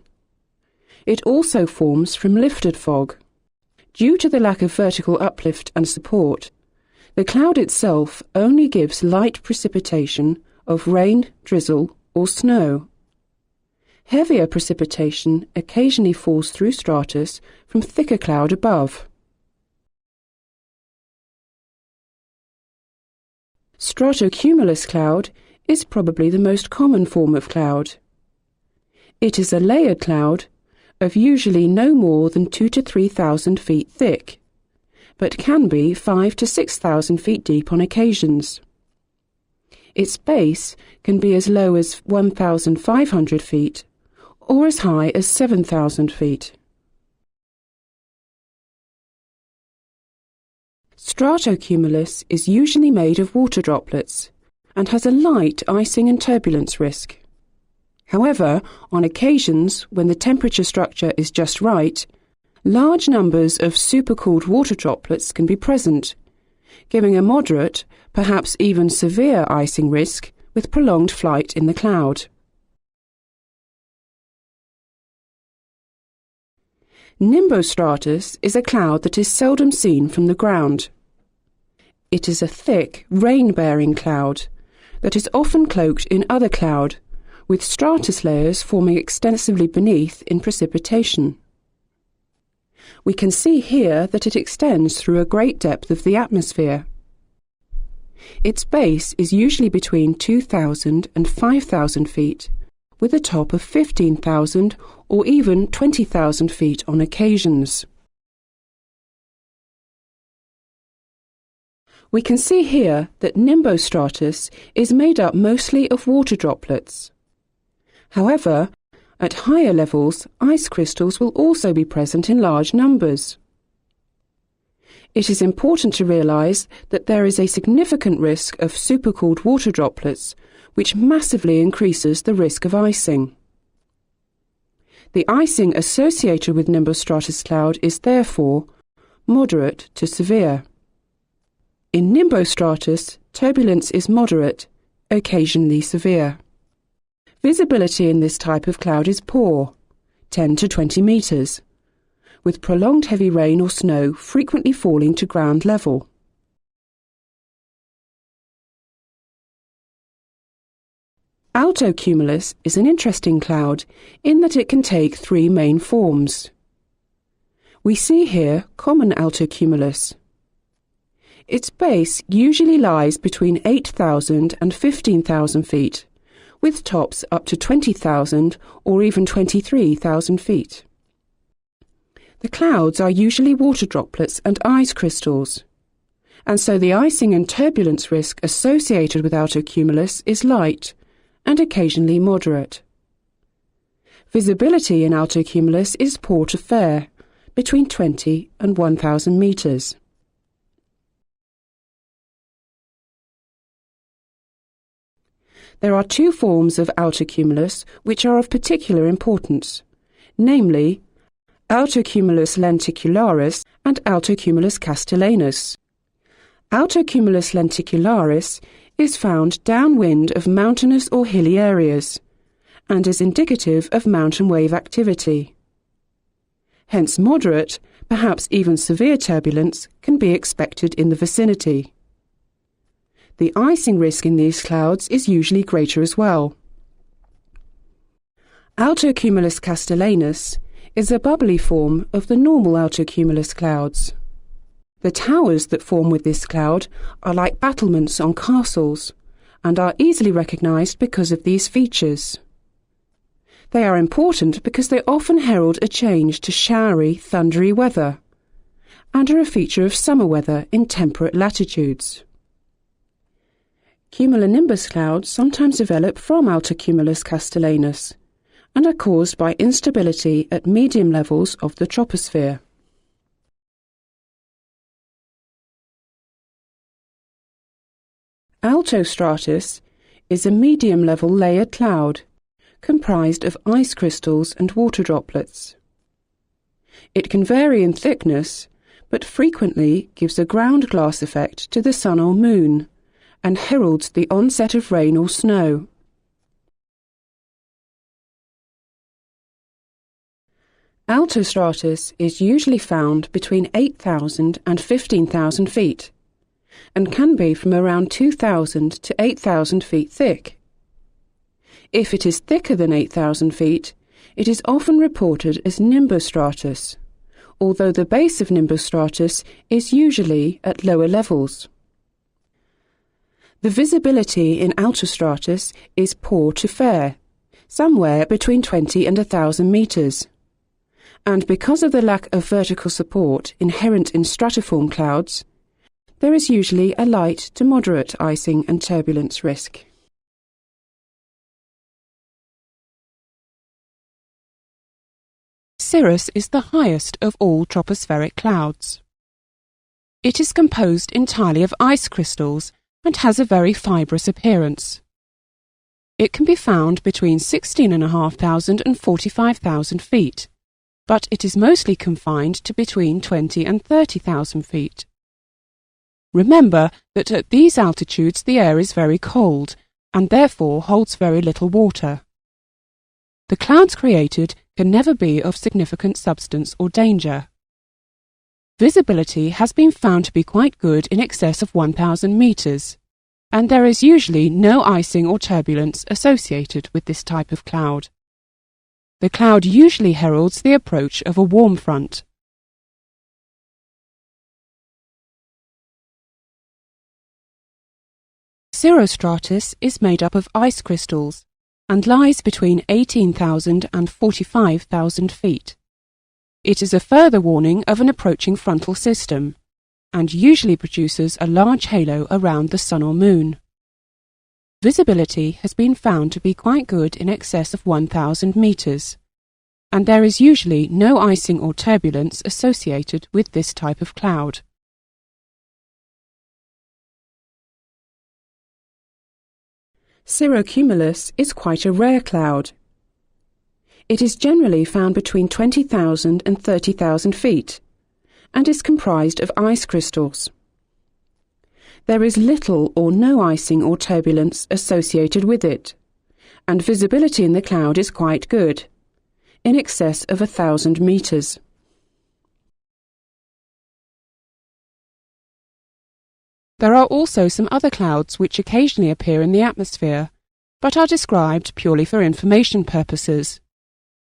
It also forms from lifted fog. Due to the lack of vertical uplift and support, the cloud itself only gives light precipitation of rain, drizzle, or snow. Heavier precipitation occasionally falls through stratus from thicker cloud above. Stratocumulus cloud is probably the most common form of cloud. It is a layered cloud of usually no more than 2,000 to 3,000 feet thick, but can be 5,000 to 6,000 feet deep on occasions. Its base can be as low as 1,500 feet or as high as 7,000 feet. Stratocumulus is usually made of water droplets and has a light icing and turbulence risk. However, on occasions when the temperature structure is just right, large numbers of supercooled water droplets can be present, giving a moderate, perhaps even severe icing risk with prolonged flight in the cloud. Nimbostratus is a cloud that is seldom seen from the ground. It is a thick, rain-bearing cloud that is often cloaked in other cloud, with stratus layers forming extensively beneath in precipitation. We can see here that it extends through a great depth of the atmosphere. Its base is usually between 2,000 and 5,000 feet, with a top of 15,000 or even 20,000 feet on occasions. We can see here that nimbostratus is made up mostly of water droplets. However, at higher levels, ice crystals will also be present in large numbers. It is important to realise that there is a significant risk of supercooled water droplets, which massively increases the risk of icing. The icing associated with nimbostratus cloud is therefore moderate to severe. In nimbostratus, turbulence is moderate, occasionally severe. Visibility in this type of cloud is poor, 10 to 20 metres, with prolonged heavy rain or snow frequently falling to ground level. Altocumulus is an interesting cloud in that it can take three main forms. We see here common altocumulus. Its base usually lies between 8,000 and 15,000 feet, with tops up to 20,000 or even 23,000 feet. The clouds are usually water droplets and ice crystals, and so the icing and turbulence risk associated with outer cumulus is light and occasionally moderate. Visibility in outer cumulus is poor to fair, between 20 and 1,000 metres. There are two forms of outer cumulus which are of particular importance, namely outer cumulus lenticularis and outer cumulus castellanus. Outer cumulus lenticularis is found downwind of mountainous or hilly areas and is indicative of mountain wave activity. Hence moderate, perhaps even severe turbulence can be expected in the vicinity. The icing risk in these clouds is usually greater as well. Outer cumulus castellanus is a bubbly form of the normal outer cumulus clouds. The towers that form with this cloud are like battlements on castles and are easily recognised because of these features. They are important because they often herald a change to showery, thundery weather and are a feature of summer weather in temperate latitudes. Cumulonimbus clouds sometimes develop from outer cumulus castellanus and are caused by instability at medium levels of the troposphere. Altostratus is a medium-level layered cloud comprised of ice crystals and water droplets. It can vary in thickness, but frequently gives a ground glass effect to the sun or moon and heralds the onset of rain or snow. Altostratus is usually found between 8,000 and 15,000 feet and can be from around 2,000 to 8,000 feet thick. If it is thicker than 8,000 feet, it is often reported as nimbostratus, although the base of nimbostratus is usually at lower levels. The visibility in altostratus is poor to fair, somewhere between 20 and 1,000 metres. And because of the lack of vertical support inherent in stratiform clouds, there is usually a light to moderate icing and turbulence risk. Cirrus is the highest of all tropospheric clouds. It is composed entirely of ice crystals and has a very fibrous appearance. It can be found between 16,500 and 45,000 feet, but it is mostly confined to between 20 and 30,000 feet. Remember that at these altitudes the air is very cold and therefore holds very little water. The clouds created can never be of significant substance or danger. Visibility has been found to be quite good in excess of 1,000 metres, and there is usually no icing or turbulence associated with this type of cloud. The cloud usually heralds the approach of a warm front. Cirrostratus is made up of ice crystals and lies between 18,000 and 45,000 feet. It is a further warning of an approaching frontal system, and usually produces a large halo around the sun or moon. Visibility has been found to be quite good in excess of 1,000 metres, and there is usually no icing or turbulence associated with this type of cloud. Cirrocumulus is quite a rare cloud. It is generally found between 20,000 and 30,000 feet and is comprised of ice crystals. There is little or no icing or turbulence associated with it, and visibility in the cloud is quite good, in excess of 1,000 metres. There are also some other clouds which occasionally appear in the atmosphere, but are described purely for information purposes.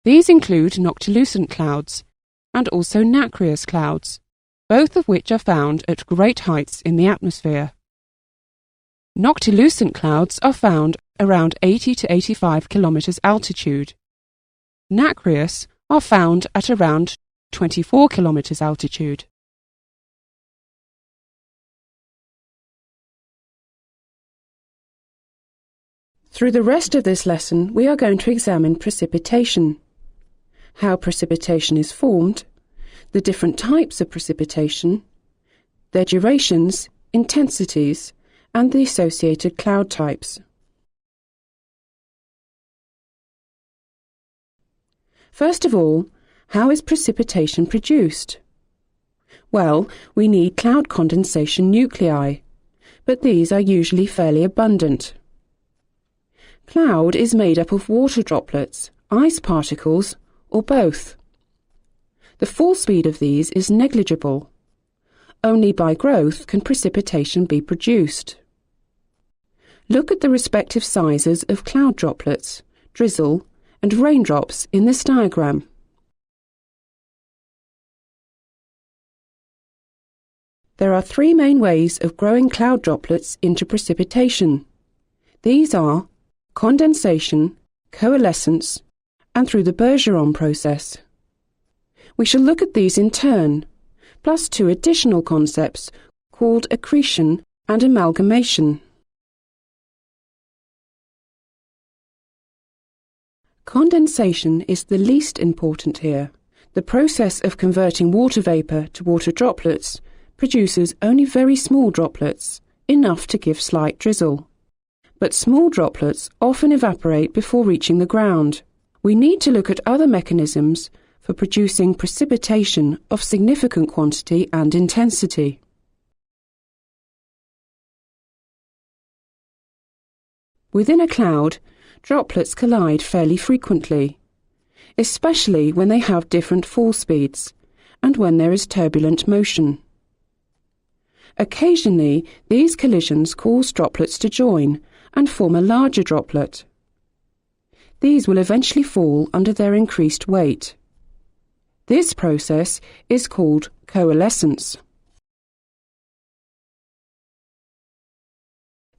These include noctilucent clouds, and also nacreous clouds, both of which are found at great heights in the atmosphere. Noctilucent clouds are found around 80 to 85 kilometers altitude. Nacreous are found at around 24 kilometers altitude. Through the rest of this lesson, we are going to examine precipitation, how precipitation is formed, the different types of precipitation, their durations, intensities, and the associated cloud types. First of all, how is precipitation produced? Well, we need cloud condensation nuclei, but these are usually fairly abundant. Cloud is made up of water droplets, ice particles, or both. The fall speed of these is negligible. Only by growth can precipitation be produced. Look at the respective sizes of cloud droplets, drizzle, and raindrops in this diagram. There are three main ways of growing cloud droplets into precipitation. These are condensation, coalescence, and through the Bergeron process. We shall look at these in turn, plus two additional concepts called accretion and amalgamation. Condensation is the least important here. The process of converting water vapour to water droplets produces only very small droplets, enough to give slight drizzle. But small droplets often evaporate before reaching the ground. We need to look at other mechanisms for producing precipitation of significant quantity and intensity. Within a cloud, droplets collide fairly frequently, especially when they have different fall speeds and when there is turbulent motion. Occasionally, these collisions cause droplets to join and form a larger droplet. These will eventually fall under their increased weight. This process is called coalescence.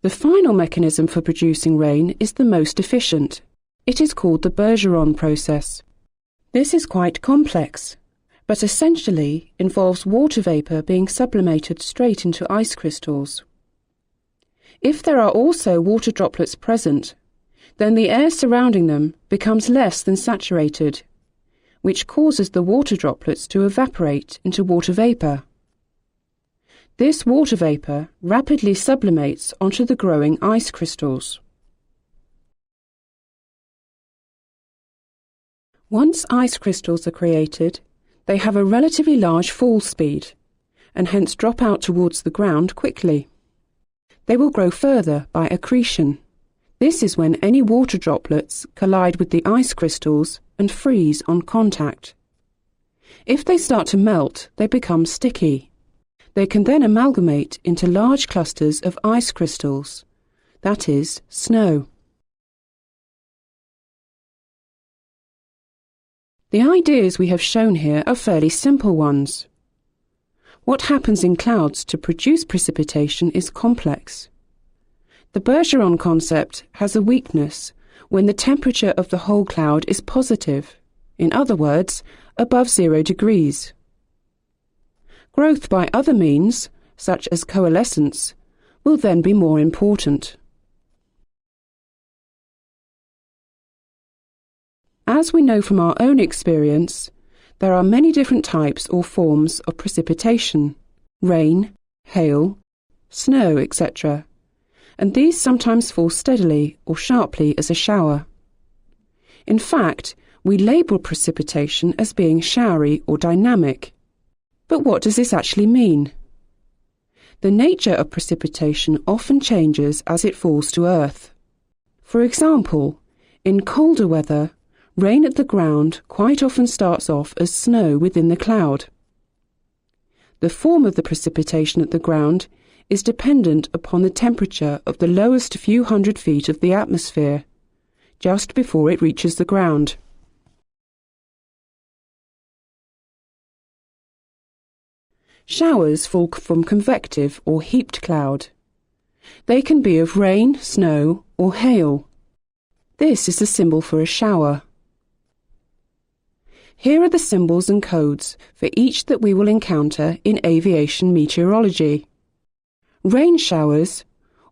The final mechanism for producing rain is the most efficient. It is called the Bergeron process. This is quite complex, but essentially involves water vapour being sublimated straight into ice crystals. If there are also water droplets present, then the air surrounding them becomes less than saturated, which causes the water droplets to evaporate into water vapour. This water vapour rapidly sublimates onto the growing ice crystals. Once ice crystals are created, they have a relatively large fall speed, and hence drop out towards the ground quickly. They will grow further by accretion. This is when any water droplets collide with the ice crystals and freeze on contact. If they start to melt, they become sticky. They can then amalgamate into large clusters of ice crystals, that is, snow. The ideas we have shown here are fairly simple ones. What happens in clouds to produce precipitation is complex. The Bergeron concept has a weakness when the temperature of the whole cloud is positive, in other words, above 0 degrees. Growth by other means, such as coalescence, will then be more important. As we know from our own experience, there are many different types or forms of precipitation: rain, hail, snow, etc., and these sometimes fall steadily or sharply as a shower. In fact, we label precipitation as being showery or dynamic. But what does this actually mean? The nature of precipitation often changes as it falls to Earth. For example, in colder weather, rain at the ground quite often starts off as snow within the cloud. The form of the precipitation at the ground is dependent upon the temperature of the lowest few hundred feet of the atmosphere, just before it reaches the ground. Showers fall from convective or heaped cloud. They can be of rain, snow, or hail. This is the symbol for a shower. Here are the symbols and codes for each that we will encounter in aviation meteorology. Rain showers,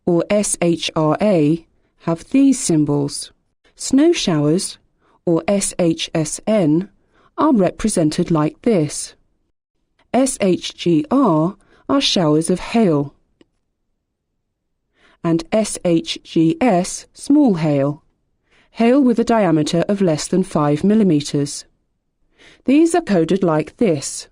or SHRA, have these symbols. Snow showers, or SHSN, are represented like this. SHGR are showers of hail, and SHGS, small hail, hail with a diameter of less than 5 millimeters. These are coded like this.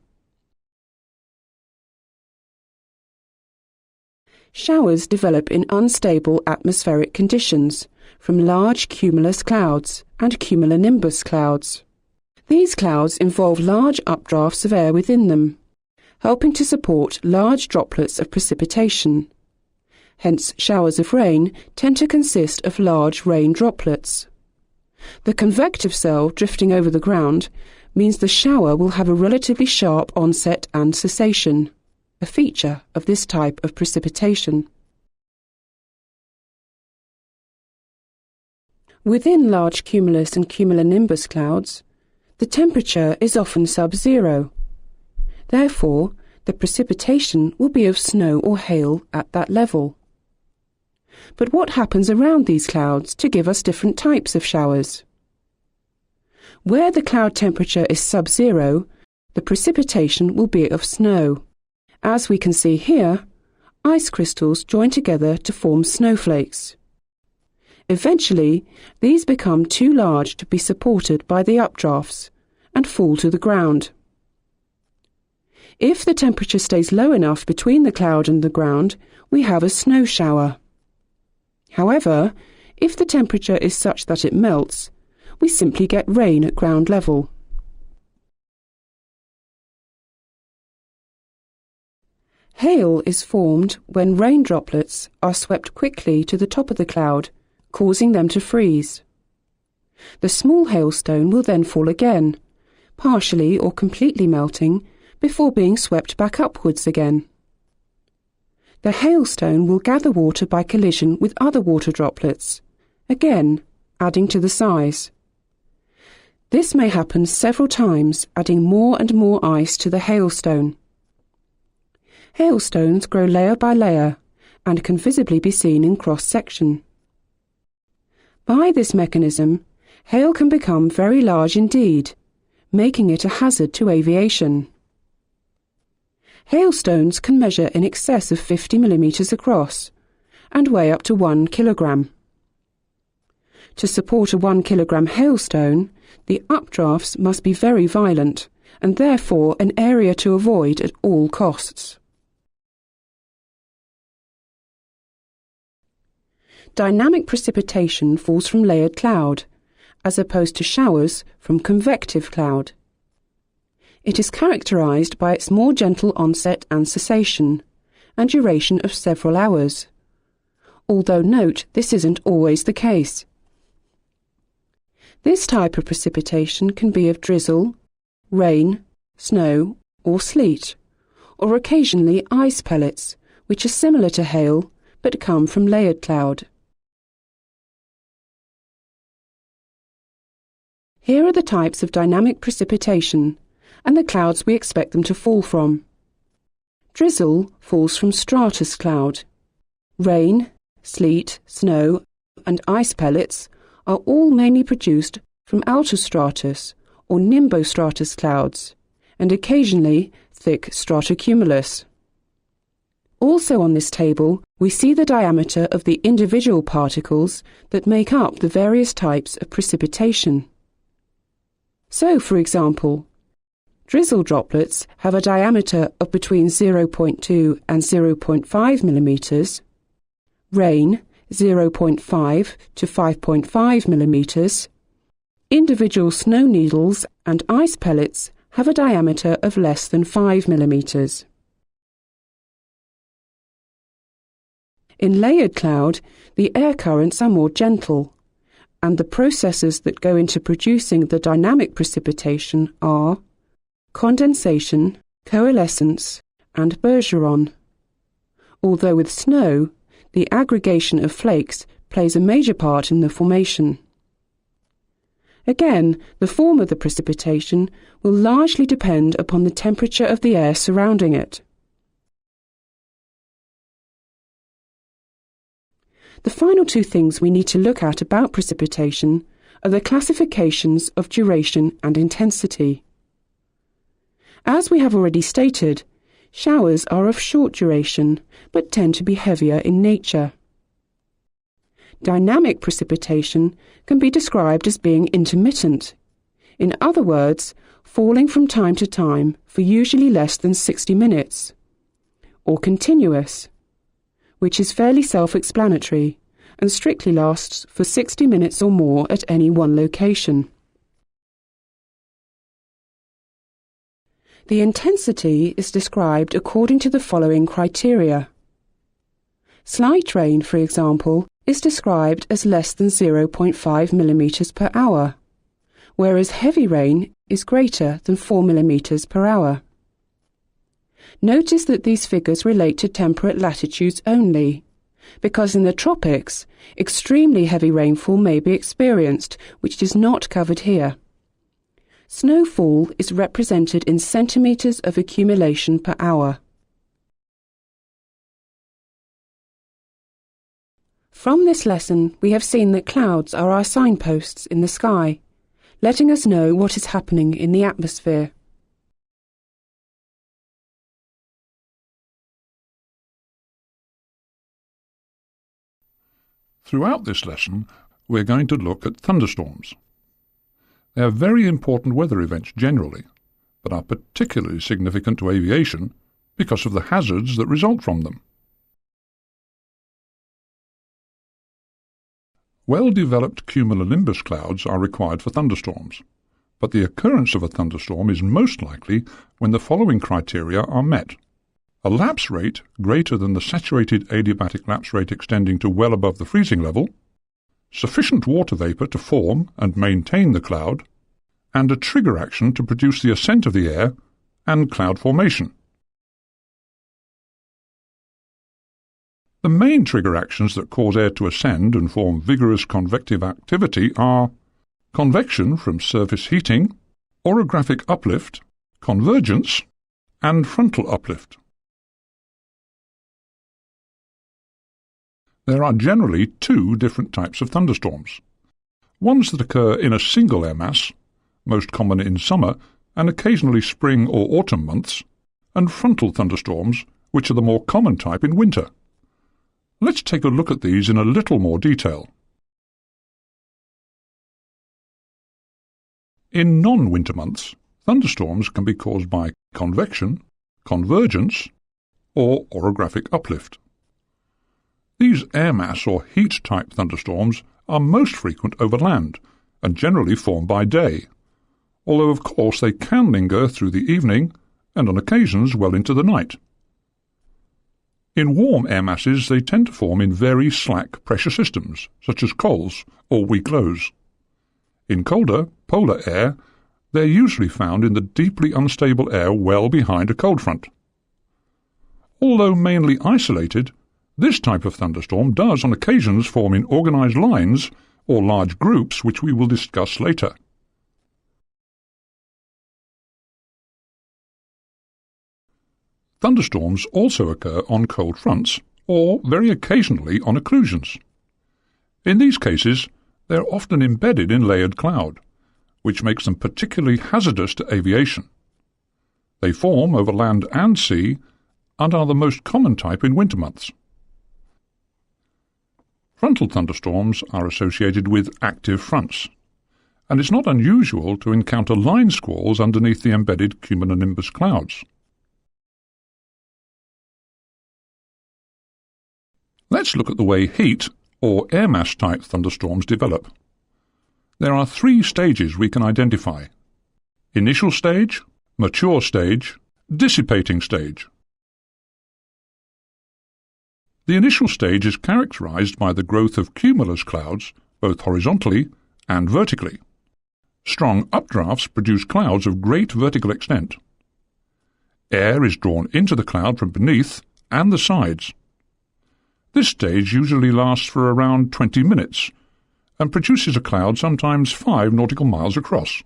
Showers develop in unstable atmospheric conditions from large cumulus clouds and cumulonimbus clouds. These clouds involve large updrafts of air within them, helping to support large droplets of precipitation. Hence, showers of rain tend to consist of large rain droplets. The convective cell drifting over the ground means the shower will have a relatively sharp onset and cessation, a feature of this type of precipitation. Within large cumulus and cumulonimbus clouds, the temperature is often sub-zero. Therefore, the precipitation will be of snow or hail at that level. But what happens around these clouds to give us different types of showers? Where the cloud temperature is sub-zero, the precipitation will be of snow. As we can see here, ice crystals join together to form snowflakes. Eventually, these become too large to be supported by the updrafts and fall to the ground. If the temperature stays low enough between the cloud and the ground, we have a snow shower. However, if the temperature is such that it melts, we simply get rain at ground level. Hail is formed when rain droplets are swept quickly to the top of the cloud, causing them to freeze. The small hailstone will then fall again, partially or completely melting, before being swept back upwards again. The hailstone will gather water by collision with other water droplets, again adding to the size. This may happen several times, adding more and more ice to the hailstone. Hailstones grow layer by layer and can visibly be seen in cross-section. By this mechanism, hail can become very large indeed, making it a hazard to aviation. Hailstones can measure in excess of 50 millimeters across and weigh up to 1 kilogram. To support a 1 kilogram hailstone, the updrafts must be very violent and therefore an area to avoid at all costs. Dynamic precipitation falls from layered cloud, as opposed to showers from convective cloud. It is characterized by its more gentle onset and cessation, and duration of several hours. Although note, this isn't always the case. This type of precipitation can be of drizzle, rain, snow, or sleet, or occasionally ice pellets, which are similar to hail but come from layered cloud. Here are the types of dynamic precipitation and the clouds we expect them to fall from. Drizzle falls from stratus cloud. Rain, sleet, snow, and ice pellets are all mainly produced from altostratus or nimbostratus clouds, and occasionally thick stratocumulus. Also on this table, we see the diameter of the individual particles that make up the various types of precipitation. So, for example, drizzle droplets have a diameter of between 0.2 and 0.5 millimeters, rain 0.5 to 5.5 millimeters, individual snow needles and ice pellets have a diameter of less than 5 millimeters. In layered cloud, the air currents are more gentle, and the processes that go into producing the dynamic precipitation are condensation, coalescence, and Bergeron. Although with snow, the aggregation of flakes plays a major part in the formation. Again, the form of the precipitation will largely depend upon the temperature of the air surrounding it. The final two things we need to look at about precipitation are the classifications of duration and intensity. As we have already stated, showers are of short duration, but tend to be heavier in nature. Dynamic precipitation can be described as being intermittent, in other words, falling from time to time for usually less than 60 minutes, or continuous, which is fairly self-explanatory and strictly lasts for 60 minutes or more at any one location. The intensity is described according to the following criteria. Slight rain, for example, is described as less than 0.5 millimeters per hour, whereas heavy rain is greater than 4 millimeters per hour. Notice that these figures relate to temperate latitudes only, because in the tropics, extremely heavy rainfall may be experienced, which is not covered here. Snowfall is represented in centimeters of accumulation per hour. From this lesson, we have seen that clouds are our signposts in the sky, letting us know what is happening in the atmosphere. Throughout this lesson, we're going to look at thunderstorms. They are very important weather events generally, but are particularly significant to aviation because of the hazards that result from them. Well-developed cumulonimbus clouds are required for thunderstorms, but the occurrence of a thunderstorm is most likely when the following criteria are met. A lapse rate greater than the saturated adiabatic lapse rate extending to well above the freezing level, sufficient water vapour to form and maintain the cloud, and a trigger action to produce the ascent of the air and cloud formation. The main trigger actions that cause air to ascend and form vigorous convective activity are convection from surface heating, orographic uplift, convergence, and frontal uplift. There are generally two different types of thunderstorms. Ones that occur in a single air mass, most common in summer and occasionally spring or autumn months, and frontal thunderstorms, which are the more common type in winter. Let's take a look at these in a little more detail. In non-winter months, thunderstorms can be caused by convection, convergence, or orographic uplift. These air mass or heat-type thunderstorms are most frequent over land and generally form by day, although of course they can linger through the evening and on occasions well into the night. In warm air masses they tend to form in very slack pressure systems, such as coals or weak lows. In colder, polar air, they are usually found in the deeply unstable air well behind a cold front. Although mainly isolated, this type of thunderstorm does on occasions form in organized lines or large groups, which we will discuss later. Thunderstorms also occur on cold fronts, or very occasionally on occlusions. In these cases, they are often embedded in layered cloud, which makes them particularly hazardous to aviation. They form over land and sea, and are the most common type in winter months. Frontal thunderstorms are associated with active fronts, and it's not unusual to encounter line squalls underneath the embedded cumulonimbus clouds. Let's look at the way heat, or air mass-type thunderstorms develop. There are three stages we can identify: initial stage, mature stage, dissipating stage. The initial stage is characterized by the growth of cumulus clouds, both horizontally and vertically. Strong updrafts produce clouds of great vertical extent. Air is drawn into the cloud from beneath and the sides. This stage usually lasts for around 20 minutes and produces a cloud sometimes 5 nautical miles across.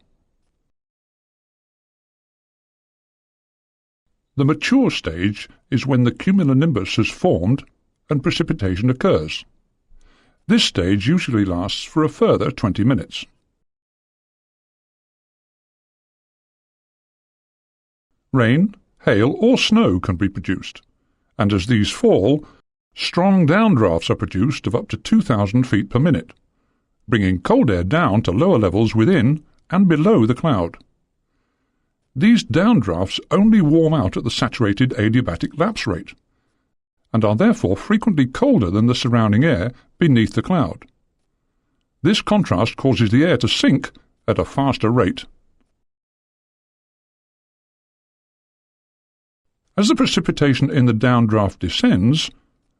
The mature stage is when the cumulonimbus has formed and precipitation occurs. This stage usually lasts for a further 20 minutes. Rain, hail or snow can be produced, and as these fall, strong downdrafts are produced of up to 2,000 feet per minute, bringing cold air down to lower levels within and below the cloud. These downdrafts only warm out at the saturated adiabatic lapse rate, and are therefore frequently colder than the surrounding air beneath the cloud. This contrast causes the air to sink at a faster rate. As the precipitation in the downdraft descends,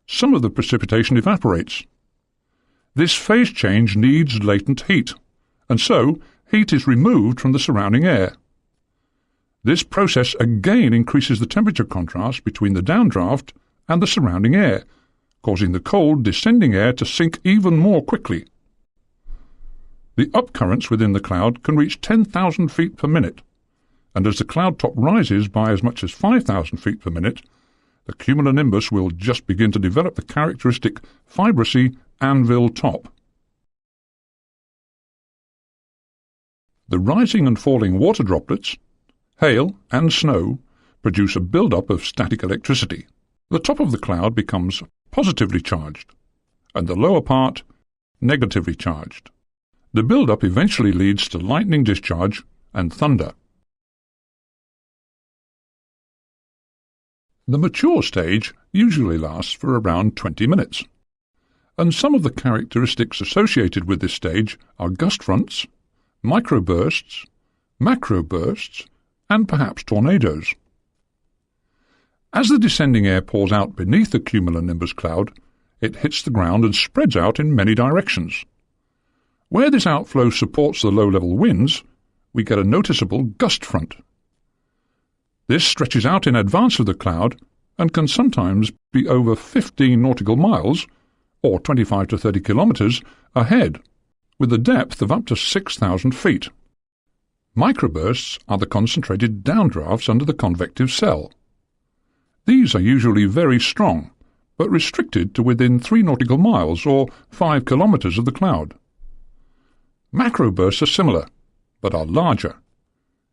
some of the precipitation evaporates. This phase change needs latent heat, and so heat is removed from the surrounding air. This process again increases the temperature contrast between the downdraft and the surrounding air, causing the cold descending air to sink even more quickly. The upcurrents within the cloud can reach 10,000 feet per minute, and as the cloud top rises by as much as 5,000 feet per minute, the cumulonimbus will just begin to develop the characteristic fibrousy anvil top. The rising and falling water droplets, hail and snow produce a build-up of static electricity. The top of the cloud becomes positively charged, and the lower part negatively charged. The build-up eventually leads to lightning discharge and thunder. The mature stage usually lasts for around 20 minutes, and some of the characteristics associated with this stage are gust fronts, microbursts, macrobursts, and perhaps tornadoes. As the descending air pours out beneath the cumulonimbus cloud, it hits the ground and spreads out in many directions. Where this outflow supports the low-level winds, we get a noticeable gust front. This stretches out in advance of the cloud and can sometimes be over 15 nautical miles, or 25 to 30 kilometers, ahead, with a depth of up to 6,000 feet. Microbursts are the concentrated downdrafts under the convective cell. These are usually very strong, but restricted to within 3 nautical miles or 5 kilometers of the cloud. Macrobursts are similar, but are larger,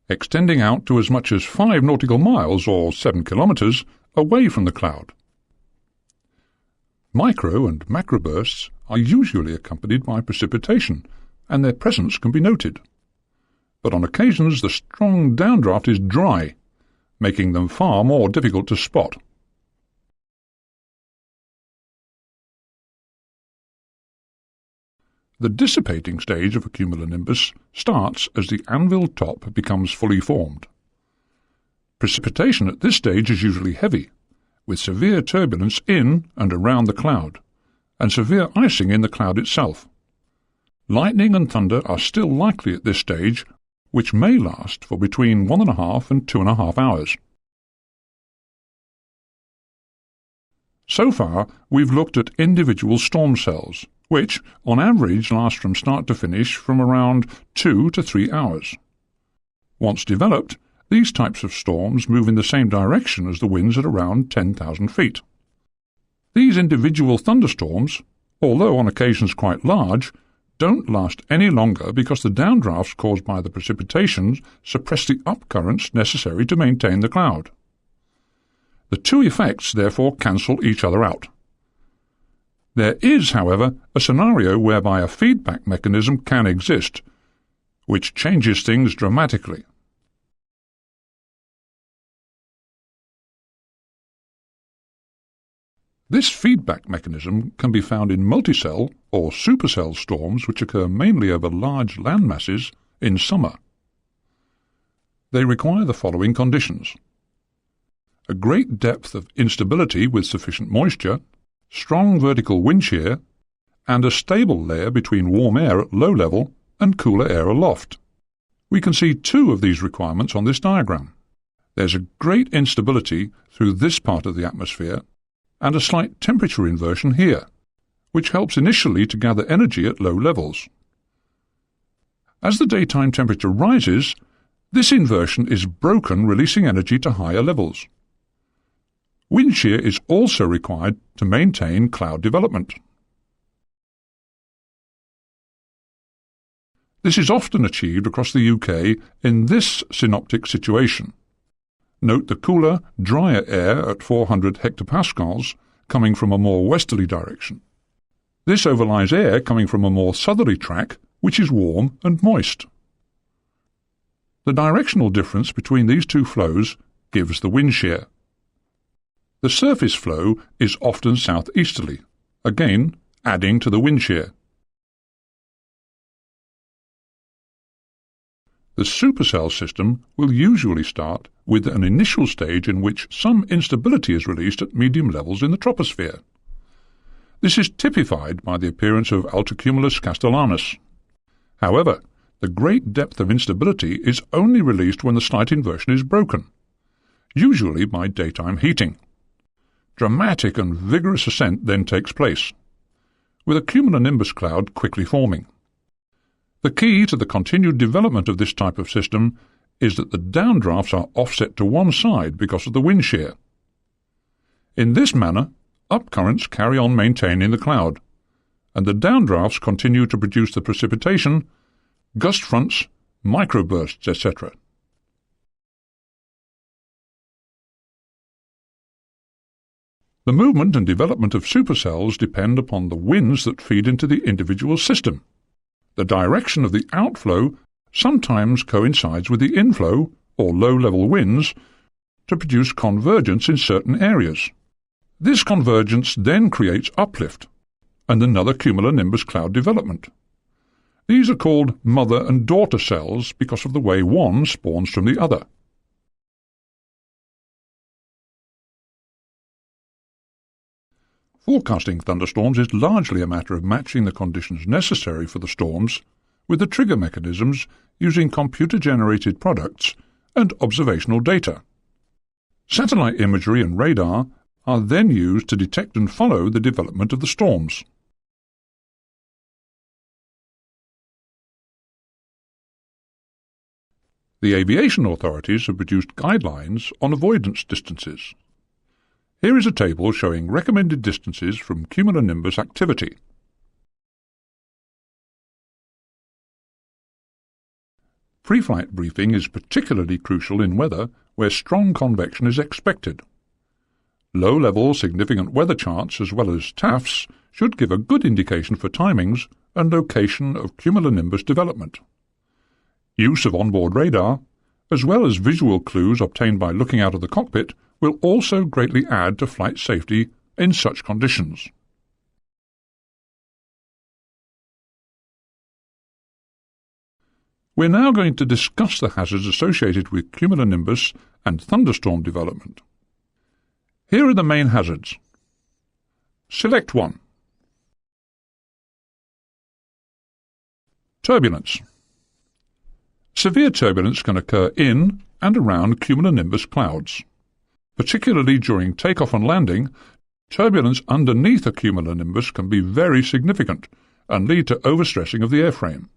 extending out to as much as 5 nautical miles or 7 kilometers away from the cloud. Micro and macrobursts are usually accompanied by precipitation, and their presence can be noted. But on occasions the strong downdraft is dry, making them far more difficult to spot. The dissipating stage of a cumulonimbus starts as the anvil top becomes fully formed. Precipitation at this stage is usually heavy, with severe turbulence in and around the cloud, and severe icing in the cloud itself. Lightning and thunder are still likely at this stage, which may last for between 1.5 and 2.5 hours. So far, we've looked at individual storm cells, which, on average, last from start to finish from around 2 to 3 hours. Once developed, these types of storms move in the same direction as the winds at around 10,000 feet. These individual thunderstorms, although on occasions quite large, don't last any longer because the downdrafts caused by the precipitation suppress the upcurrents necessary to maintain the cloud. The two effects therefore cancel each other out. There is, however, a scenario whereby a feedback mechanism can exist, which changes things dramatically. This feedback mechanism can be found in multicell or supercell storms which occur mainly over large land masses in summer. They require the following conditions: a great depth of instability with sufficient moisture, strong vertical wind shear, and a stable layer between warm air at low level and cooler air aloft. We can see two of these requirements on this diagram. There's a great instability through this part of the atmosphere and a slight temperature inversion here, which helps initially to gather energy at low levels. As the daytime temperature rises, this inversion is broken, releasing energy to higher levels. Wind shear is also required to maintain cloud development. This is often achieved across the UK in this synoptic situation. Note the cooler, drier air at 400 hectopascals coming from a more westerly direction. This overlies air coming from a more southerly track, which is warm and moist. The directional difference between these two flows gives the wind shear. The surface flow is often southeasterly, again adding to the wind shear. The supercell system will usually start with an initial stage in which some instability is released at medium levels in the troposphere. This is typified by the appearance of altocumulus castellanus. However, the great depth of instability is only released when the slight inversion is broken, usually by daytime heating. Dramatic and vigorous ascent then takes place, with a cumulonimbus cloud quickly forming. The key to the continued development of this type of system is that the downdrafts are offset to one side because of the wind shear. In this manner, upcurrents carry on maintaining the cloud, and the downdrafts continue to produce the precipitation, gust fronts, microbursts, etc. The movement and development of supercells depend upon the winds that feed into the individual system. The direction of the outflow sometimes coincides with the inflow, or low-level winds, to produce convergence in certain areas. This convergence then creates uplift and another cumulonimbus cloud development. These are called mother and daughter cells because of the way one spawns from the other. Forecasting thunderstorms is largely a matter of matching the conditions necessary for the storms with the trigger mechanisms using computer-generated products and observational data. Satellite imagery and radar are then used to detect and follow the development of the storms. The aviation authorities have produced guidelines on avoidance distances. Here is a table showing recommended distances from cumulonimbus activity. Pre-flight briefing is particularly crucial in weather where strong convection is expected. Low-level significant weather charts as well as TAFs should give a good indication for timings and location of cumulonimbus development. Use of onboard radar, as well as visual clues obtained by looking out of the cockpit, will also greatly add to flight safety in such conditions. We're now going to discuss the hazards associated with cumulonimbus and thunderstorm development. Here are the main hazards. Select one. Turbulence. Severe turbulence can occur in and around cumulonimbus clouds. Particularly during takeoff and landing, turbulence underneath a cumulonimbus can be very significant and lead to overstressing of the airframe.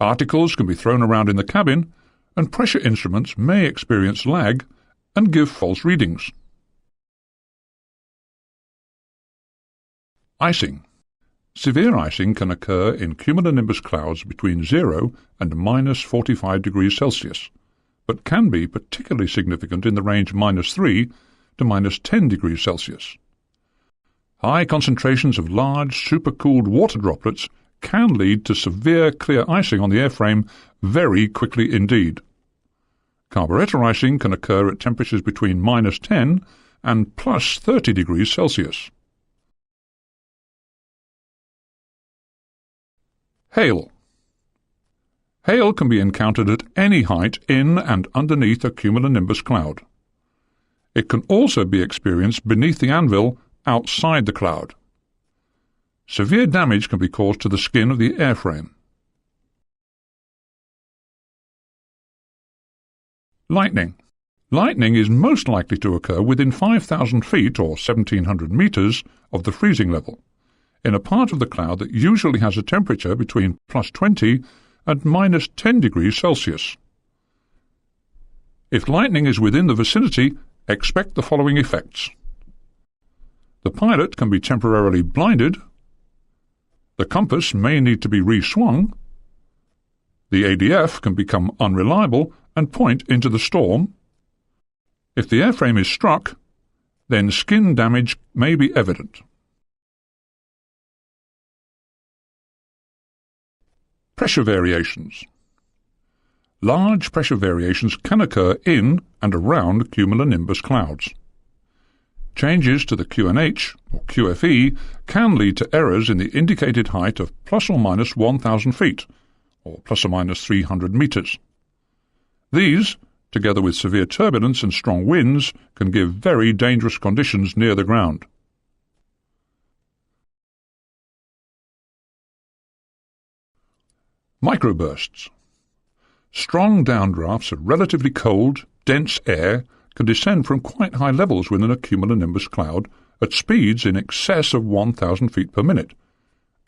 Articles can be thrown around in the cabin, and pressure instruments may experience lag and give false readings. Icing. Severe icing can occur in cumulonimbus clouds between 0 and minus 45 degrees Celsius, but can be particularly significant in the range minus 3 to minus 10 degrees Celsius. High concentrations of large, supercooled water droplets can lead to severe clear icing on the airframe very quickly indeed. Carburetor icing can occur at temperatures between minus 10 and plus 30 degrees Celsius. Hail. Hail can be encountered at any height in and underneath a cumulonimbus cloud. It can also be experienced beneath the anvil outside the cloud. Severe damage can be caused to the skin of the airframe. Lightning. Lightning is most likely to occur within 5,000 feet or 1,700 metres of the freezing level, in a part of the cloud that usually has a temperature between +20 and -10 degrees Celsius. If lightning is within the vicinity, expect the following effects. The pilot can be temporarily blinded, the compass may need to be re-swung, the ADF can become unreliable and point into the storm. If the airframe is struck, then skin damage may be evident. Pressure variations. Large pressure variations can occur in and around cumulonimbus clouds. Changes to the QNH, or QFE, can lead to errors in the indicated height of ±1,000 feet, or ±300 metres. These, together with severe turbulence and strong winds, can give very dangerous conditions near the ground. Microbursts. Strong downdrafts of relatively cold, dense air can descend from quite high levels within a cumulonimbus cloud at speeds in excess of 1,000 feet per minute,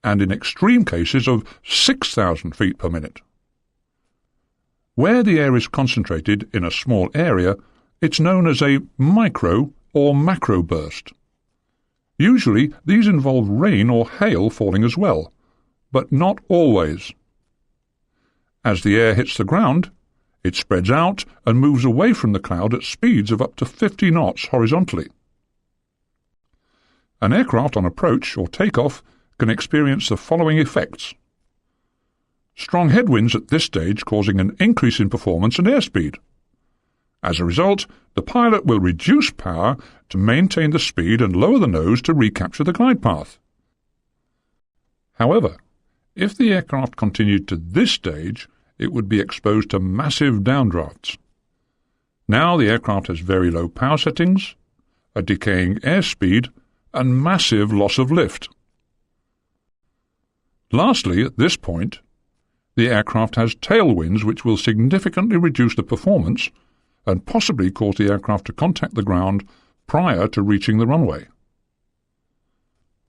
and in extreme cases of 6,000 feet per minute. Where the air is concentrated in a small area, it's known as a micro or macro burst. Usually these involve rain or hail falling as well, but not always. As the air hits the ground, it spreads out and moves away from the cloud at speeds of up to 50 knots horizontally. An aircraft on approach or takeoff can experience the following effects. Strong headwinds at this stage causing an increase in performance and airspeed. As a result, the pilot will reduce power to maintain the speed and lower the nose to recapture the glide path. However, if the aircraft continued to this stage, it would be exposed to massive downdrafts. Now the aircraft has very low power settings, a decaying airspeed, and massive loss of lift. Lastly, at this point, the aircraft has tailwinds which will significantly reduce the performance and possibly cause the aircraft to contact the ground prior to reaching the runway.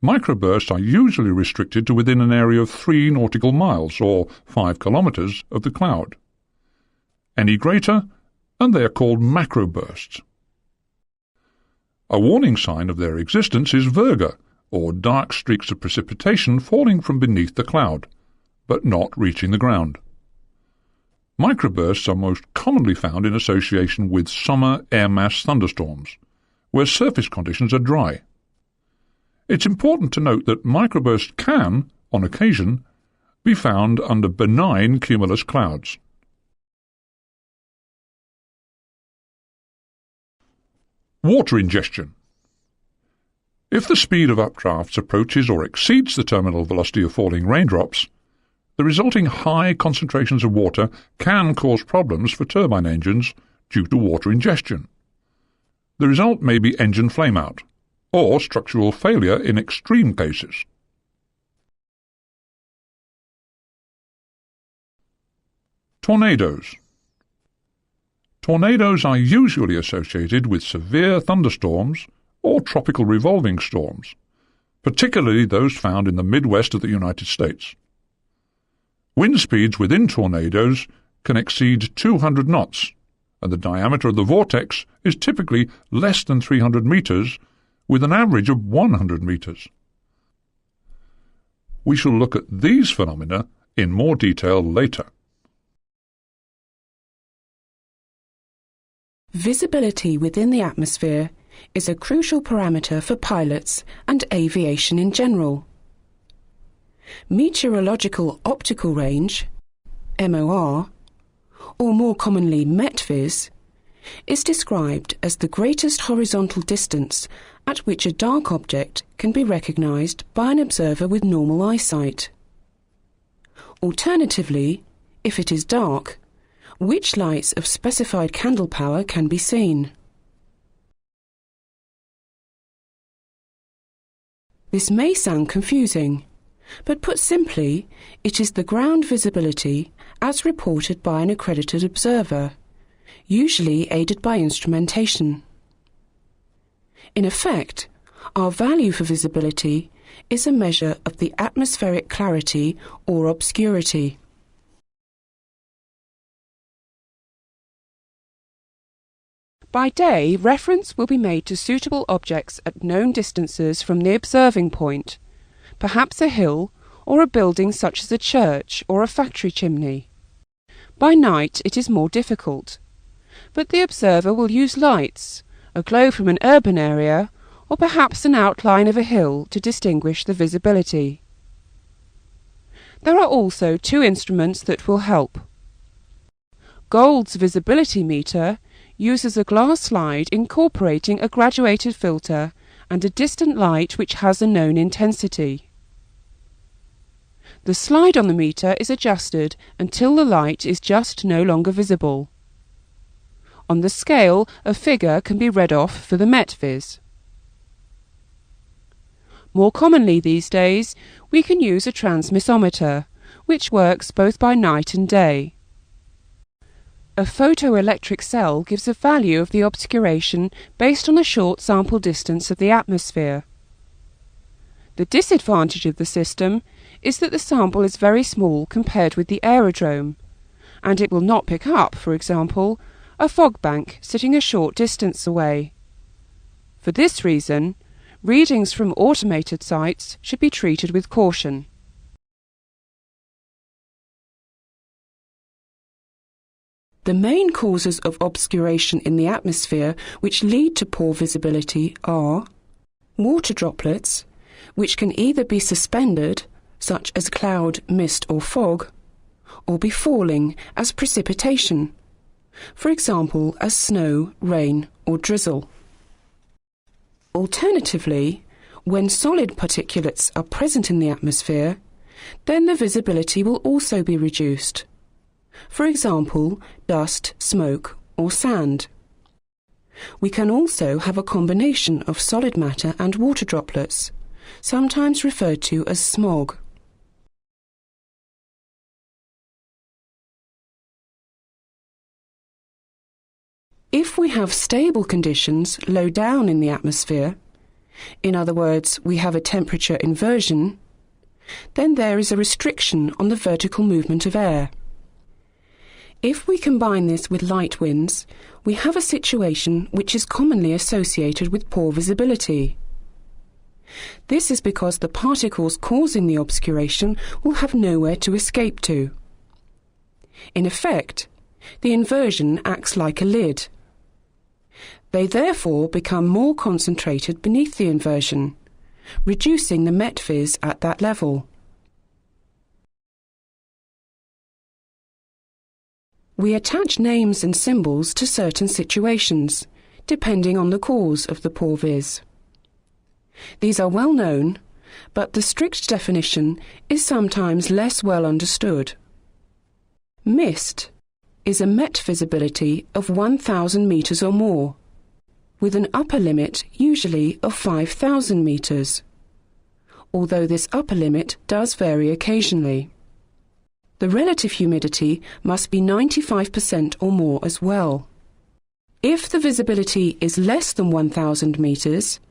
Microbursts are usually restricted to within an area of 3 nautical miles, or 5 kilometres, of the cloud. Any greater, and they are called macrobursts. A warning sign of their existence is virga, or dark streaks of precipitation falling from beneath the cloud, but not reaching the ground. Microbursts are most commonly found in association with summer air mass thunderstorms, where surface conditions are dry. It's important to note that microbursts can, on occasion, be found under benign cumulus clouds. Water ingestion. If the speed of updrafts approaches or exceeds the terminal velocity of falling raindrops, the resulting high concentrations of water can cause problems for turbine engines due to water ingestion. The result may be engine flameout, or structural failure in extreme cases. Tornadoes. Tornadoes are usually associated with severe thunderstorms or tropical revolving storms, particularly those found in the Midwest of the United States. Wind speeds within tornadoes can exceed 200 knots, and the diameter of the vortex is typically less than 300 metres, with an average of 100 metres. We shall look at these phenomena in more detail later. Visibility within the atmosphere is a crucial parameter for pilots and aviation in general. Meteorological optical range, MOR, or more commonly METVIS, is described as the greatest horizontal distance at which a dark object can be recognised by an observer with normal eyesight. Alternatively, if it is dark, which lights of specified candle power can be seen. This may sound confusing, but put simply, it is the ground visibility as reported by an accredited observer, usually aided by instrumentation. In effect, our value for visibility is a measure of the atmospheric clarity or obscurity. By day, reference will be made to suitable objects at known distances from the observing point, perhaps a hill or a building such as a church or a factory chimney. By night it is more difficult, but the observer will use lights, a glow from an urban area, or perhaps an outline of a hill to distinguish the visibility. There are also two instruments that will help. Gold's visibility meter uses a glass slide incorporating a graduated filter and a distant light which has a known intensity. The slide on the meter is adjusted until the light is just no longer visible. On the scale, a figure can be read off for the metvis. More commonly these days, we can use a transmissometer, which works both by night and day. A photoelectric cell gives a value of the obscuration based on the short sample distance of the atmosphere. The disadvantage of the system is that the sample is very small compared with the aerodrome, and it will not pick up, for example, a fog bank sitting a short distance away. For this reason, readings from automated sites should be treated with caution. The main causes of obscuration in the atmosphere which lead to poor visibility are water droplets, which can either be suspended, such as cloud, mist or fog, or be falling as precipitation, for example as snow, rain or drizzle. Alternatively, when solid particulates are present in the atmosphere, then the visibility will also be reduced. For example, dust, smoke or sand. We can also have a combination of solid matter and water droplets, sometimes referred to as smog. If we have stable conditions low down in the atmosphere, in other words, we have a temperature inversion, then there is a restriction on the vertical movement of air. If we combine this with light winds, we have a situation which is commonly associated with poor visibility. This is because the particles causing the obscuration will have nowhere to escape to. In effect, the inversion acts like a lid. They therefore become more concentrated beneath the inversion, reducing the metvis at that level. We attach names and symbols to certain situations, depending on the cause of the poor vis. These are well known, but the strict definition is sometimes less well understood. Mist is a met visibility of 1,000 metres or more, with an upper limit usually of 5,000 metres, although this upper limit does vary occasionally. The relative humidity must be 95% or more as well. If the visibility is less than 1,000 metres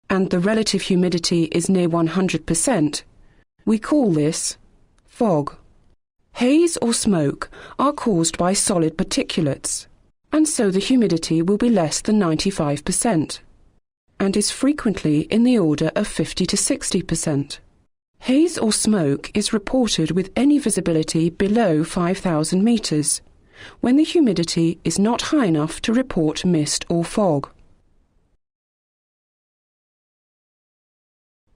and the relative humidity is near 100%, we call this fog. Haze or smoke are caused by solid particulates, and so the humidity will be less than 95%, and is frequently in the order of 50 to 60%. Haze or smoke is reported with any visibility below 5,000 metres, when the humidity is not high enough to report mist or fog.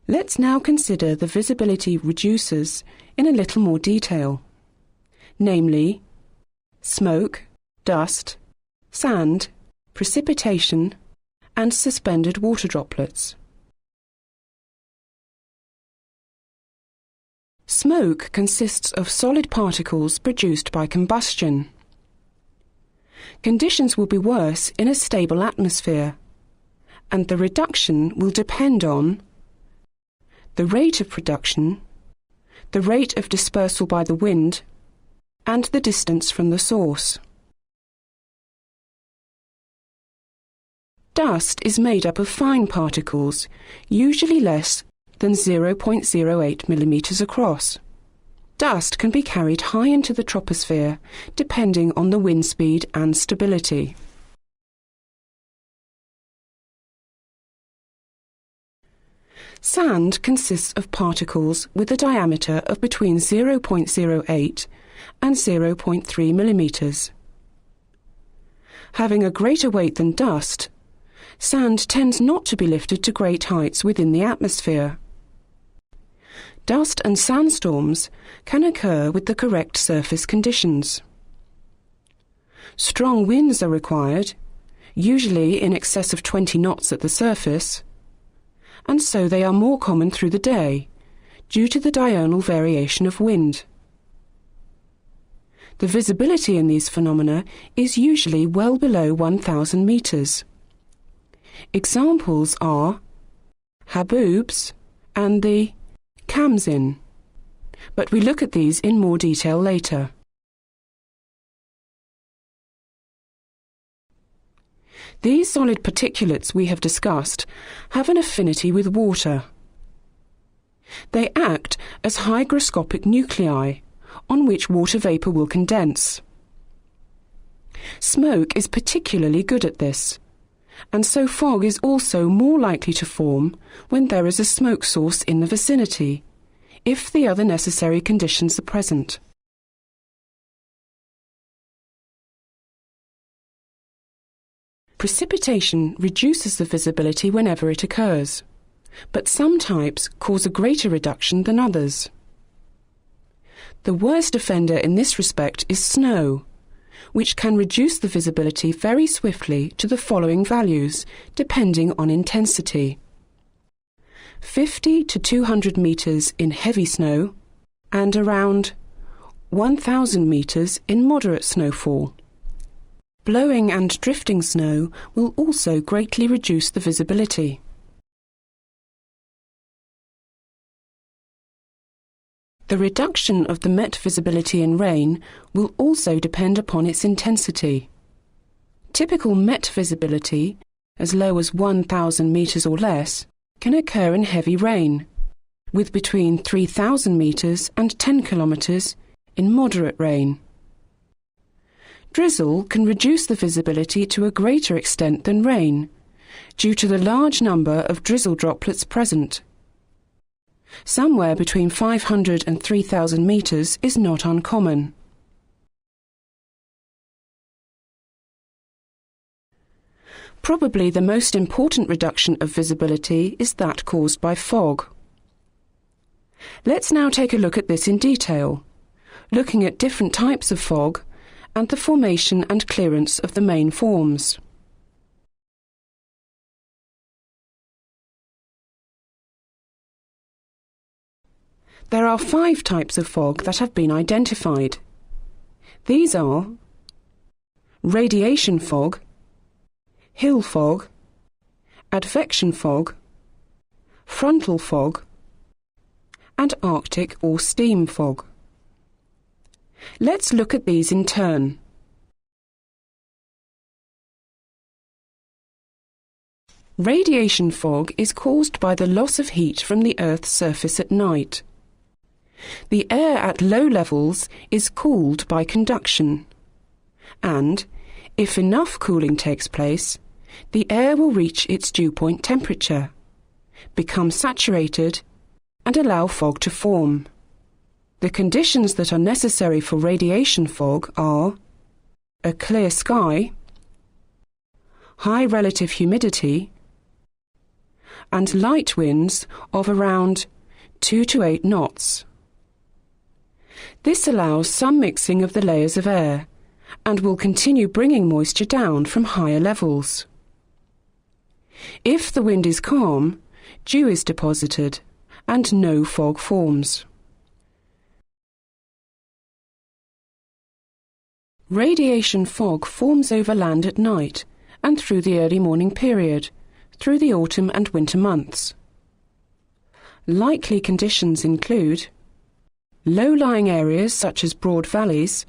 Let's now consider the visibility reducers in a little more detail, namely smoke, dust, sand, precipitation, and suspended water droplets. Smoke consists of solid particles produced by combustion. Conditions will be worse in a stable atmosphere, and the reduction will depend on the rate of production, the rate of dispersal by the wind, and the distance from the source. Dust is made up of fine particles, usually less than 0.08 millimetres across. Dust can be carried high into the troposphere, depending on the wind speed and stability. Sand consists of particles with a diameter of between 0.08 and 0.3 millimetres. Having a greater weight than dust, sand tends not to be lifted to great heights within the atmosphere. Dust and sandstorms can occur with the correct surface conditions. Strong winds are required, usually in excess of 20 knots at the surface, and so they are more common through the day, due to the diurnal variation of wind. The visibility in these phenomena is usually well below 1,000 metres. Examples are haboobs and the Kamsin, but we look at these in more detail later. These solid particulates we have discussed have an affinity with water. They act as hygroscopic nuclei on which water vapour will condense. Smoke is particularly good at this, and so fog is also more likely to form when there is a smoke source in the vicinity, if the other necessary conditions are present. Precipitation reduces the visibility whenever it occurs, but some types cause a greater reduction than others. The worst offender in this respect is snow, which can reduce the visibility very swiftly to the following values, depending on intensity: 50 to 200 metres in heavy snow, and around 1,000 metres in moderate snowfall. Blowing and drifting snow will also greatly reduce the visibility. The reduction of the met visibility in rain will also depend upon its intensity. Typical met visibility, as low as 1,000 metres or less, can occur in heavy rain, with between 3,000 metres and 10 kilometres in moderate rain. Drizzle can reduce the visibility to a greater extent than rain, due to the large number of drizzle droplets present. Somewhere between 500 and 3,000 metres is not uncommon. Probably the most important reduction of visibility is that caused by fog. Let's now take a look at this in detail, looking at different types of fog and the formation and clearance of the main forms. There are 5 types of fog that have been identified. These are radiation fog, hill fog, advection fog, frontal fog, and Arctic or steam fog. Let's look at these in turn. Radiation fog is caused by the loss of heat from the Earth's surface at night. The air at low levels is cooled by conduction, and, if enough cooling takes place, the air will reach its dew point temperature, become saturated, and allow fog to form. The conditions that are necessary for radiation fog are a clear sky, high relative humidity, and light winds of around 2 to 8 knots. This allows some mixing of the layers of air and will continue bringing moisture down from higher levels. If the wind is calm, dew is deposited and no fog forms. Radiation fog forms over land at night and through the early morning period, through the autumn and winter months. Likely conditions include low-lying areas such as broad valleys,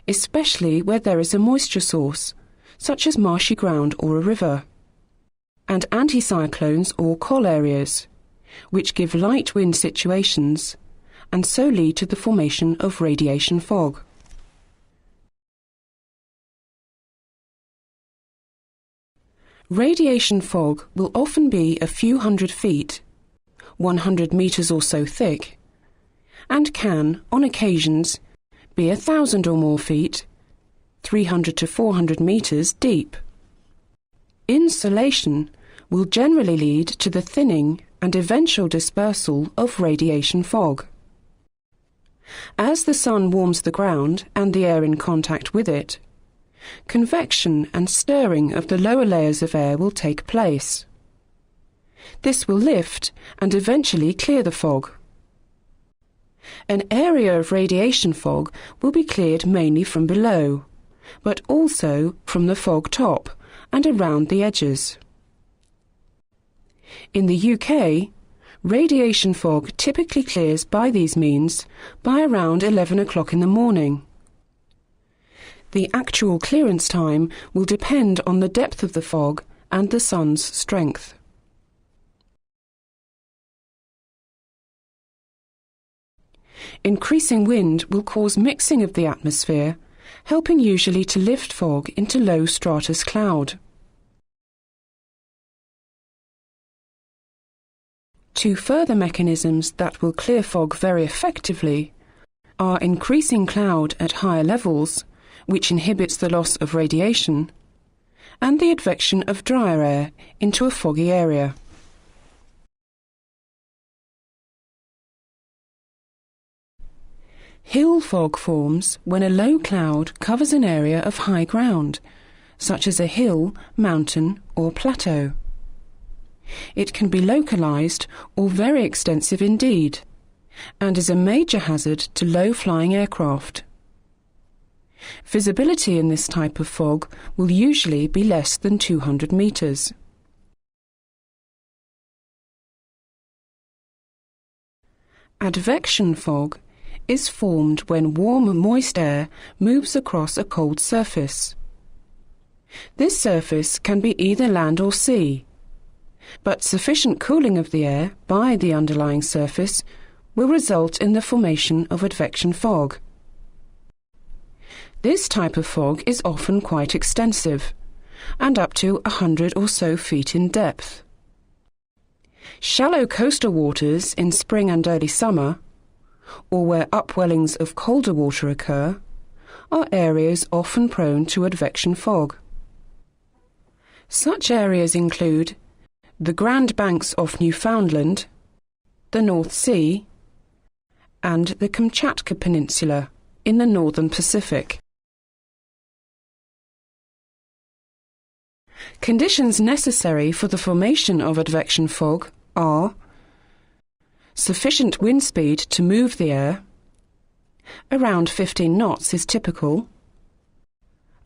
especially where there is a moisture source, such as marshy ground or a river. and anticyclones or col areas, which give light wind situations and so lead to the formation of radiation fog. Radiation fog will often be a few hundred feet, 100 metres or so thick, and can, on occasions, be 1,000 or more feet, 300 to 400 metres deep. Insolation will generally lead to the thinning and eventual dispersal of radiation fog. As the sun warms the ground and the air in contact with it, convection and stirring of the lower layers of air will take place. This will lift and eventually clear the fog. An area of radiation fog will be cleared mainly from below, but also from the fog top and around the edges. In the UK, radiation fog typically clears by these means by around 11 o'clock in the morning. The actual clearance time will depend on the depth of the fog and the sun's strength. Increasing wind will cause mixing of the atmosphere, helping usually to lift fog into low stratus cloud. Two further mechanisms that will clear fog very effectively are increasing cloud at higher levels, which inhibits the loss of radiation, and the advection of drier air into a foggy area. Hill fog forms when a low cloud covers an area of high ground, such as a hill, mountain or plateau. It can be localised or very extensive indeed, and is a major hazard to low-flying aircraft. Visibility in this type of fog will usually be less than 200 metres. Advection fog is formed when warm, moist air moves across a cold surface. This surface can be either land or sea, but sufficient cooling of the air by the underlying surface will result in the formation of advection fog. This type of fog is often quite extensive, and up to 100 or so feet in depth. Shallow coastal waters in spring and early summer, or where upwellings of colder water occur, are areas often prone to advection fog. Such areas include the Grand Banks off Newfoundland, the North Sea, and the Kamchatka Peninsula in the northern Pacific. Conditions necessary for the formation of advection fog are sufficient wind speed to move the air, around 15 knots is typical,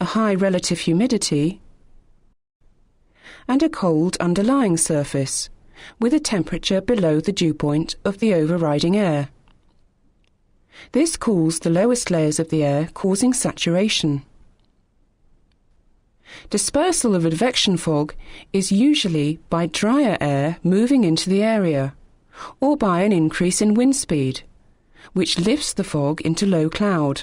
a high relative humidity, and a cold underlying surface, with a temperature below the dew point of the overriding air. This cools the lowest layers of the air, causing saturation. Dispersal of advection fog is usually by drier air moving into the area, or by an increase in wind speed, which lifts the fog into low cloud.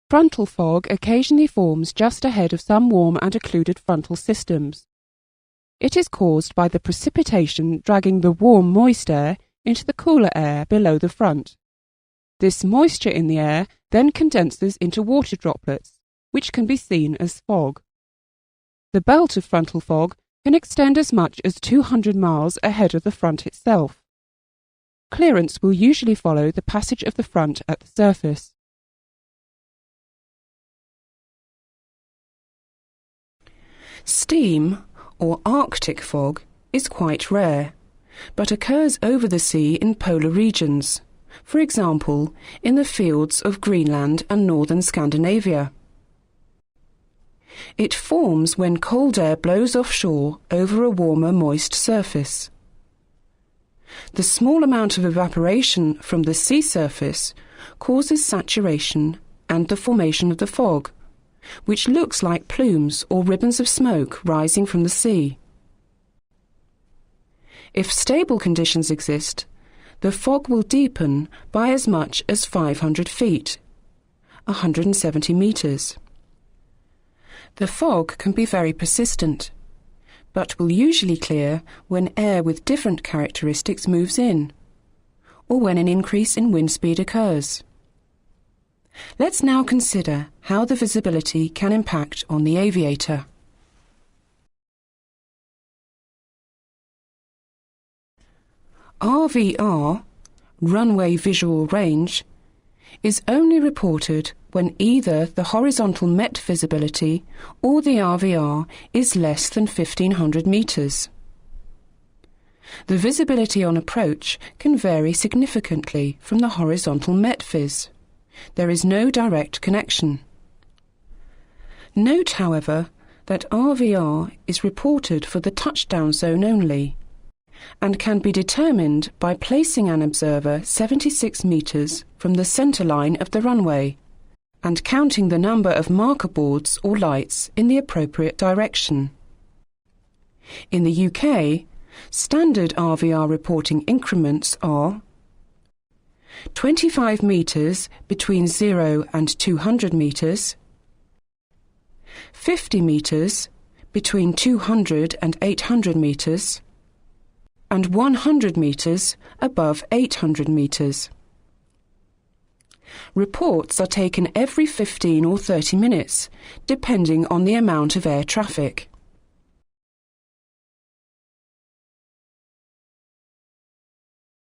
Frontal fog occasionally forms just ahead of some warm and occluded frontal systems. It is caused by the precipitation dragging the warm, moist air into the cooler air below the front. This moisture in the air then condenses into water droplets, which can be seen as fog. The belt of frontal fog can extend as much as 200 miles ahead of the front itself. Clearance will usually follow the passage of the front at the surface. Steam, or Arctic fog, is quite rare, but occurs over the sea in polar regions, for example, in the fields of Greenland and northern Scandinavia. It forms when cold air blows offshore over a warmer, moist surface. The small amount of evaporation from the sea surface causes saturation and the formation of the fog, which looks like plumes or ribbons of smoke rising from the sea. If stable conditions exist, the fog will deepen by as much as 500 feet, 170 metres. The fog can be very persistent, but will usually clear when air with different characteristics moves in, or when an increase in wind speed occurs. Let's now consider how the visibility can impact on the aviator. RVR, runway visual range, is only reported when either the horizontal Met visibility or the RVR is less than 1,500 metres. The visibility on approach can vary significantly from the horizontal Met vis. There is no direct connection. Note, however, that RVR is reported for the touchdown zone only and can be determined by placing an observer 76 metres from the centre line of the runway and counting the number of marker boards or lights in the appropriate direction. In the UK, standard RVR reporting increments are 25 metres between 0 and 200 metres, 50 metres between 200 and 800 metres, and 100 metres above 800 metres. Reports are taken every 15 or 30 minutes, depending on the amount of air traffic.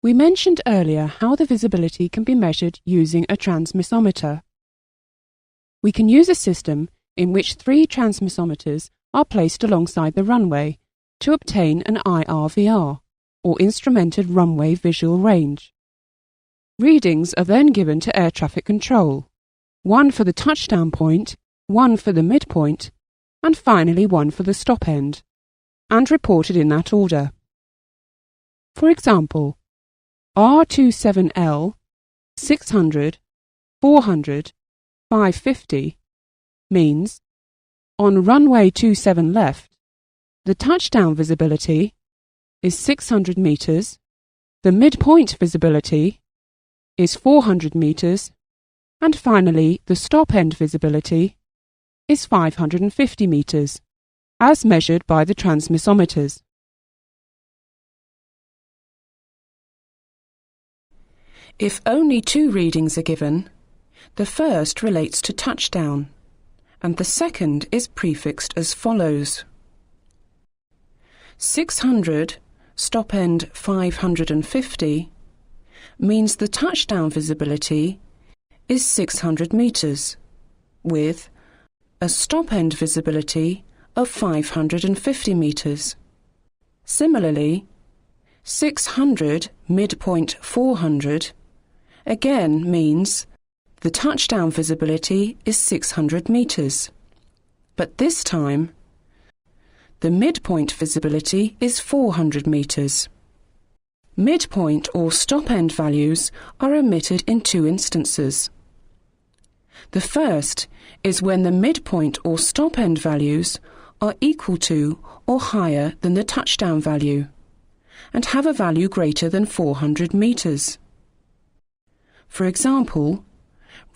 We mentioned earlier how the visibility can be measured using a transmissometer. We can use a system in which 3 transmissometers are placed alongside the runway to obtain an IRVR, or Instrumented Runway Visual Range. Readings are then given to air traffic control, 1 for the touchdown point, 1 for the midpoint, and finally 1 for the stop end, and reported in that order. For example, R27L 600, 400, 550 means on runway 27 left, the touchdown visibility is 600 metres, the midpoint visibility is 400 metres, and finally the stop end visibility is 550 metres, as measured by the transmissometers. If only 2 readings are given, the first relates to touchdown, and the second is prefixed as follows. 600, stop end 550, means the touchdown visibility is 600 metres, with a stop end visibility of 550 metres. Similarly, 600 midpoint 400 again means the touchdown visibility is 600 metres, but this time the midpoint visibility is 400 metres. Midpoint or stop end values are omitted in 2 instances. The first is when the midpoint or stop end values are equal to or higher than the touchdown value and have a value greater than 400 metres. For example,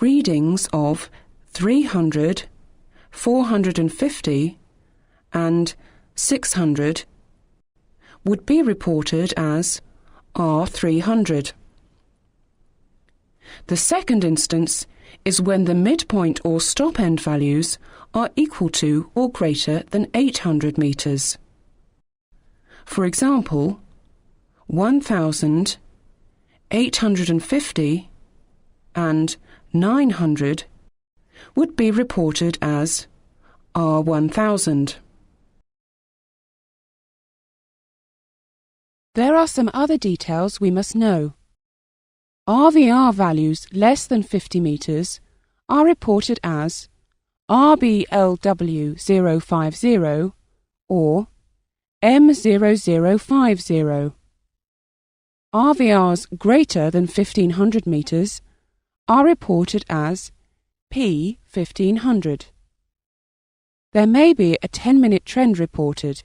readings of 300, 450 and 600 would be reported as R300. The second instance is when the midpoint or stop end values are equal to or greater than 800 metres. For example, 1,000, 850 and 900 would be reported as R1000. There are some other details we must know. RVR values less than 50 metres are reported as RBLW050 or M0050. RVRs greater than 1,500 metres are reported as P1500. There may be a 10-minute trend reported.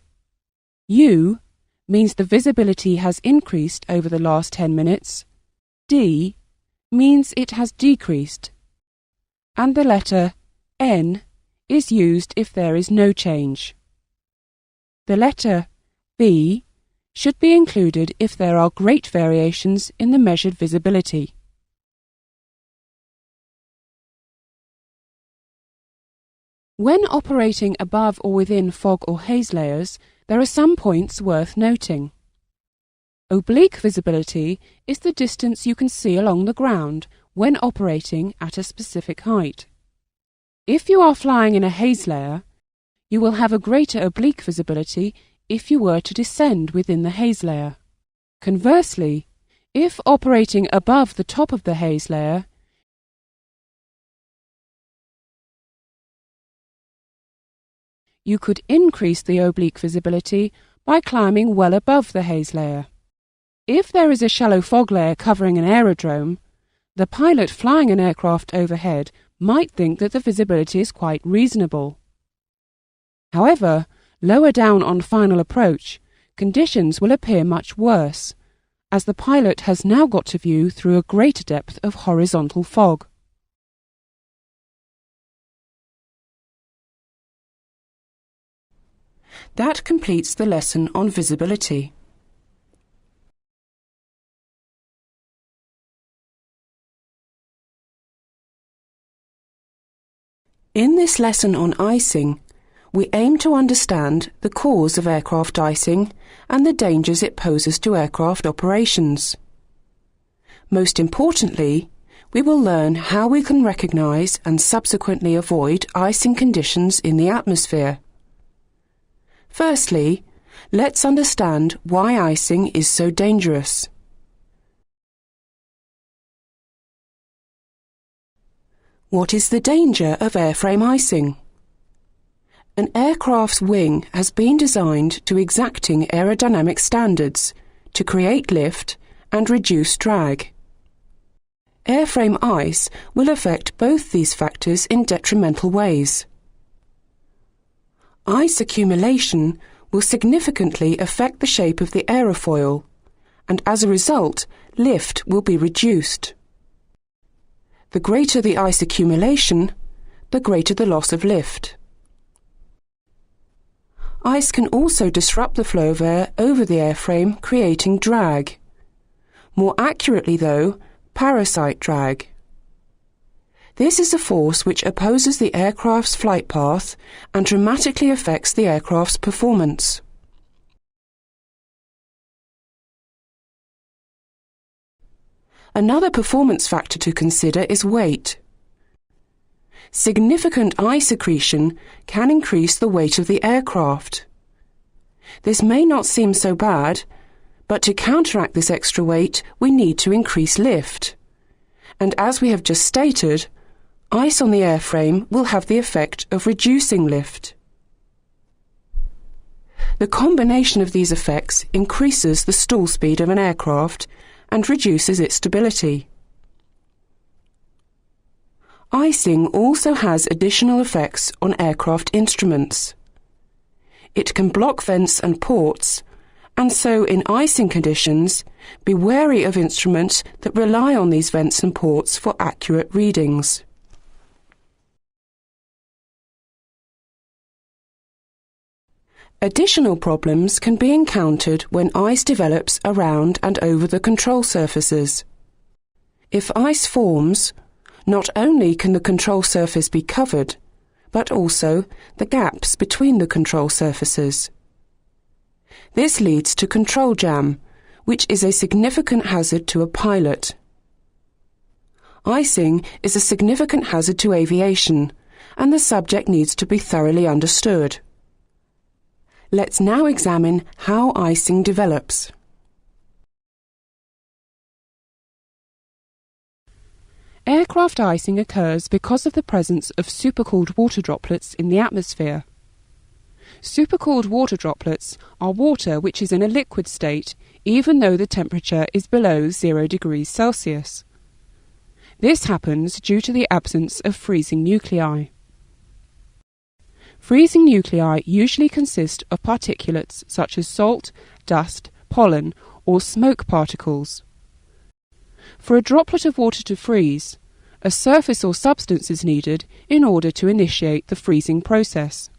U means the visibility has increased over the last 10 minutes. D means it has decreased. And the letter N is used if there is no change. The letter B should be included if there are great variations in the measured visibility. When operating above or within fog or haze layers, there are some points worth noting. Oblique visibility is the distance you can see along the ground when operating at a specific height. If you are flying in a haze layer, you will have a greater oblique visibility if you were to descend within the haze layer. Conversely, if operating above the top of the haze layer, you could increase the oblique visibility by climbing well above the haze layer. If there is a shallow fog layer covering an aerodrome, the pilot flying an aircraft overhead might think that the visibility is quite reasonable. However, lower down on final approach, conditions will appear much worse, as the pilot has now got to view through a greater depth of horizontal fog. That completes the lesson on visibility. In this lesson on icing, we aim to understand the cause of aircraft icing and the dangers it poses to aircraft operations. Most importantly, we will learn how we can recognise and subsequently avoid icing conditions in the atmosphere. Firstly, let's understand why icing is so dangerous. What is the danger of airframe icing? An aircraft's wing has been designed to exacting aerodynamic standards to create lift and reduce drag. Airframe ice will affect both these factors in detrimental ways. Ice accumulation will significantly affect the shape of the aerofoil, and as a result, lift will be reduced. The greater the ice accumulation, the greater the loss of lift. Ice can also disrupt the flow of air over the airframe, creating drag. More accurately though, parasite drag. This is a force which opposes the aircraft's flight path and dramatically affects the aircraft's performance. Another performance factor to consider is weight. Significant ice accretion can increase the weight of the aircraft. This may not seem so bad, but to counteract this extra weight, we need to increase lift. And as we have just stated, ice on the airframe will have the effect of reducing lift. The combination of these effects increases the stall speed of an aircraft and reduces its stability. Icing also has additional effects on aircraft instruments. It can block vents and ports, and so in icing conditions, be wary of instruments that rely on these vents and ports for accurate readings. Additional problems can be encountered when ice develops around and over the control surfaces. If ice forms, not only can the control surface be covered, but also the gaps between the control surfaces. This leads to control jam, which is a significant hazard to a pilot. Icing is a significant hazard to aviation, and the subject needs to be thoroughly understood. Let's now examine how icing develops. Aircraft icing occurs because of the presence of supercooled water droplets in the atmosphere. Supercooled water droplets are water which is in a liquid state even though the temperature is below 0 degrees Celsius. This happens due to the absence of freezing nuclei. Freezing nuclei usually consist of particulates such as salt, dust, pollen, or smoke particles. For a droplet of water to freeze, a surface or substance is needed in order to initiate the freezing process.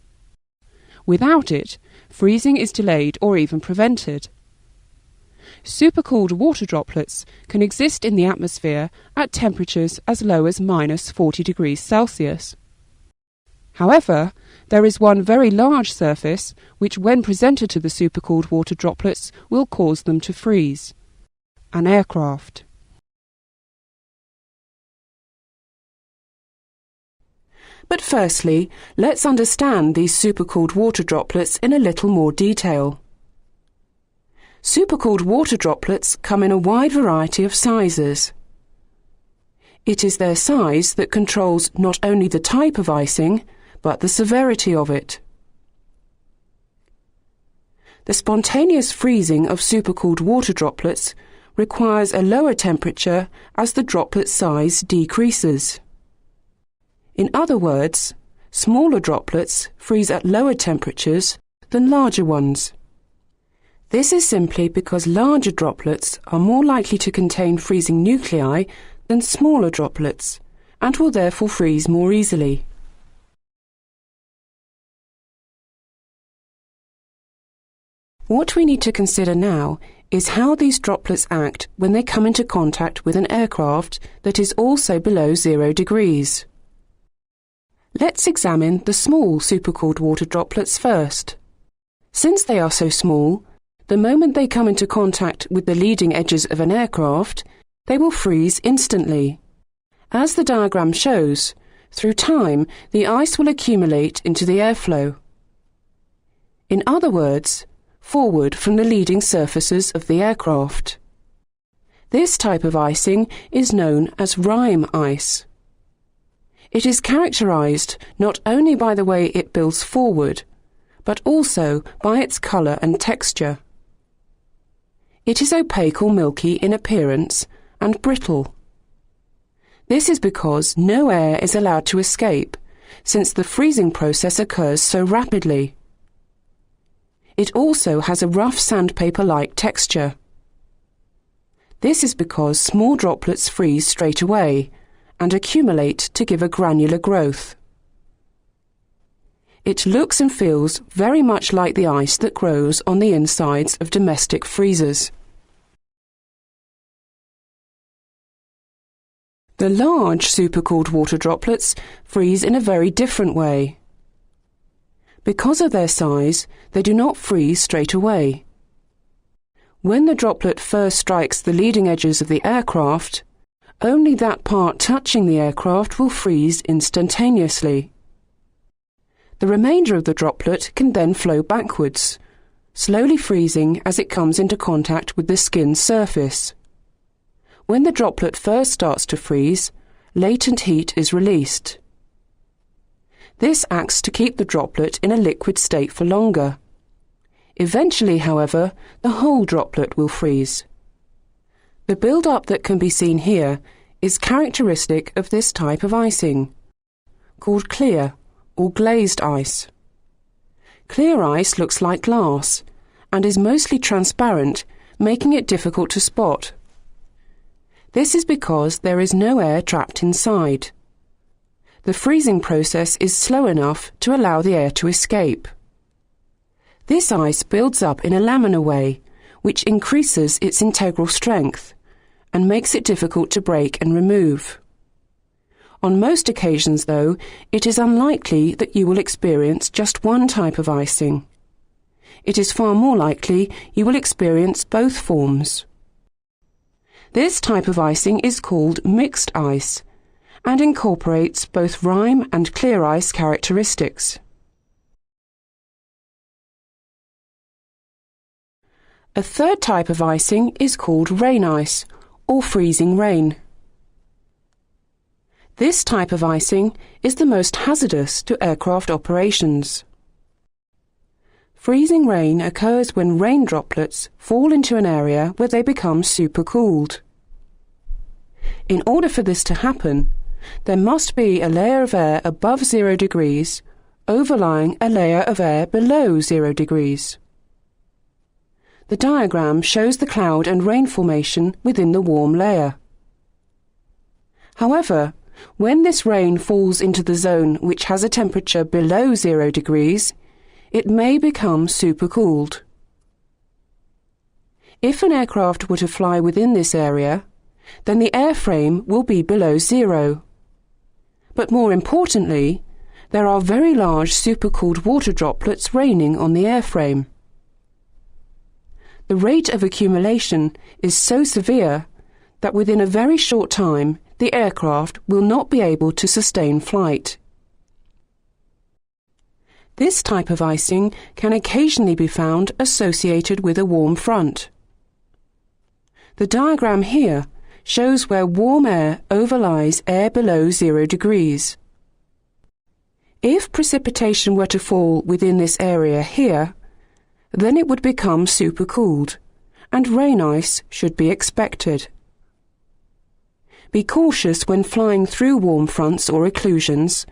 Without it, freezing is delayed or even prevented. Supercooled water droplets can exist in the atmosphere at temperatures as low as -40 degrees Celsius. However, there is one very large surface which, when presented to the supercooled water droplets, will cause them to freeze: an aircraft. But firstly, let's understand these supercooled water droplets in a little more detail. Supercooled water droplets come in a wide variety of sizes. It is their size that controls not only the type of icing, but the severity of it. The spontaneous freezing of supercooled water droplets requires a lower temperature as the droplet size decreases. In other words, smaller droplets freeze at lower temperatures than larger ones. This is simply because larger droplets are more likely to contain freezing nuclei than smaller droplets, and will therefore freeze more easily. What we need to consider now is how these droplets act when they come into contact with an aircraft that is also below 0 degrees. Let's examine the small supercooled water droplets first. Since they are so small, the moment they come into contact with the leading edges of an aircraft, they will freeze instantly. As the diagram shows, through time the ice will accumulate into the airflow. In other words, forward from the leading surfaces of the aircraft. This type of icing is known as rime ice. It is characterized not only by the way it builds forward, but also by its colour and texture. It is opaque or milky in appearance and brittle. This is because no air is allowed to escape, since the freezing process occurs so rapidly. It also has a rough sandpaper-like texture. This is because small droplets freeze straight away and accumulate to give a granular growth. It looks and feels very much like the ice that grows on the insides of domestic freezers. The large supercooled water droplets freeze in a very different way. Because of their size, they do not freeze straight away. When the droplet first strikes the leading edges of the aircraft, only that part touching the aircraft will freeze instantaneously. The remainder of the droplet can then flow backwards, slowly freezing as it comes into contact with the skin's surface. When the droplet first starts to freeze, latent heat is released. This acts to keep the droplet in a liquid state for longer. Eventually, however, the whole droplet will freeze. The build-up that can be seen here is characteristic of this type of icing, called clear or glazed ice. Clear ice looks like glass and is mostly transparent, making it difficult to spot. This is because there is no air trapped inside. The freezing process is slow enough to allow the air to escape. This ice builds up in a laminar way, which increases its integral strength and makes it difficult to break and remove. On most occasions, though, it is unlikely that you will experience just one type of icing. It is far more likely you will experience both forms. This type of icing is called mixed ice and incorporates both rime and clear ice characteristics. A third type of icing is called rain ice, or freezing rain. This type of icing is the most hazardous to aircraft operations. Freezing rain occurs when rain droplets fall into an area where they become supercooled. In order for this to happen, there must be a layer of air above 0 degrees overlying a layer of air below 0 degrees. The diagram shows the cloud and rain formation within the warm layer. However, when this rain falls into the zone which has a temperature below 0 degrees, it may become supercooled. If an aircraft were to fly within this area, then the airframe will be below 0. But more importantly, there are very large supercooled water droplets raining on the airframe. The rate of accumulation is so severe that within a very short time the aircraft will not be able to sustain flight. This type of icing can occasionally be found associated with a warm front. The diagram here shows where warm air overlies air below 0 degrees. If precipitation were to fall within this area here, then it would become supercooled, and rain ice should be expected. Be cautious when flying through warm fronts or occlusions,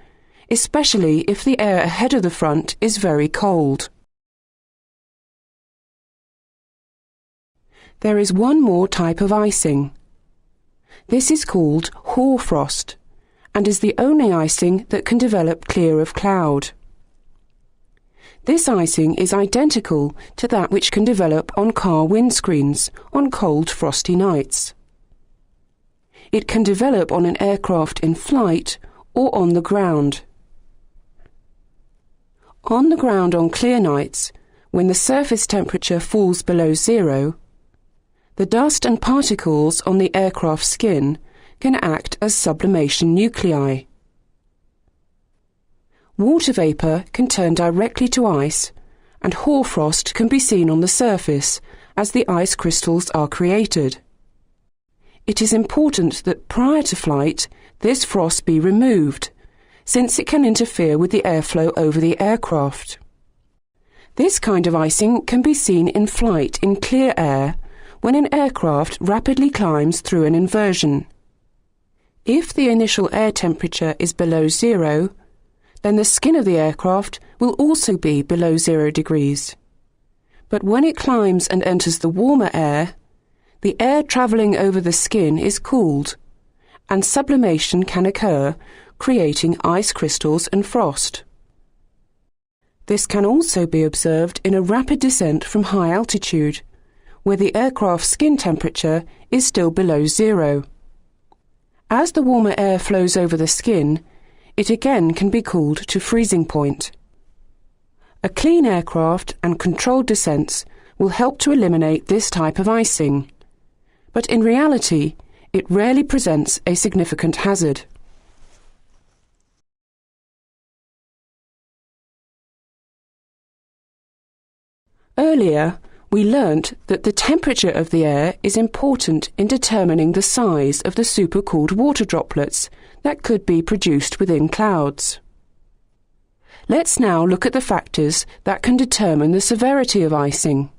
especially if the air ahead of the front is very cold. There is one more type of icing. This is called hoarfrost, and is the only icing that can develop clear of cloud. This icing is identical to that which can develop on car windscreens on cold, frosty nights. It can develop on an aircraft in flight or on the ground. On the ground on clear nights, when the surface temperature falls below 0, the dust and particles on the aircraft skin can act as sublimation nuclei. Water vapour can turn directly to ice, and hoarfrost can be seen on the surface as the ice crystals are created. It is important that prior to flight this frost be removed, since it can interfere with the airflow over the aircraft. This kind of icing can be seen in flight in clear air when an aircraft rapidly climbs through an inversion. If the initial air temperature is below 0, then the skin of the aircraft will also be below 0 degrees. But when it climbs and enters the warmer air, the air travelling over the skin is cooled, and sublimation can occur, creating ice crystals and frost. This can also be observed in a rapid descent from high altitude, where the aircraft's skin temperature is still below 0. As the warmer air flows over the skin, it again can be cooled to freezing point. A clean aircraft and controlled descents will help to eliminate this type of icing, but in reality, it rarely presents a significant hazard. Earlier, we learnt that the temperature of the air is important in determining the size of the supercooled water droplets that could be produced within clouds. Let's now look at the factors that can determine the severity of icing.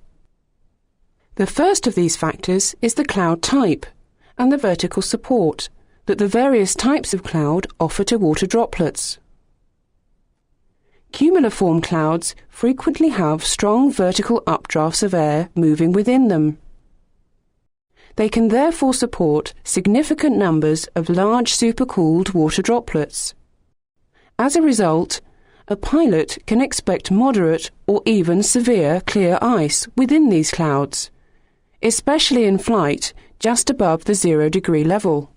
The first of these factors is the cloud type and the vertical support that the various types of cloud offer to water droplets. Cumuliform clouds frequently have strong vertical updrafts of air moving within them. They can therefore support significant numbers of large supercooled water droplets. As a result, a pilot can expect moderate or even severe clear ice within these clouds, especially in flight just above the 0 degree level.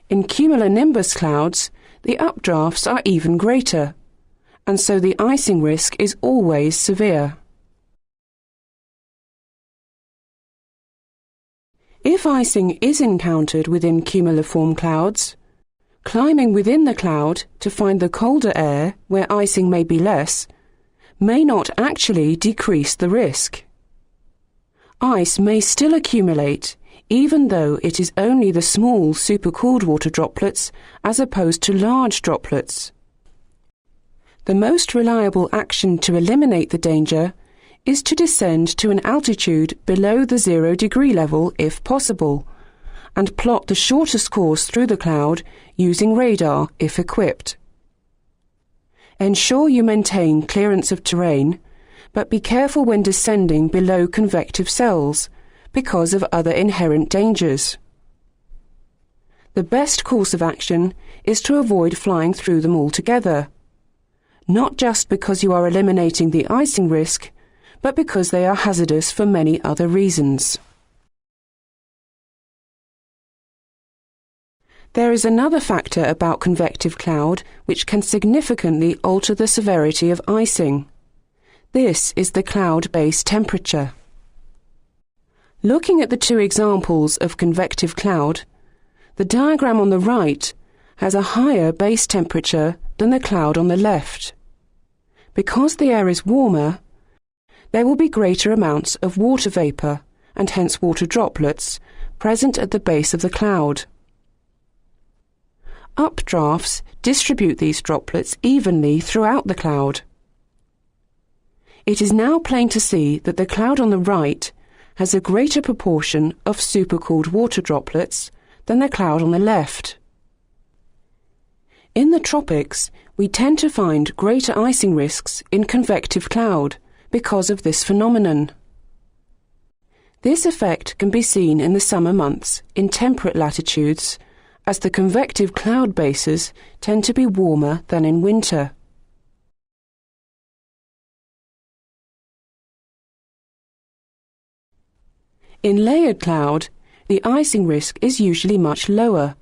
In cumulonimbus clouds, the updrafts are even greater, and so the icing risk is always severe. If icing is encountered within cumuliform clouds, climbing within the cloud to find the colder air where icing may be less may not actually decrease the risk. Ice may still accumulate even though it is only the small supercooled water droplets as opposed to large droplets. The most reliable action to eliminate the danger is to descend to an altitude below the 0 degree level if possible, and plot the shortest course through the cloud using radar if equipped. Ensure you maintain clearance of terrain, but be careful when descending below convective cells because of other inherent dangers. The best course of action is to avoid flying through them altogether, not just because you are eliminating the icing risk, but because they are hazardous for many other reasons. There is another factor about convective cloud which can significantly alter the severity of icing. This is the cloud base temperature. Looking at the two examples of convective cloud, the diagram on the right has a higher base temperature than the cloud on the left. Because the air is warmer, there will be greater amounts of water vapour, and hence water droplets, present at the base of the cloud. Updrafts distribute these droplets evenly throughout the cloud. It is now plain to see that the cloud on the right has a greater proportion of supercooled water droplets than the cloud on the left. In the tropics, we tend to find greater icing risks in convective cloud because of this phenomenon. This effect can be seen in the summer months in temperate latitudes, as the convective cloud bases tend to be warmer than in winter. In layered cloud, the icing risk is usually much lower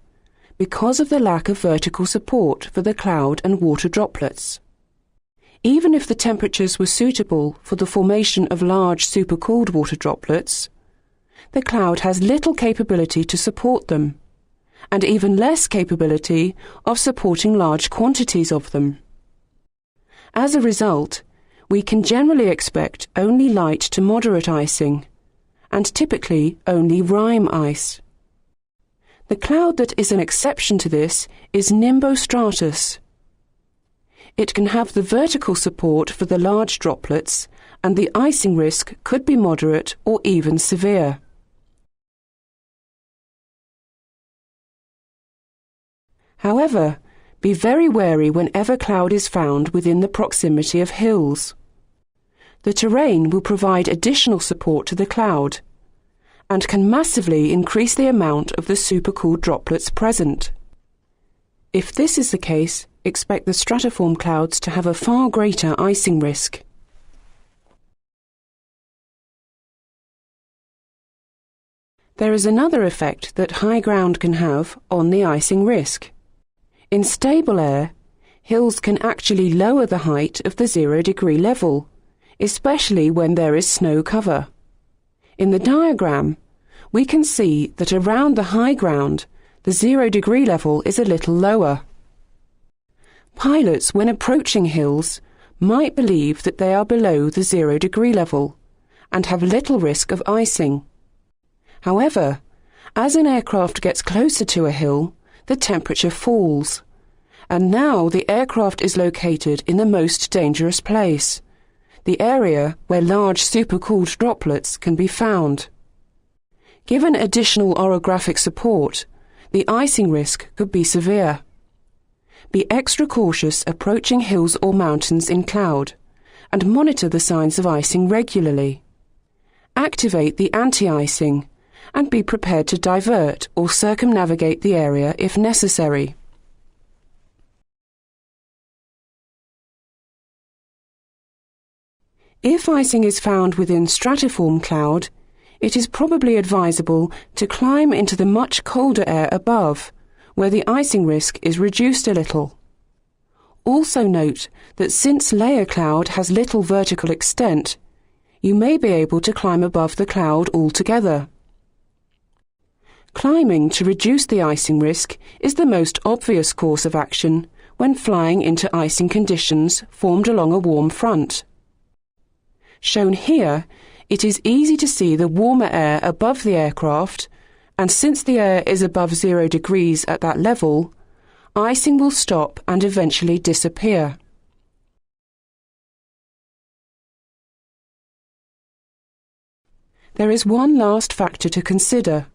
because of the lack of vertical support for the cloud and water droplets. Even if the temperatures were suitable for the formation of large supercooled water droplets, the cloud has little capability to support them, and even less capability of supporting large quantities of them. As a result, we can generally expect only light to moderate icing, and typically only rime ice. The cloud that is an exception to this is nimbostratus. It can have the vertical support for the large droplets, and the icing risk could be moderate or even severe. However, be very wary whenever cloud is found within the proximity of hills. The terrain will provide additional support to the cloud and can massively increase the amount of the supercooled droplets present. If this is the case, expect the stratiform clouds to have a far greater icing risk. There is another effect that high ground can have on the icing risk. In stable air, hills can actually lower the height of the 0-degree level, especially when there is snow cover. In the diagram, we can see that around the high ground, the 0-degree level is a little lower. Pilots, when approaching hills, might believe that they are below the 0-degree level and have little risk of icing. However, as an aircraft gets closer to a hill, the temperature falls, and now the aircraft is located in the most dangerous place, the area where large supercooled droplets can be found. Given additional orographic support, the icing risk could be severe. Be extra cautious approaching hills or mountains in cloud, and monitor the signs of icing regularly. Activate the anti-icing, and be prepared to divert or circumnavigate the area if necessary. If icing is found within stratiform cloud, it is probably advisable to climb into the much colder air above, where the icing risk is reduced a little. Also note that since layer cloud has little vertical extent, you may be able to climb above the cloud altogether. Climbing to reduce the icing risk is the most obvious course of action when flying into icing conditions formed along a warm front. Shown here, it is easy to see the warmer air above the aircraft, and since the air is above 0 degrees at that level, icing will stop and eventually disappear. There is one last factor to consider: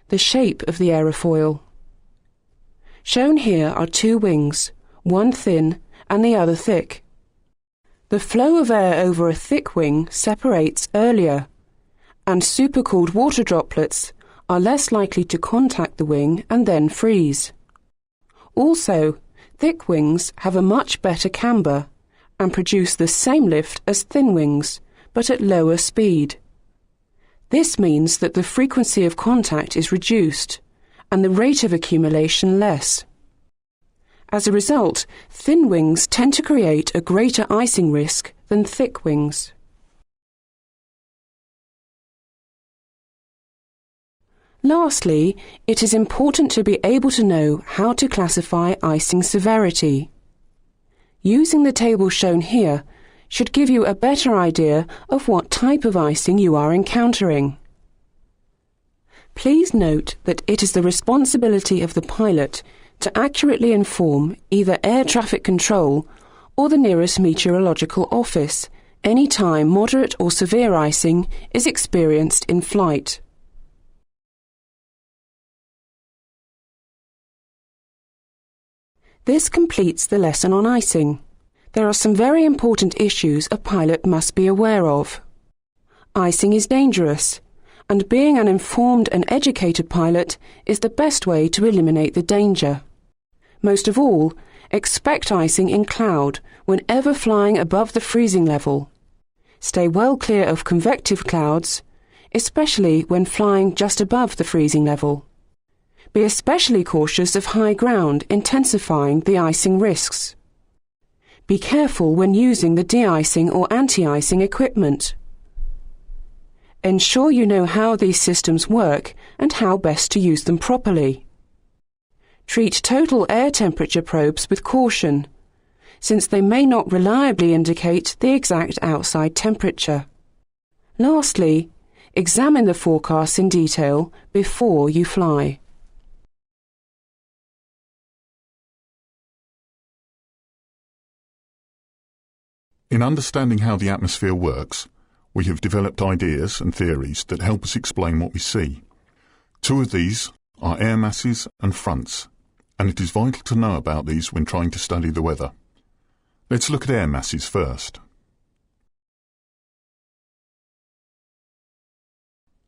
the shape of the aerofoil. Shown here are two wings, one thin and the other thick. The flow of air over a thick wing separates earlier, and supercooled water droplets are less likely to contact the wing and then freeze. Also, thick wings have a much better camber and produce the same lift as thin wings, but at lower speed. This means that the frequency of contact is reduced and the rate of accumulation less. As a result, thin wings tend to create a greater icing risk than thick wings. Lastly, it is important to be able to know how to classify icing severity. Using the table shown here should give you a better idea of what type of icing you are encountering. Please note that it is the responsibility of the pilot to accurately inform either air traffic control or the nearest meteorological office any time moderate or severe icing is experienced in flight. This completes the lesson on icing. There are some very important issues a pilot must be aware of. Icing is dangerous, and being an informed and educated pilot is the best way to eliminate the danger. Most of all, expect icing in cloud whenever flying above the freezing level. Stay well clear of convective clouds, especially when flying just above the freezing level. Be especially cautious of high ground, intensifying the icing risks. Be careful when using the de-icing or anti-icing equipment. Ensure you know how these systems work and how best to use them properly. Treat total air temperature probes with caution, since they may not reliably indicate the exact outside temperature. Lastly, examine the forecasts in detail before you fly. In understanding how the atmosphere works, we have developed ideas and theories that help us explain what we see. Two of these are air masses and fronts, and it is vital to know about these when trying to study the weather. Let's look at air masses first.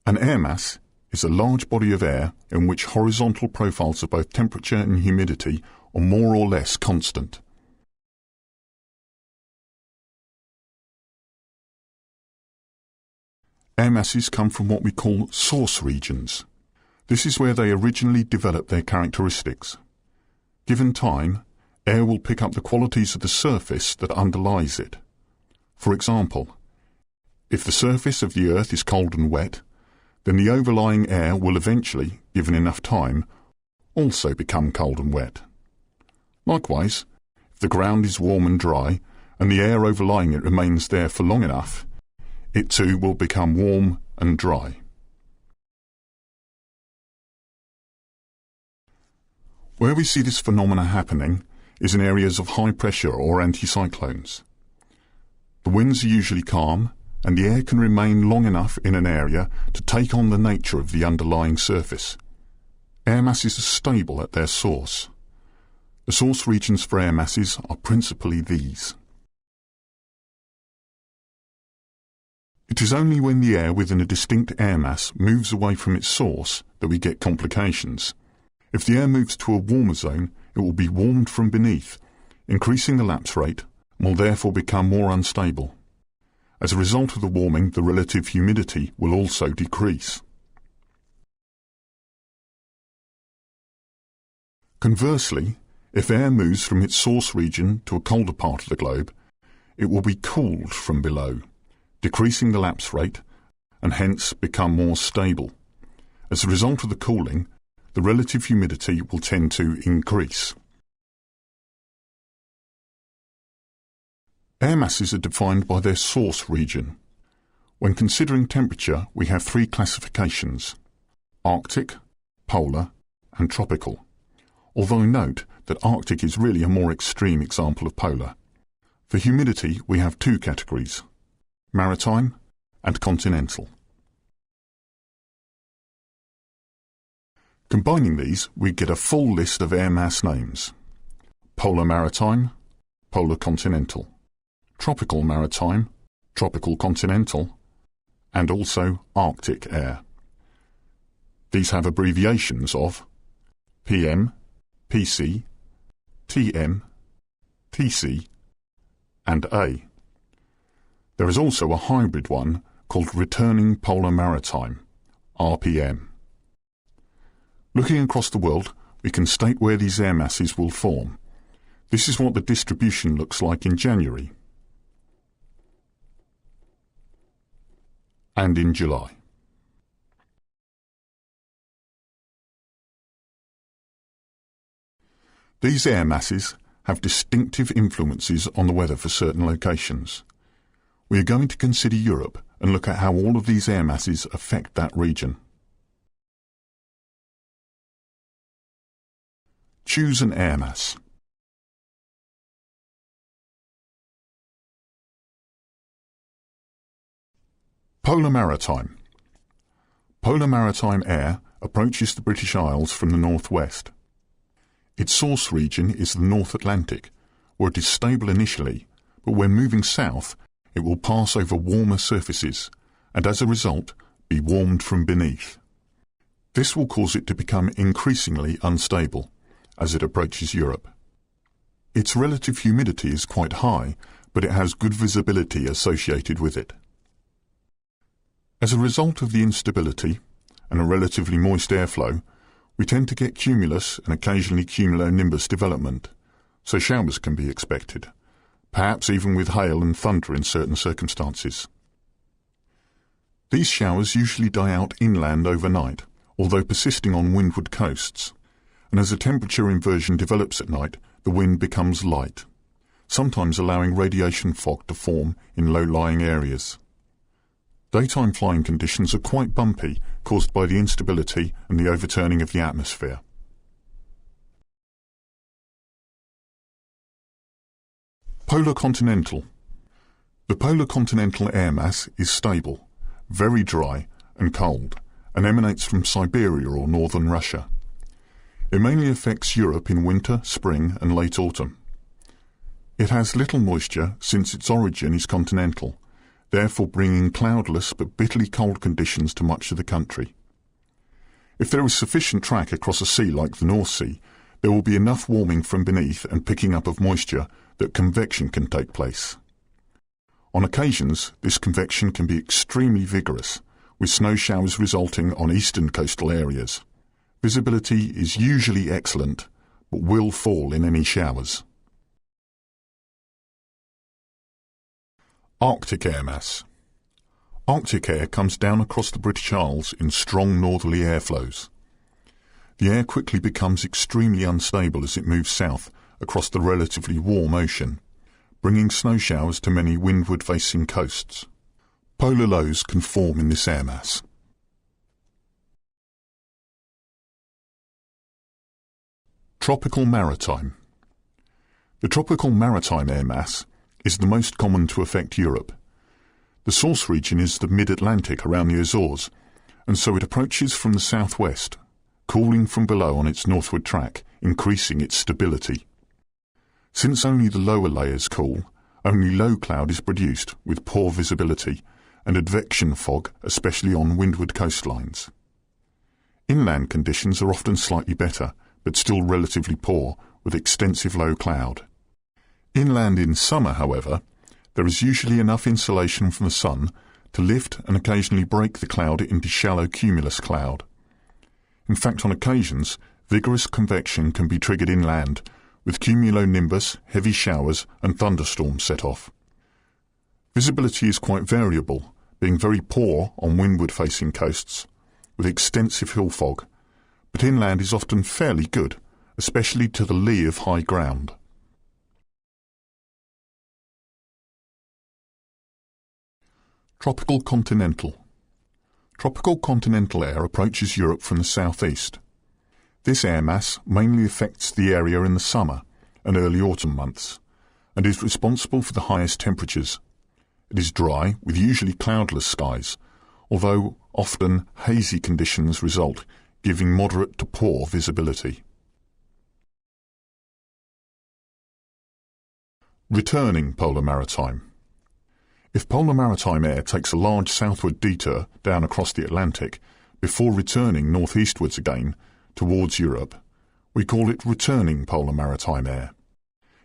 An air mass is a large body of air in which horizontal profiles of both temperature and humidity are more or less constant. Air masses come from what we call source regions. This is where they originally developed their characteristics. Given time, air will pick up the qualities of the surface that underlies it. For example, if the surface of the Earth is cold and wet, then the overlying air will eventually, given enough time, also become cold and wet. Likewise, if the ground is warm and dry, and the air overlying it remains there for long enough, it too will become warm and dry. Where we see this phenomena happening is in areas of high pressure or anticyclones. The winds are usually calm, and the air can remain long enough in an area to take on the nature of the underlying surface. Air masses are stable at their source. The source regions for air masses are principally these. It is only when the air within a distinct air mass moves away from its source that we get complications. If the air moves to a warmer zone, it will be warmed from beneath, increasing the lapse rate, and will therefore become more unstable. As a result of the warming, the relative humidity will also decrease. Conversely, if air moves from its source region to a colder part of the globe, it will be cooled from below, decreasing the lapse rate, and hence become more stable. As a result of the cooling, the relative humidity will tend to increase. Air masses are defined by their source region. When considering temperature, we have three classifications: Arctic, polar, and tropical. Although note that Arctic is really a more extreme example of polar. For humidity, we have two categories: maritime and continental. Combining these, we get a full list of air mass names: polar maritime, polar continental, tropical maritime, tropical continental, and also Arctic air. These have abbreviations of PM, PC, TM, TC, and A. There is also a hybrid one called returning polar maritime, RPM. Looking across the world, we can state where these air masses will form. This is what the distribution looks like in January and in July. These air masses have distinctive influences on the weather for certain locations. We are going to consider Europe and look at how all of these air masses affect that region. Choose an air mass. Polar maritime. Polar maritime air approaches the British Isles from the northwest. Its source region is the North Atlantic, where it is stable initially, but when moving south, it will pass over warmer surfaces and as a result be warmed from beneath. This will cause it to become increasingly unstable as it approaches Europe. Its relative humidity is quite high, but it has good visibility associated with it. As a result of the instability and a relatively moist airflow, we tend to get cumulus and occasionally cumulonimbus development, so showers can be expected, perhaps even with hail and thunder in certain circumstances. These showers usually die out inland overnight, although persisting on windward coasts, and as a temperature inversion develops at night, the wind becomes light, sometimes allowing radiation fog to form in low-lying areas. Daytime flying conditions are quite bumpy, caused by the instability and the overturning of the atmosphere. Polar continental. The polar continental air mass is stable, very dry and cold, and emanates from Siberia or northern Russia. It mainly affects Europe in winter, spring and late autumn. It has little moisture since its origin is continental, therefore bringing cloudless but bitterly cold conditions to much of the country. If there is sufficient track across a sea like the North Sea, there will be enough warming from beneath and picking up of moisture that convection can take place. On occasions, this convection can be extremely vigorous, with snow showers resulting on eastern coastal areas. Visibility is usually excellent, but will fall in any showers. Arctic air mass. Arctic air comes down across the British Isles in strong northerly airflows. The air quickly becomes extremely unstable as it moves south across the relatively warm ocean, bringing snow showers to many windward-facing coasts. Polar lows can form in this air mass. Tropical maritime. The tropical maritime air mass is the most common to affect Europe. The source region is the mid-Atlantic around the Azores, and so it approaches from the southwest, cooling from below on its northward track, increasing its stability. Since only the lower layers cool, only low cloud is produced with poor visibility and advection fog, especially on windward coastlines. Inland conditions are often slightly better, but still relatively poor, with extensive low cloud. Inland in summer, however, there is usually enough insulation from the sun to lift and occasionally break the cloud into shallow cumulus cloud. In fact, on occasions, vigorous convection can be triggered inland, with cumulonimbus, heavy showers and thunderstorms set off. Visibility is quite variable, being very poor on windward-facing coasts, with extensive hill fog, but inland is often fairly good, especially to the lee of high ground. Tropical continental. Tropical continental air approaches Europe from the southeast. This air mass mainly affects the area in the summer and early autumn months, and is responsible for the highest temperatures. It is dry, with usually cloudless skies, although often hazy conditions result, giving moderate to poor visibility. returning polar maritime. If polar maritime air takes a large southward detour down across the Atlantic before returning northeastwards again towards Europe, we call it returning polar maritime air.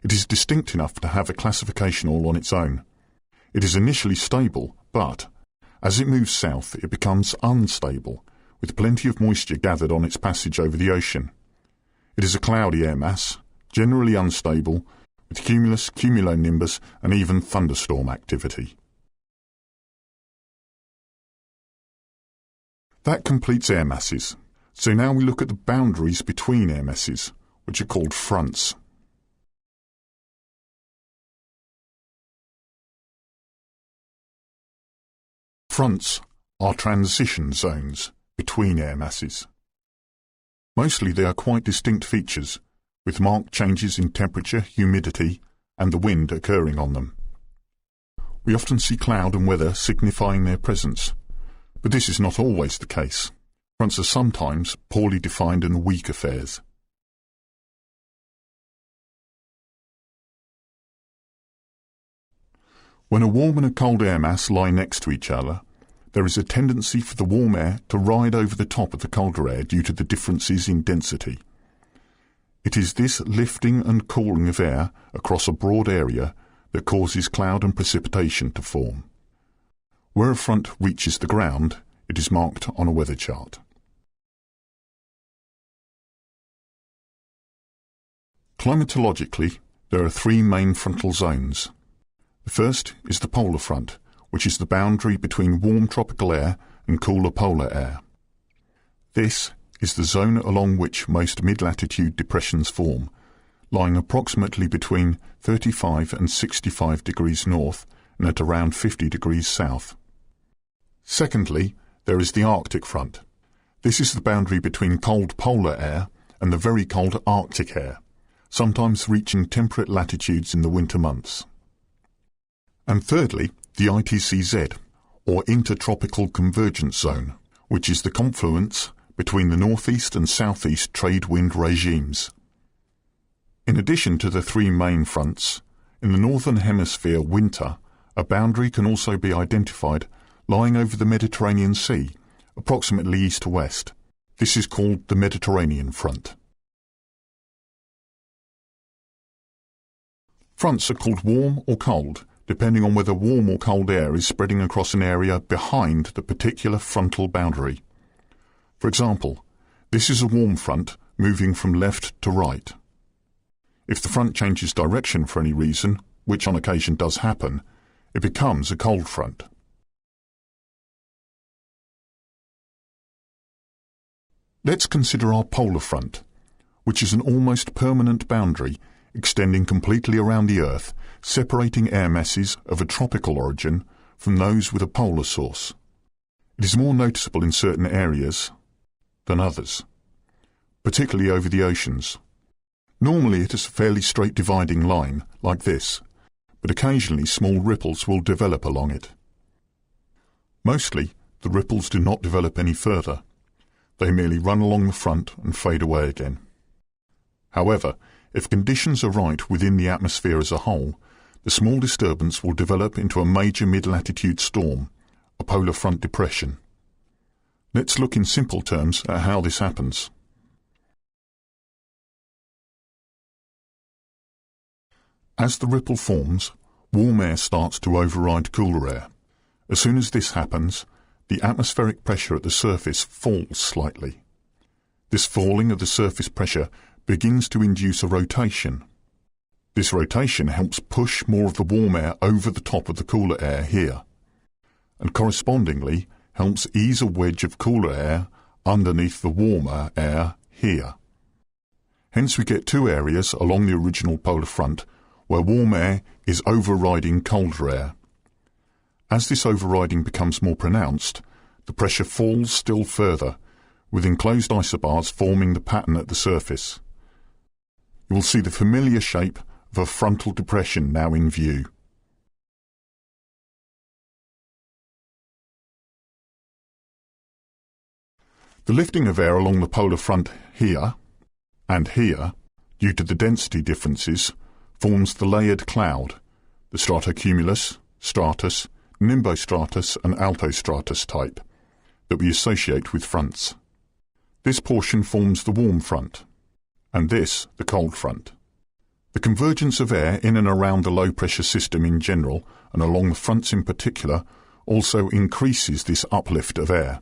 It is distinct enough to have a classification all on its own. It is initially stable, but as it moves south it becomes unstable, with plenty of moisture gathered on its passage over the ocean. It is a cloudy air mass, generally unstable, with cumulus, cumulonimbus and even thunderstorm activity. That completes air masses. So now we look at the boundaries between air masses, which are called fronts. Fronts are transition zones between air masses. Mostly they are quite distinct features, with marked changes in temperature, humidity, and the wind occurring on them. We often see cloud and weather signifying their presence, but this is not always the case. Fronts are sometimes poorly defined and weak affairs. When a warm and a cold air mass lie next to each other, there is a tendency for the warm air to ride over the top of the colder air due to the differences in density. It is this lifting and cooling of air across a broad area that causes cloud and precipitation to form. Where a front reaches the ground, it is marked on a weather chart. Climatologically, there are three main frontal zones. The first is the polar front, which is the boundary between warm tropical air and cooler polar air. This is the zone along which most mid-latitude depressions form, lying approximately between 35 and 65 degrees north and at around 50 degrees south. Secondly, there is the Arctic front. This is the boundary between cold polar air and the very cold Arctic air, sometimes reaching temperate latitudes in the winter months. And thirdly, the ITCZ, or Intertropical Convergence Zone, which is the confluence between the northeast and southeast trade wind regimes. In addition to the three main fronts, in the northern hemisphere winter, a boundary can also be identified lying over the Mediterranean Sea, approximately east to west. This is called the Mediterranean front. Fronts are called warm or cold, depending on whether warm or cold air is spreading across an area behind the particular frontal boundary. For example, this is a warm front moving from left to right. If the front changes direction for any reason, which on occasion does happen, it becomes a cold front. Let's consider our polar front, which is an almost permanent boundary extending completely around the Earth, separating air masses of a tropical origin from those with a polar source. It is more noticeable in certain areas than others, particularly over the oceans. Normally it is a fairly straight dividing line, like this, but occasionally small ripples will develop along it. Mostly, the ripples do not develop any further. They merely run along the front and fade away again. However, if conditions are right within the atmosphere as a whole, the small disturbance will develop into a major mid-latitude storm, a polar front depression. Let's look in simple terms at how this happens. As the ripple forms, warm air starts to override cooler air. As soon as this happens, the atmospheric pressure at the surface falls slightly. This falling of the surface pressure begins to induce a rotation. This rotation helps push more of the warm air over the top of the cooler air here, and correspondingly helps ease a wedge of cooler air underneath the warmer air here. Hence we get two areas along the original polar front where warm air is overriding colder air. As this overriding becomes more pronounced, the pressure falls still further, with enclosed isobars forming the pattern at the surface. You will see the familiar shape of a frontal depression now in view. The lifting of air along the polar front here and here, due to the density differences, forms the layered cloud, the stratocumulus, stratus, nimbostratus and altostratus type, that we associate with fronts. This portion forms the warm front, and this the cold front. The convergence of air in and around the low-pressure system in general, and along the fronts in particular, also increases this uplift of air.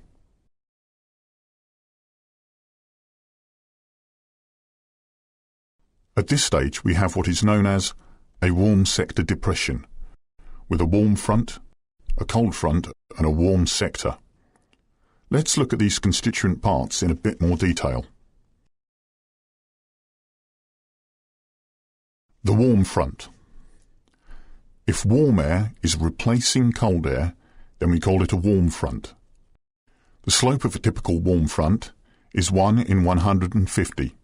At this stage we have what is known as a warm sector depression, with a warm front, a cold front and a warm sector. Let's look at these constituent parts in a bit more detail. The warm front. If warm air is replacing cold air, then we call it a warm front. The slope of a typical warm front is 1 in 150.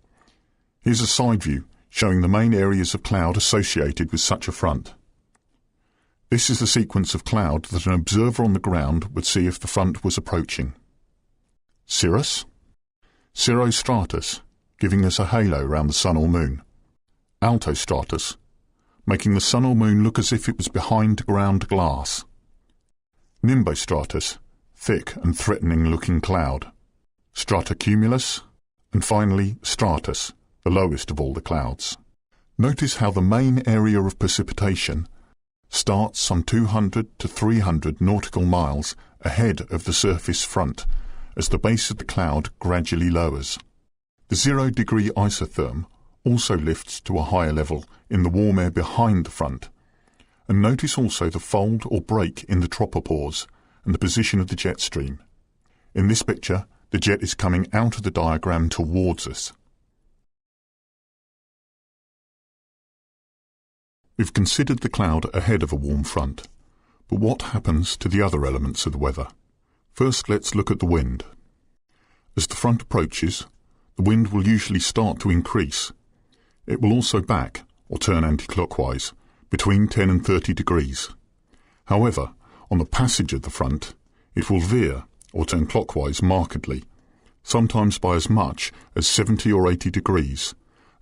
Here's a side view showing the main areas of cloud associated with such a front. This is the sequence of cloud that an observer on the ground would see if the front was approaching. Cirrus, cirrostratus, giving us a halo around the sun or moon. Altostratus, making the sun or moon look as if it was behind ground glass. Nimbostratus, thick and threatening-looking cloud. Stratocumulus, and finally stratus, the lowest of all the clouds. Notice how the main area of precipitation starts some 200 to 300 nautical miles ahead of the surface front as the base of the cloud gradually lowers. The 0-degree isotherm also lifts to a higher level in the warm air behind the front. And notice also the fold or break in the tropopause and the position of the jet stream. In this picture, the jet is coming out of the diagram towards us. We've considered the cloud ahead of a warm front, but what happens to the other elements of the weather? First, let's look at the wind. As the front approaches, the wind will usually start to increase. It will also back, or turn anti-clockwise, between 10 and 30 degrees. However, on the passage of the front, it will veer, or turn clockwise markedly, sometimes by as much as 70 or 80 degrees,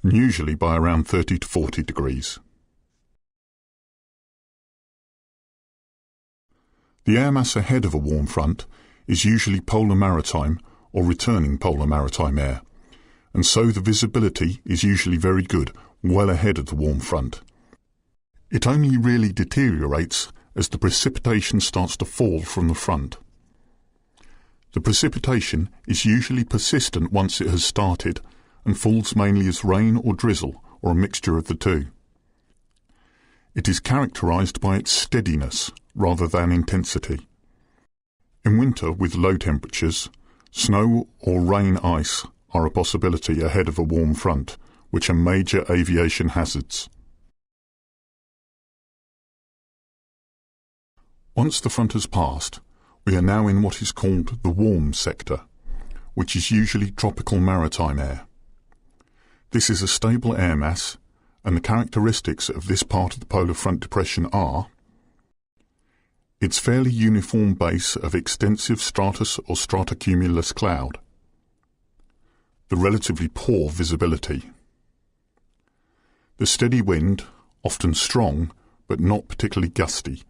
and usually by around 30 to 40 degrees. The air mass ahead of a warm front is usually polar maritime or returning polar maritime air, and so the visibility is usually very good, well ahead of the warm front. It only really deteriorates as the precipitation starts to fall from the front. The precipitation is usually persistent once it has started and falls mainly as rain or drizzle or a mixture of the two. It is characterized by its steadiness rather than intensity. In winter with low temperatures, snow or rain ice are a possibility ahead of a warm front, which are major aviation hazards. Once the front has passed, we are now in what is called the warm sector, which is usually tropical maritime air. This is a stable air mass, and the characteristics of this part of the polar front depression are its fairly uniform base of extensive stratus or stratocumulus cloud, the relatively poor visibility, the steady wind, often strong but not particularly gusty,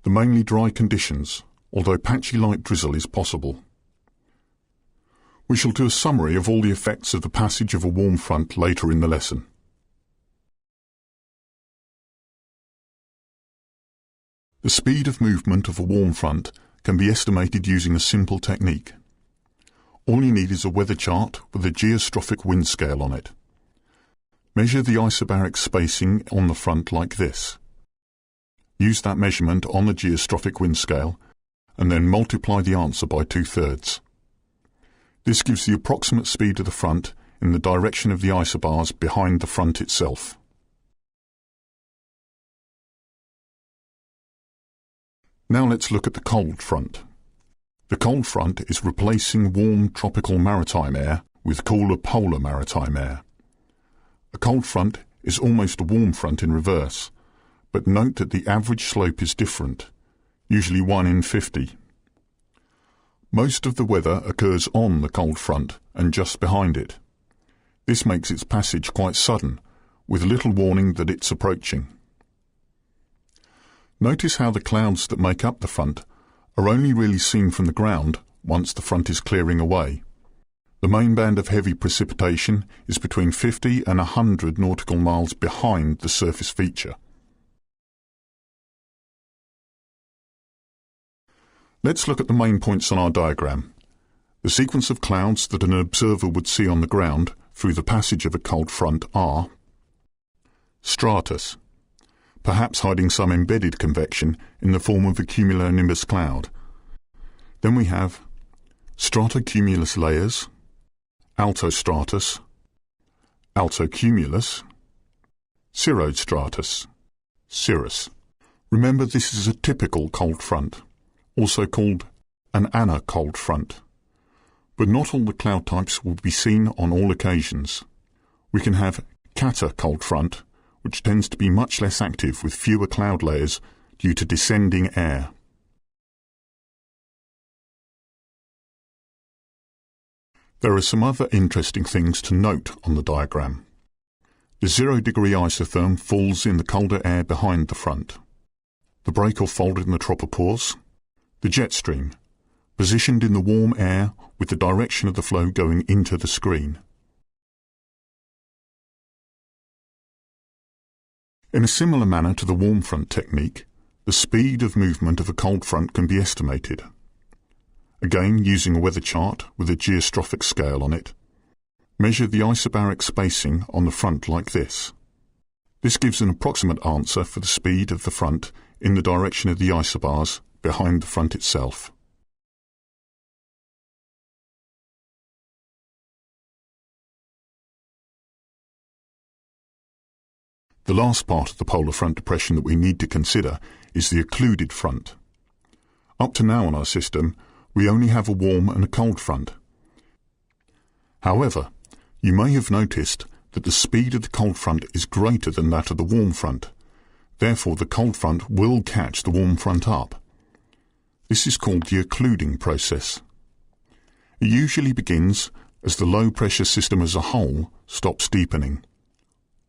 the mainly dry conditions, although patchy light drizzle is possible. We shall do a summary of all the effects of the passage of a warm front later in the lesson. The speed of movement of a warm front can be estimated using a simple technique. All you need is a weather chart with a geostrophic wind scale on it. Measure the isobaric spacing on the front like this. Use that measurement on the geostrophic wind scale and then multiply the answer by 2/3. This gives the approximate speed of the front in the direction of the isobars behind the front itself. Now let's look at the cold front. The cold front is replacing warm tropical maritime air with cooler polar maritime air. A cold front is almost a warm front in reverse, but note that the average slope is different, usually 1 in 50. Most of the weather occurs on the cold front and just behind it. This makes its passage quite sudden, with little warning that it's approaching. Notice how the clouds that make up the front are only really seen from the ground once the front is clearing away. The main band of heavy precipitation is between 50 and 100 nautical miles behind the surface feature. Let's look at the main points on our diagram. The sequence of clouds that an observer would see on the ground through the passage of a cold front are stratus, perhaps hiding some embedded convection in the form of a cumulonimbus cloud. Then we have stratocumulus layers, altostratus, altocumulus, cirrostratus, cirrus. Remember, this is a typical cold front, also called an ana cold front. But not all the cloud types will be seen on all occasions. We can have cata cold front, which tends to be much less active with fewer cloud layers due to descending air. There are some other interesting things to note on the diagram. The 0-degree isotherm falls in the colder air behind the front. The break or fold in the tropopause. The jet stream, positioned in the warm air with the direction of the flow going into the screen. In a similar manner to the warm front technique, the speed of movement of a cold front can be estimated. Again, using a weather chart with a geostrophic scale on it, measure the isobaric spacing on the front like this. This gives an approximate answer for the speed of the front in the direction of the isobars behind the front itself. The last part of the polar front depression that we need to consider is the occluded front. Up to now on our system, we only have a warm and a cold front. However, you may have noticed that the speed of the cold front is greater than that of the warm front. Therefore, the cold front will catch the warm front up. This is called the occluding process. It usually begins as the low-pressure system as a whole stops deepening.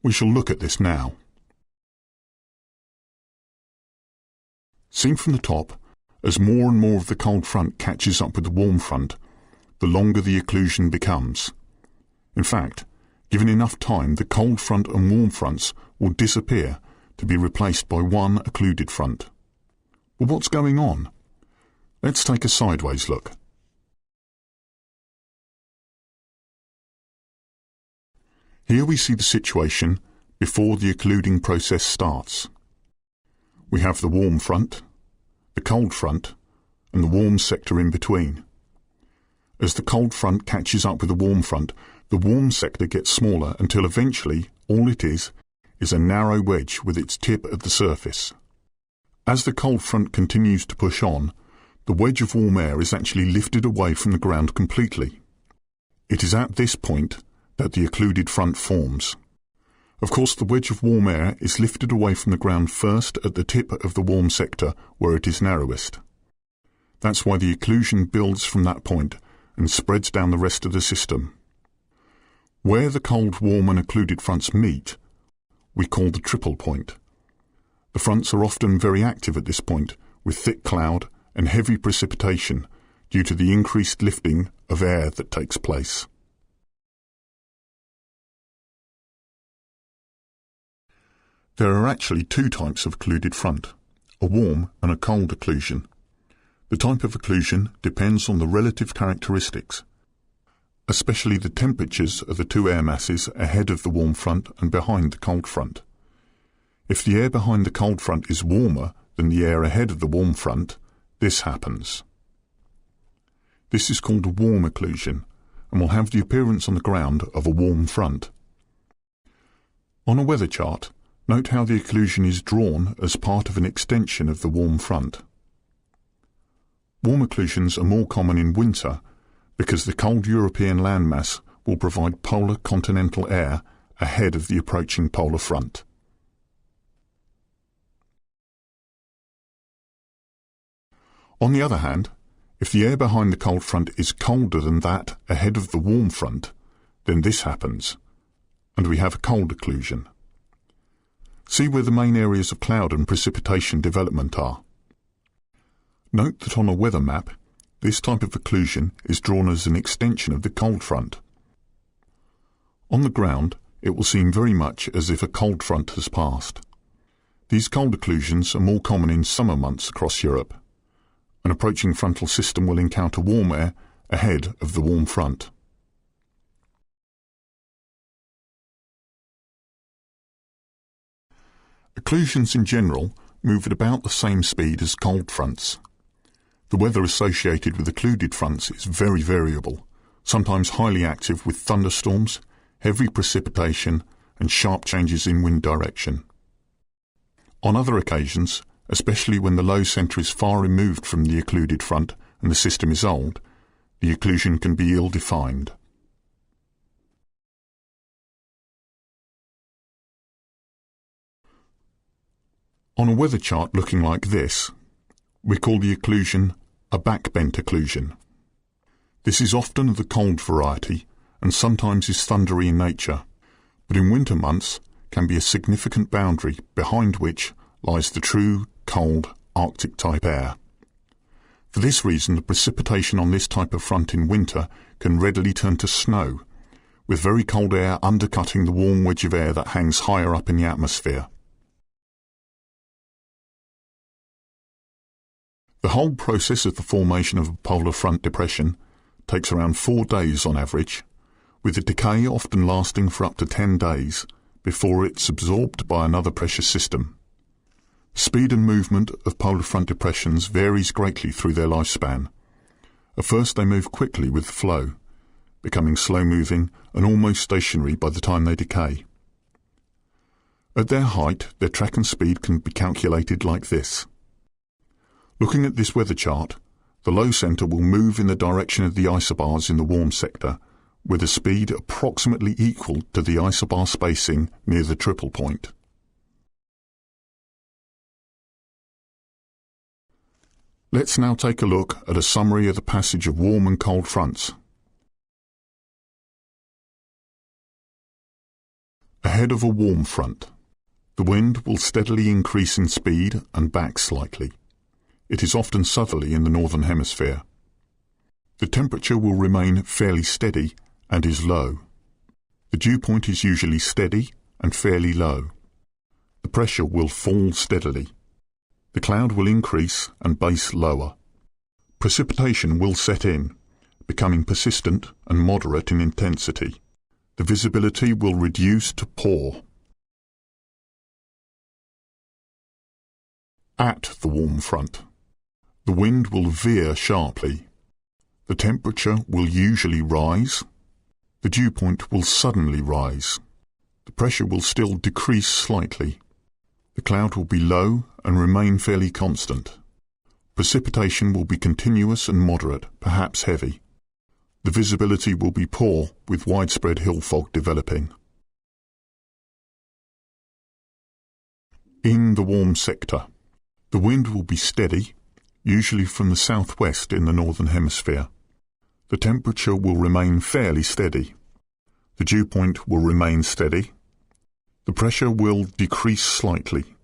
We shall look at this now. Seen from the top, as more and more of the cold front catches up with the warm front, the longer the occlusion becomes. In fact, given enough time, the cold front and warm fronts will disappear to be replaced by one occluded front. Well, what's going on? Let's take a sideways look. Here we see the situation before the occluding process starts. We have the warm front, the cold front, and the warm sector in between. As the cold front catches up with the warm sector gets smaller until eventually all it is a narrow wedge with its tip at the surface. As the cold front continues to push on, the wedge of warm air is actually lifted away from the ground completely. It is at this point that the occluded front forms. Of course, the wedge of warm air is lifted away from the ground first at the tip of the warm sector where it is narrowest. That's why the occlusion builds from that point and spreads down the rest of the system. Where the cold, warm and occluded fronts meet, we call the triple point. The fronts are often very active at this point, with thick cloud and heavy precipitation due to the increased lifting of air that takes place. There are actually two types of occluded front, a warm and a cold occlusion. The type of occlusion depends on the relative characteristics, especially the temperatures of the two air masses ahead of the warm front and behind the cold front. If the air behind the cold front is warmer than the air ahead of the warm front, this happens. This is called a warm occlusion and will have the appearance on the ground of a warm front. On a weather chart, note how the occlusion is drawn as part of an extension of the warm front. Warm occlusions are more common in winter because the cold European landmass will provide polar continental air ahead of the approaching polar front. On the other hand, if the air behind the cold front is colder than that ahead of the warm front, then this happens, and we have a cold occlusion. See where the main areas of cloud and precipitation development are. Note that on a weather map, this type of occlusion is drawn as an extension of the cold front. On the ground, it will seem very much as if a cold front has passed. These cold occlusions are more common in summer months across Europe. An approaching frontal system will encounter warm air ahead of the warm front. Occlusions in general move at about the same speed as cold fronts. The weather associated with occluded fronts is very variable, sometimes highly active with thunderstorms, heavy precipitation and sharp changes in wind direction. On other occasions, especially when the low centre is far removed from the occluded front and the system is old, the occlusion can be ill-defined. On a weather chart looking like this, we call the occlusion a backbent occlusion. This is often of the cold variety and sometimes is thundery in nature, but in winter months can be a significant boundary behind which lies the true, cold, Arctic-type air. For this reason, the precipitation on this type of front in winter can readily turn to snow, with very cold air undercutting the warm wedge of air that hangs higher up in the atmosphere. The whole process of the formation of a polar front depression takes around 4 days on average, with the decay often lasting for up to 10 days before it's absorbed by another pressure system. Speed and movement of polar front depressions varies greatly through their lifespan. At first they move quickly with flow, becoming slow-moving and almost stationary by the time they decay. At their height, their track and speed can be calculated like this. Looking at this weather chart, the low centre will move in the direction of the isobars in the warm sector, with a speed approximately equal to the isobar spacing near the triple point. Let's now take a look at a summary of the passage of warm and cold fronts. Ahead of a warm front, the wind will steadily increase in speed and back slightly. It is often southerly in the northern hemisphere. The temperature will remain fairly steady and is low. The dew point is usually steady and fairly low. The pressure will fall steadily. The cloud will increase and base lower. Precipitation will set in, becoming persistent and moderate in intensity. The visibility will reduce to poor. At the warm front, the wind will veer sharply. The temperature will usually rise. The dew point will suddenly rise. The pressure will still decrease slightly. The cloud will be low and remain fairly constant. Precipitation will be continuous and moderate, perhaps heavy. The visibility will be poor, with widespread hill fog developing. In the warm sector, the wind will be steady, usually from the southwest in the northern hemisphere. The temperature will remain fairly steady. The dew point will remain steady. The pressure will decrease slightly.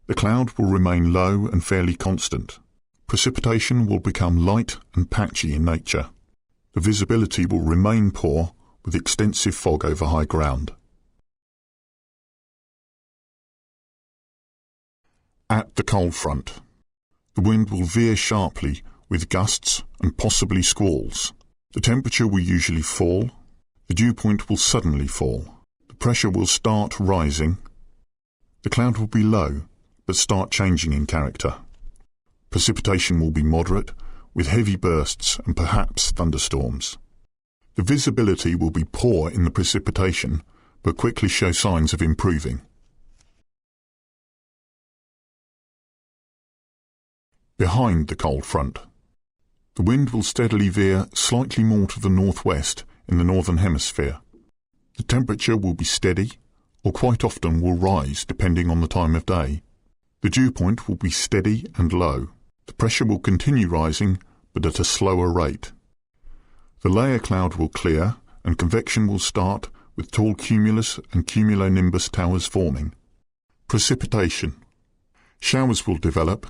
The cloud will remain low and fairly constant. Precipitation will become light and patchy in nature. The visibility will remain poor, with extensive fog over high ground. At the cold front, the wind will veer sharply with gusts and possibly squalls. The temperature will usually fall. The dew point will suddenly fall. The pressure will start rising. The cloud will be low, but start changing in character. Precipitation will be moderate, with heavy bursts and perhaps thunderstorms. The visibility will be poor in the precipitation, but quickly show signs of improving. Behind the cold front, the wind will steadily veer slightly more to the northwest in the northern hemisphere. The temperature will be steady, or quite often will rise depending on the time of day. The dew point will be steady and low. The pressure will continue rising, but at a slower rate. The layer cloud will clear, and convection will start with tall cumulus and cumulonimbus towers forming. Precipitation. Showers will develop,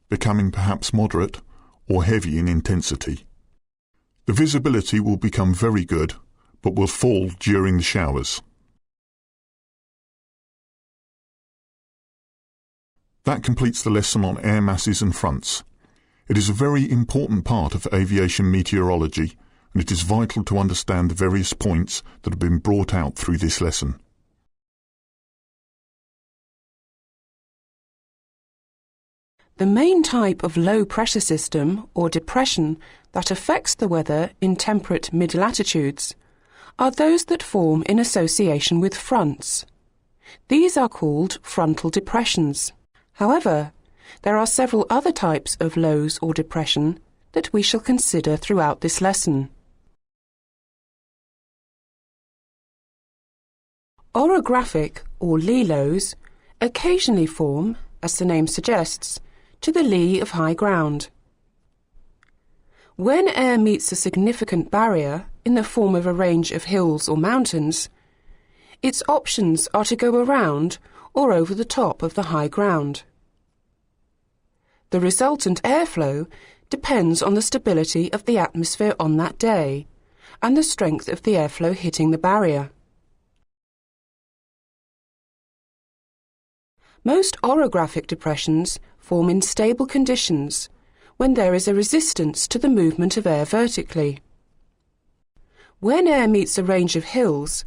becoming perhaps moderate or heavy in intensity. The visibility will become very good, but will fall during the showers. That completes the lesson on air masses and fronts. It is a very important part of aviation meteorology, and it is vital to understand the various points that have been brought out through this lesson. The main type of low-pressure system, or depression, that affects the weather in temperate mid-latitudes are those that form in association with fronts. These are called frontal depressions. However, there are several other types of lows or depression that we shall consider throughout this lesson. Orographic or lee lows occasionally form, as the name suggests, to the lee of high ground. When air meets a significant barrier in the form of a range of hills or mountains, its options are to go around or over the top of the high ground. The resultant airflow depends on the stability of the atmosphere on that day and the strength of the airflow hitting the barrier. Most orographic depressions form in stable conditions when there is a resistance to the movement of air vertically. When air meets a range of hills,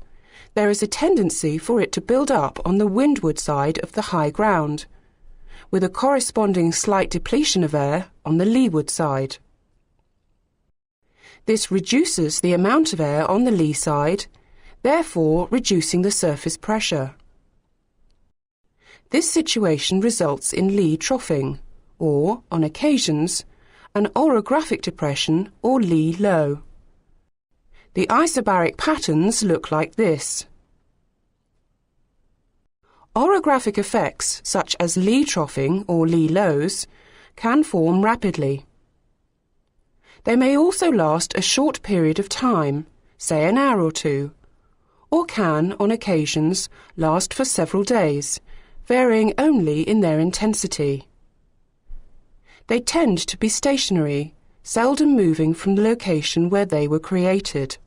there is a tendency for it to build up on the windward side of the high ground, with a corresponding slight depletion of air on the leeward side. This reduces the amount of air on the lee side, therefore reducing the surface pressure. This situation results in lee troughing, or, on occasions, an orographic depression or lee low. The isobaric patterns look like this. Orographic effects, such as lee troughing or lee lows, can form rapidly. They may also last a short period of time, say an hour or two, or can, on occasions, last for several days, varying only in their intensity. They tend to be stationary, seldom moving from the location where they were created.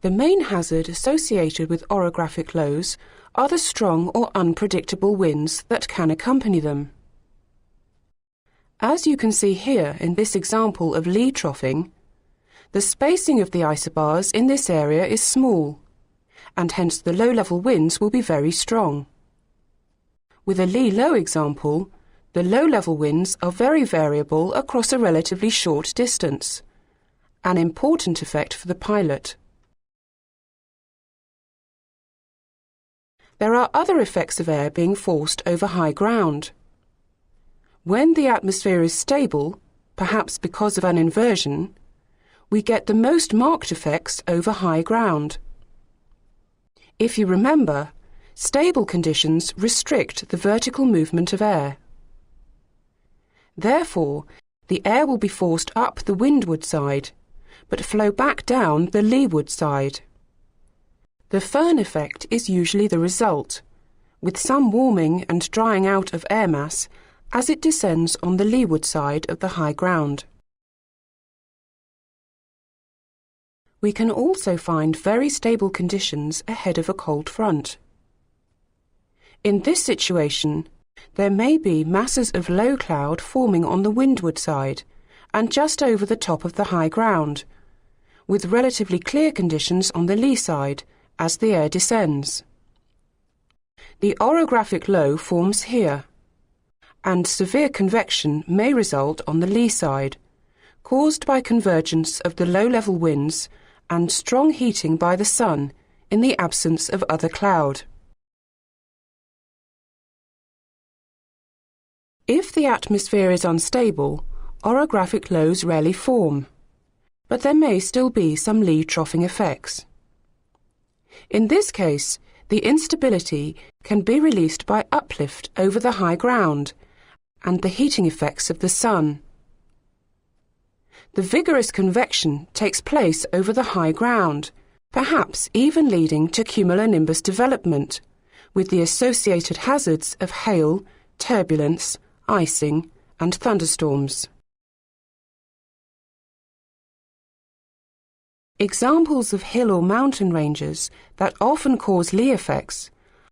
The main hazard associated with orographic lows are the strong or unpredictable winds that can accompany them. As you can see here in this example of lee troughing, the spacing of the isobars in this area is small, and hence the low-level winds will be very strong. With a lee-low example, the low-level winds are very variable across a relatively short distance, an important effect for the pilot. There are other effects of air being forced over high ground. When the atmosphere is stable, perhaps because of an inversion, we get the most marked effects over high ground. If you remember, stable conditions restrict the vertical movement of air. Therefore, the air will be forced up the windward side, but flow back down the leeward side. The Föhn effect is usually the result, with some warming and drying out of air mass as it descends on the leeward side of the high ground. We can also find very stable conditions ahead of a cold front. In this situation, there may be masses of low cloud forming on the windward side and just over the top of the high ground, with relatively clear conditions on the lee side as the air descends. The orographic low forms here, and severe convection may result on the lee side, caused by convergence of the low-level winds and strong heating by the sun in the absence of other cloud. If the atmosphere is unstable, orographic lows rarely form, but there may still be some lee troughing effects. In this case, the instability can be released by uplift over the high ground and the heating effects of the sun. The vigorous convection takes place over the high ground, perhaps even leading to cumulonimbus development, with the associated hazards of hail, turbulence, icing, and thunderstorms. Examples of hill or mountain ranges that often cause lee effects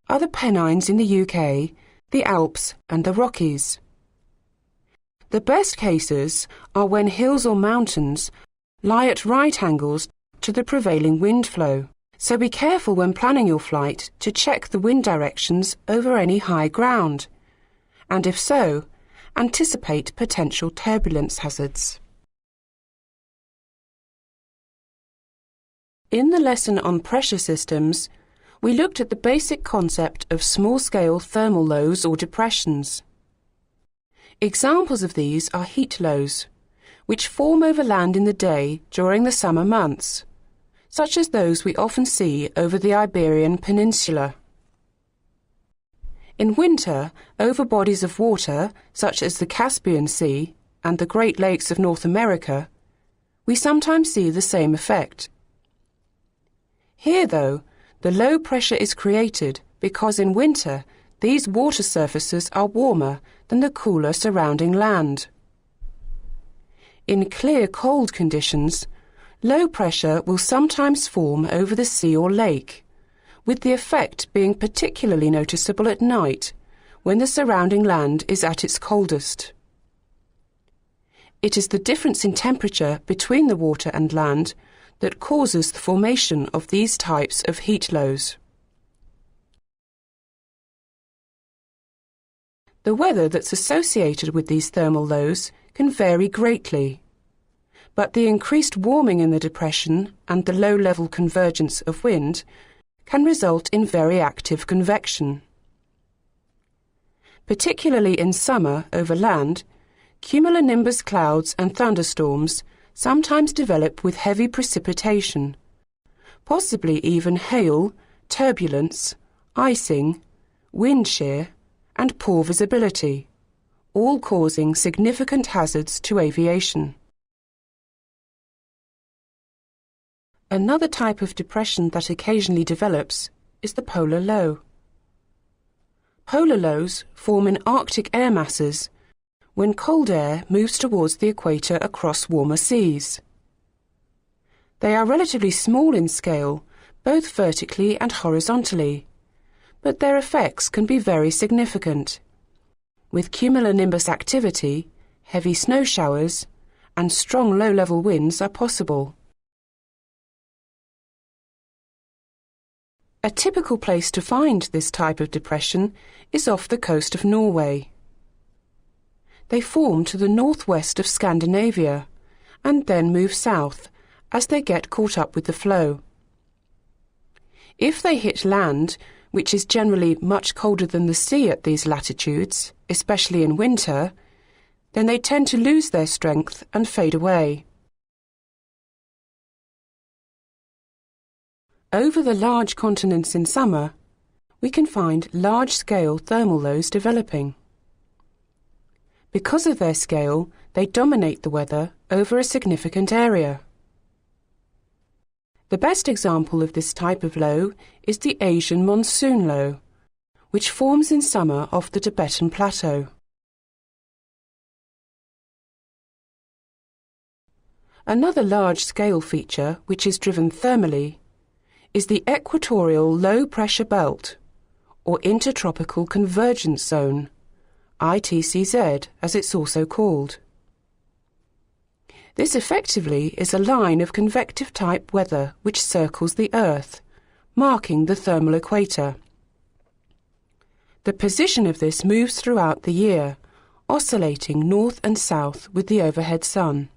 are the Pennines in the UK, the Alps, and the Rockies. The best cases are when hills or mountains lie at right angles to the prevailing wind flow, so be careful when planning your flight to check the wind directions over any high ground, and if so, anticipate potential turbulence hazards. In the lesson on pressure systems, we looked at the basic concept of small-scale thermal lows or depressions. Examples of these are heat lows, which form over land in the day during the summer months, such as those we often see over the Iberian Peninsula. In winter, over bodies of water, such as the Caspian Sea and the Great Lakes of North America, we sometimes see the same effect. Here, though, the low pressure is created because in winter these water surfaces are warmer than the cooler surrounding land. In clear, cold conditions, low pressure will sometimes form over the sea or lake, with the effect being particularly noticeable at night when the surrounding land is at its coldest. It is the difference in temperature between the water and land that causes the formation of these types of heat lows. The weather that's associated with these thermal lows can vary greatly, but the increased warming in the depression and the low-level convergence of wind can result in very active convection. Particularly in summer over land, cumulonimbus clouds and thunderstorms sometimes develop with heavy precipitation, possibly even hail, turbulence, icing, wind shear, and poor visibility, all causing significant hazards to aviation. Another type of depression that occasionally develops is the polar low. Polar lows form in Arctic air masses when cold air moves towards the equator across warmer seas. They are relatively small in scale, both vertically and horizontally, but their effects can be very significant. With cumulonimbus activity, heavy snow showers, and strong low-level winds are possible. A typical place to find this type of depression is off the coast of Norway. They form to the northwest of Scandinavia and then move south as they get caught up with the flow. If they hit land, which is generally much colder than the sea at these latitudes, especially in winter, then they tend to lose their strength and fade away. Over the large continents in summer, we can find large-scale thermal lows developing. Because of their scale, they dominate the weather over a significant area. The best example of this type of low is the Asian monsoon low, which forms in summer off the Tibetan Plateau. Another large-scale feature, which is driven thermally, is the equatorial low-pressure belt, or intertropical convergence zone, ITCZ as it's also called. This effectively is a line of convective-type weather which circles the Earth, marking the thermal equator. The position of this moves throughout the year, oscillating north and south with the overhead sun.